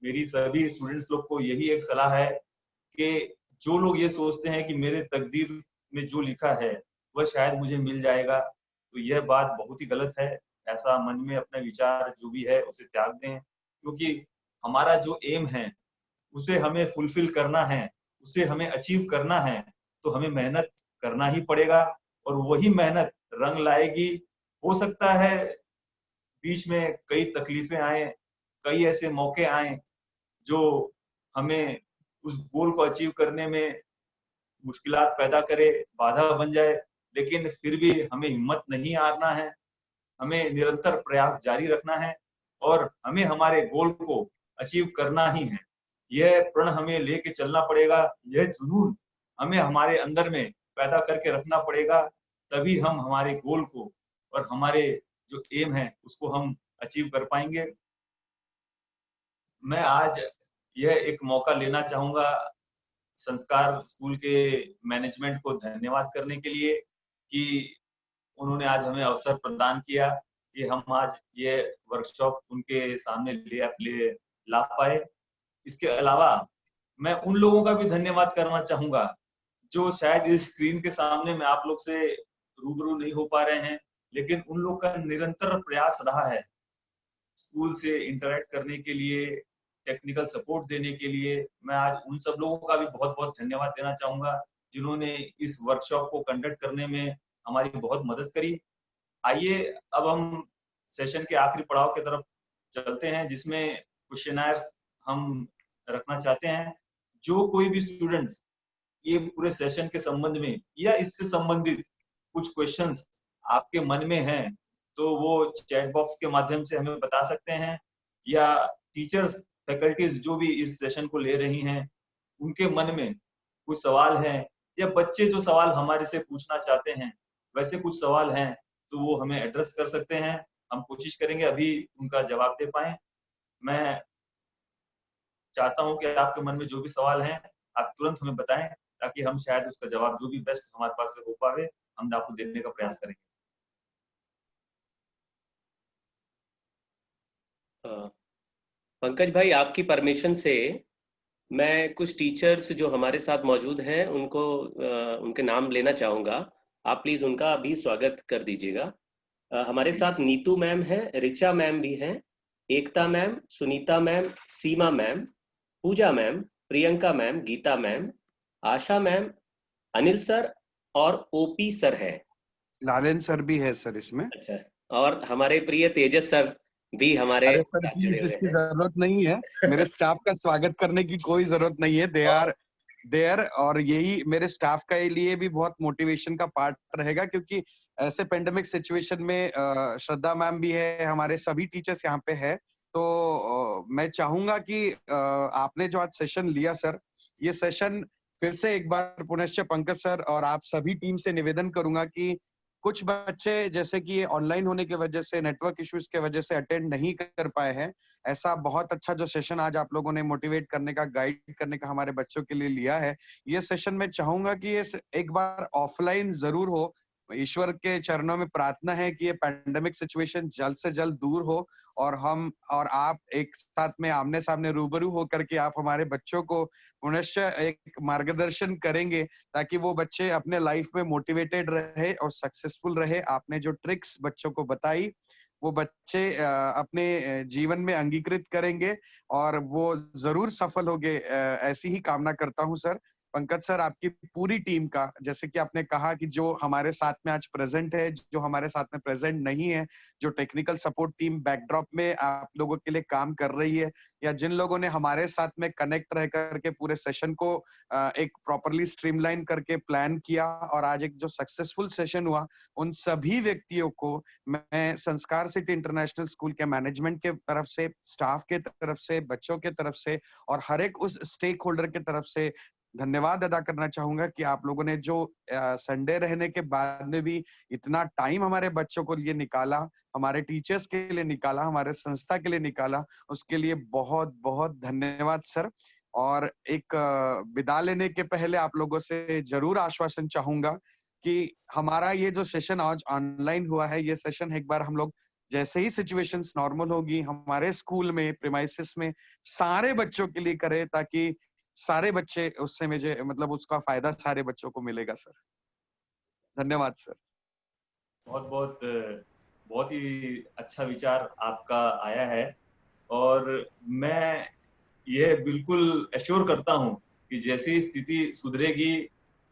मेरी सभी स्टूडेंट्स लोग को यही एक सलाह है कि जो लोग ये सोचते हैं कि मेरे तकदीर में जो लिखा है वह शायद मुझे मिल जाएगा, तो यह बात बहुत ही गलत है। ऐसा मन में अपने विचार जो भी है उसे त्याग दें, क्योंकि हमारा जो एम है उसे हमें फुलफिल करना है, उसे हमें अचीव करना है, तो हमें मेहनत करना ही पड़ेगा और वही मेहनत रंग लाएगी। हो सकता है बीच में कई तकलीफें आए, कई ऐसे मौके आए जो हमें उस गोल को अचीव करने में मुश्किलात पैदा करे, बाधा बन जाए, लेकिन फिर भी हमें हिम्मत नहीं हारना है, हमें निरंतर प्रयास जारी रखना है और हमें हमारे गोल को अचीव करना ही है। यह प्रण हमें लेके चलना पड़ेगा, यह जुनून हमें हमारे अंदर में पैदा करके रखना पड़ेगा, तभी हम हमारे गोल को और हमारे जो एम है उसको हम अचीव कर पाएंगे। मैं आज यह एक मौका लेना चाहूंगा संस्कार स्कूल के मैनेजमेंट को धन्यवाद करने के लिए कि उन्होंने आज हमें अवसर प्रदान किया कि हम आज ये वर्कशॉप उनके सामने ले ला पाए। इसके अलावा मैं उन लोगों का भी धन्यवाद करना चाहूंगा जो शायद इस स्क्रीन के सामने में आप लोग से रूबरू नहीं हो पा रहे हैं, लेकिन उन लोग का निरंतर प्रयास रहा है स्कूल से इंटरेक्ट करने के लिए, टेक्निकल सपोर्ट देने के लिए। मैं आज उन सब लोगों का भी बहुत बहुत धन्यवाद देना चाहूंगा जिन्होंने इस वर्कशॉप को कंडक्ट करने में हमारी बहुत मदद करी। आइए अब हम सेशन के आखिरी पड़ाव की तरफ चलते हैं जिसमें क्वेश्चनर्स हम रखना चाहते हैं। जो कोई भी स्टूडेंट्स ये पूरे सेशन के संबंध में या इससे संबंधित कुछ क्वेश्चंस आपके मन में हैं तो वो चैट बॉक्स के माध्यम से हमें बता सकते हैं, या टीचर्स फैकल्टीज जो भी इस सेशन को ले रही हैं उनके मन में कुछ सवाल हैं, या बच्चे जो सवाल हमारे से पूछना चाहते हैं वैसे कुछ सवाल हैं तो वो हमें एड्रेस कर सकते हैं। हम कोशिश करेंगे अभी उनका जवाब दे पाए। मैं चाहता हूं कि आपके मन में जो भी सवाल हैं आप तुरंत हमें बताएं ताकि हम शायद उसका जवाब जो भी बेस्ट हमारे पास से हो पावे हम आपको देने का प्रयास करेंगे। पंकज भाई, आपकी परमिशन से मैं कुछ टीचर्स जो हमारे साथ मौजूद हैं उनको उनके नाम लेना चाहूँगा। आप प्लीज़ उनका भी स्वागत कर दीजिएगा। हमारे साथ नीतू मैम हैं, ऋचा मैम भी हैं, Ekta ma'am, Sunita ma'am, Seema ma'am, Pooja ma'am, Priyanka ma'am, Geeta ma'am, Asha ma'am, Anil sir और ओपी सर है। लालन सर भी है सर इसमें। अच्छा, और हमारे प्रिय तेजस सर भी हमारे अरे सर साथ जुड़े प्लीज हुए इसकी हैं। जरूरत नहीं है, मेरे स्टाफ का स्वागत करने की कोई जरूरत नहीं है। दे आर देयर, और यही मेरे स्टाफ का लिए भी बहुत मोटिवेशन का पार्ट रहेगा क्योंकि ऐसे पेंडेमिक सिचुएशन में श्रद्धा मैम भी है, हमारे सभी टीचर्स यहाँ पे है। तो मैं चाहूंगा कि आपने जो आज सेशन लिया सर, ये सेशन फिर से एक बार पुनश्च पंकज सर और आप सभी टीम से निवेदन करूंगा कि कुछ बच्चे जैसे कि ऑनलाइन होने की वजह से, नेटवर्क इश्यूज के वजह से अटेंड नहीं कर पाए हैं। ऐसा बहुत अच्छा जो सेशन आज आप लोगों ने मोटिवेट करने का, गाइड करने का हमारे बच्चों के लिए लिया है, ये सेशन मैं चाहूंगा कि ये एक बार ऑफलाइन जरूर हो। ईश्वर के चरणों में प्रार्थना है कि ये पैंडेमिक सिचुएशन जल्द से जल्द दूर हो और हम और आप एक साथ में आमने सामने रूबरू होकर के आप हमारे बच्चों को पुनश्च एक मार्गदर्शन करेंगे ताकि वो बच्चे अपने लाइफ में मोटिवेटेड रहे और सक्सेसफुल रहे। आपने जो ट्रिक्स बच्चों को बताई वो बच्चे अपने जीवन में अंगीकृत करेंगे और वो जरूर सफल होंगे, ऐसी ही कामना करता हूं सर। पंकज सर, आपकी पूरी टीम का, जैसे कि आपने कहा कि जो हमारे साथ में आज प्रेजेंट है, जो हमारे साथ में प्रेजेंट नहीं है, जो टेक्निकल सपोर्ट टीम बैकड्रॉप में आप लोगों के लिए काम कर रही है, या जिन लोगों ने हमारे साथ में कनेक्ट रह करके पूरे सेशन को एक प्रॉपरली स्ट्रीमलाइन करके प्लान किया और आज एक जो सक्सेसफुल सेशन हुआ, उन सभी व्यक्तियों को मैं संस्कार सिटी इंटरनेशनल स्कूल के मैनेजमेंट के तरफ से, स्टाफ के तरफ से, बच्चों के तरफ से और हर एक उस स्टेक होल्डर के तरफ से धन्यवाद अदा करना चाहूंगा कि आप लोगों ने जो संडे रहने के बाद में भी इतना टाइम हमारे बच्चों को लिए निकाला, हमारे टीचर्स के लिए निकाला, हमारे संस्था के लिए निकाला, उसके लिए बहुत बहुत धन्यवाद सर। और एक विदा लेने के पहले आप लोगों से जरूर आश्वासन चाहूंगा कि हमारा ये जो सेशन आज ऑनलाइन हुआ है, ये सेशन एक बार हम लोग जैसे ही सिचुएशंस नॉर्मल होगी हमारे स्कूल में, प्रीमाइसेस में सारे बच्चों के लिए करें ताकि सारे बच्चे उससे मुझे मतलब उसका फायदा सारे बच्चों को मिलेगा सर। धन्यवाद सर। बहुत ही अच्छा विचार आपका आया है और मैं यह बिल्कुल एश्योर करता हूं कि जैसी स्थिति सुधरेगी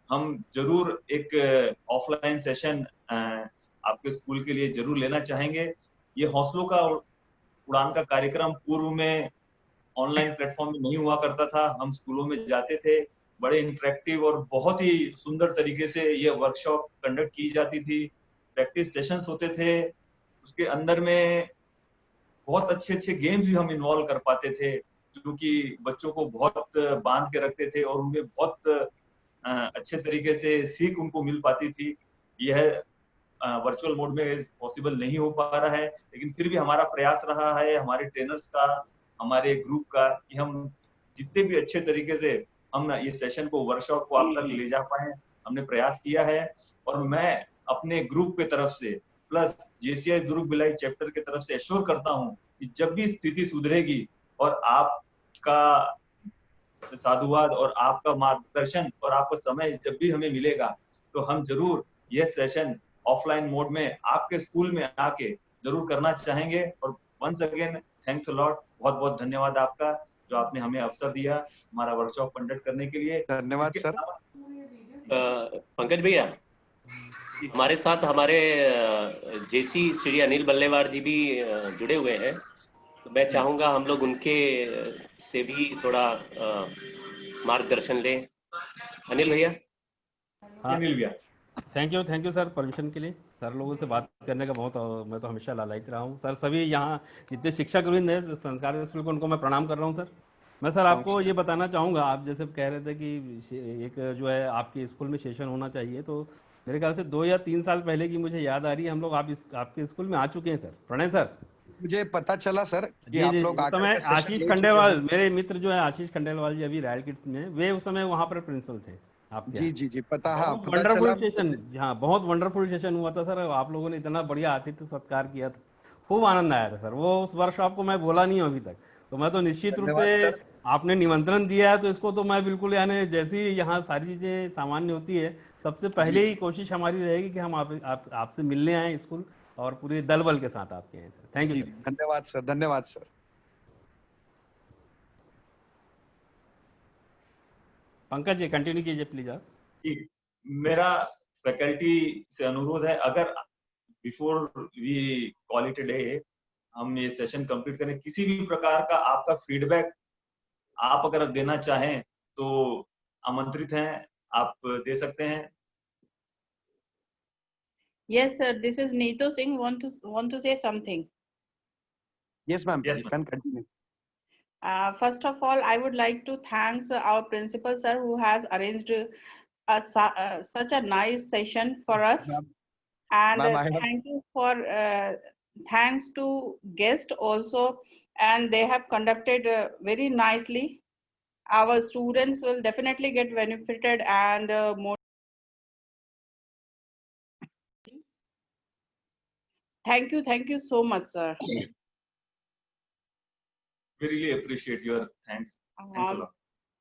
हम जरूर एक ऑफलाइन सेशन आपके स्कूल के लिए जरूर लेना चाहेंगे। ये हौसलों का उड़ान का कार्यक्रम पूर्व में ऑनलाइन प्लेटफॉर्म में नहीं हुआ करता था। हम स्कूलों में जाते थे, बड़े इंटरेक्टिव और बहुत ही सुंदर तरीके से ये वर्कशॉप कंडक्ट की जाती थी, प्रैक्टिस सेशंस होते थे, उसके अंदर में बहुत अच्छे अच्छे गेम्स भी हम इन्वॉल्व कर पाते थे जो कि बच्चों को बहुत बांध के रखते थे और उनमें बहुत अच्छे तरीके से सीख उनको मिल पाती थी। यह वर्चुअल मोड में पॉसिबल नहीं हो पा रहा है, लेकिन फिर भी हमारा प्रयास रहा है, हमारे ट्रेनर्स का, हमारे ग्रुप का, कि हम जितने भी अच्छे तरीके से हम ये सेशन को, वर्कशॉप को आप तक ले जा पाए, हमने प्रयास किया है। और मैं अपने ग्रुप की तरफ से plus JCI Durg Bhilai chapter की तरफ से एश्योर करता हूं कि जब भी स्थिति सुधरेगी और आपका साधुवाद और आपका मार्गदर्शन और आपका समय जब भी हमें मिलेगा, तो हम जरूर यह सेशन ऑफलाइन मोड में आपके स्कूल में आके जरूर करना चाहेंगे। और once again thanks a lot, बहुत बहुत धन्यवाद आपका जो आपने हमें अवसर दिया हमारा वर्कशॉप कंडक्ट करने के लिए। धन्यवाद इसके सर। पंकज भैया, हमारे साथ हमारे जेसी श्री अनिल बल्लेवार जी भी जुड़े हुए हैं, तो मैं चाहूंगा हम लोग उनके से भी थोड़ा मार्गदर्शन लें। अनिल भैया। अनिल भैया, थैंक यू सर परमिशन के लिए। सर लोगों से बात करने का बहुत मैं तो हमेशा लालायित रहा हूँ सर। सभी यहाँ जितने शिक्षक वृंद हैं संस्कार स्कूल को, उनको मैं प्रणाम कर रहा हूँ सर। मैं सर आपको ये बताना चाहूँगा, आप जैसे कह रहे थे कि एक जो है आपके स्कूल में सेशन होना चाहिए, तो मेरे ख्याल से 2 या 3 साल पहले की मुझे याद आ रही है, हम लोग आपके स्कूल में आ चुके हैं सर। प्रणय सर, मुझे पता चला सर कि जी आप जी, लोग उस आकर समय के सेशन आशीष ले चुके खंडेलवाल, हैं। मेरे मित्र जो है आशीष खंडेलवाल जी, अभी रॉयल किड्स में, वे उस समय वहाँ पर प्रिंसिपल थे आपके जी यहाँ। जी जी, पता, हाँ, बहुत पता चला वंडरफुल मुझे। सेशन, हाँ बहुत वंडरफुल सेशन हुआ था सर। आप लोगों ने इतना बढ़िया आतिथ्य सत्कार किया था, खूब आनंद आया था सर। वो उस वर्कशॉप को मैं बोला नहीं हूँ अभी तक, तो मैं तो निश्चित रूप धन्यवाद से, सर। आपने निमंत्रण दिया है तो इसको तो मैं बिल्कुल, यानी जैसी यहाँ सारी चीज़ें सामान्य होती है, सबसे जी पहले ही जी कोशिश हमारी रहेगी कि हम आपसे मिलने आए स्कूल, और पूरे दल बल के साथ आपके हैं sir. Thank you ji, sir. धन्यवाद सर, धन्यवाद सर। पंकज जी कंटिन्यू कीजिए प्लीज आप। ठीक, मेरा फैकल्टी से अनुरोध है, अगर before we call it day हम ये सेशन कंप्लीट करें, किसी भी प्रकार का आपका फीडबैक आप अगर देना चाहें तो आमंत्रित हैं, आप दे सकते हैं। Yes, sir. This is Neetu Singh. Want to say something. Yes ma'am, Yes, you ma'am. can continue. First of all, I would like to thank our principal sir who has arranged such a nice session for us, and Ma'am, I have, thank you for thanks to guests also, and they have conducted very nicely. Our students will definitely get benefited and more. Thank you so much, sir. We really appreciate your thanks. Thanks a lot.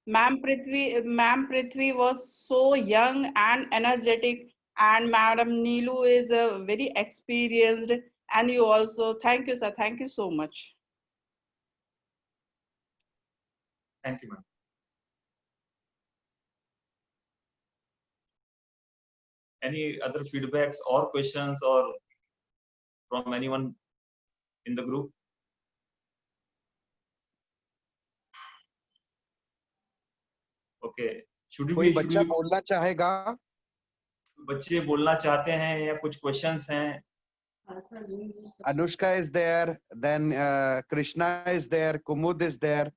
Ma'am Prithvi was so young and energetic, and Madam Neelu is very experienced, and you also. Thank you, sir. Thank you so much. Thank you, ma'am. Any other feedbacks or questions or from anyone in the group? Okay. कोई बच्चा बोलना चाहेगा? बच्चे बोलना चाहते हैं या कुछ क्वेश्चंस हैं? Anushka is there, then Krishna is there, Kumud is there,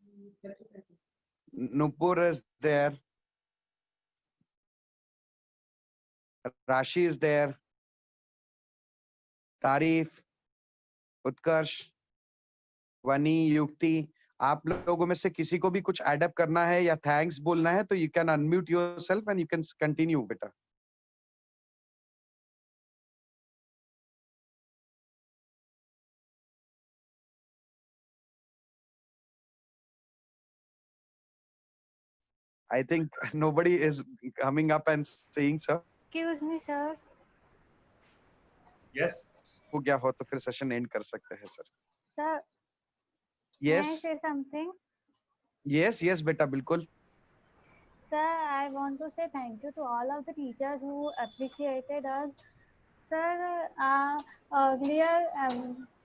Nupur is there, Rashi is there, Tarif, Utkarsh, Vani, Yukti. आप लोगों में से किसी को भी कुछ एड अप करना है या थैंक्स बोलना है तो you can unmute yourself and you can continue बेटा। I think nobody is coming up and saying sir. Excuse me, sir. Yes. हो गया हो तो फिर सेशन एंड कर सकते हैं sir. Sir. Yes. May I say something? Yes, yes, बेटा बिल्कुल। Sir, I want to say thank you to all of the teachers who appreciated us. Sir, earlier,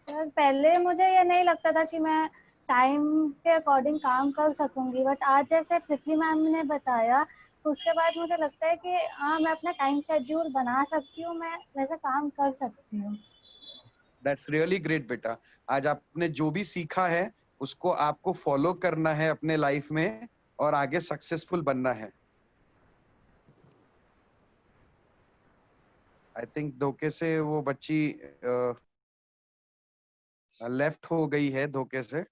sir, पहले मुझे ये नहीं लगता था कि मैं टाइम के अकॉर्डिंग काम कर सकूंगी, बट आज जैसे पृथ्वी मैम ने बताया उसके बाद मुझे लगता है कि हाँ मैं अपना टाइम शेड्यूल बना सकती हूँ, मैं वैसे काम कर सकती हूँ। That's really great बेटा। आज आपने जो भी सीखा है उसको आपको फॉलो करना है अपने लाइफ में और आगे सक्सेसफुल बनना है। आई थिंक धोखे से वो बच्ची लेफ्ट हो गई है धोखे से।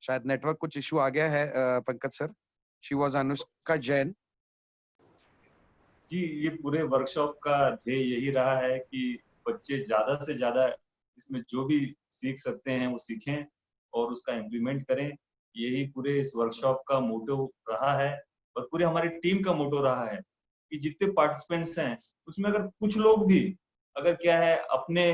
शायद नेटवर्क कुछ इशू आ गया है Pankaj sir. She was Anushka Jain. जी, ये पूरे वर्कशॉप का ध्येय यही रहा है कि बच्चे ज्यादा से ज्यादा इसमें जो भी सीख सकते हैं वो सीखें और उसका इम्प्लीमेंट करें। यही पूरे इस वर्कशॉप का मोटो रहा है और पूरे हमारी टीम का मोटो रहा है कि जितने पार्टिसिपेंट्स हैं उसमें अगर कुछ लोग भी अगर क्या है अपने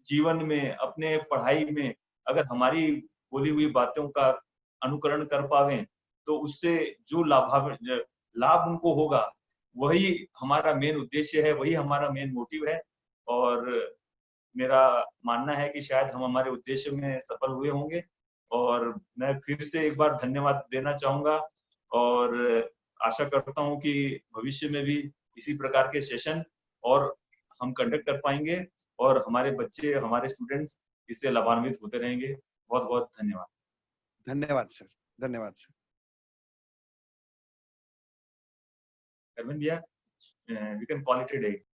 जीवन में, अपने पढ़ाई में अगर हमारी बोली हुई बातों का अनुकरण कर पावे तो उससे जो लाभ उनको होगा वही हमारा मेन उद्देश्य है, वही हमारा मेन मोटिव है। और मेरा मानना है कि शायद हम हमारे उद्देश्य में सफल हुए होंगे। और मैं फिर से एक बार धन्यवाद देना चाहूंगा और आशा करता हूं कि भविष्य में भी इसी प्रकार के सेशन और हम कंडक्ट कर पाएंगे और हमारे बच्चे, हमारे स्टूडेंट्स इससे लाभान्वित होते रहेंगे। बहुत बहुत धन्यवाद। धन्यवाद सर, धन्यवाद सर। Karman भैया, we can call it a day.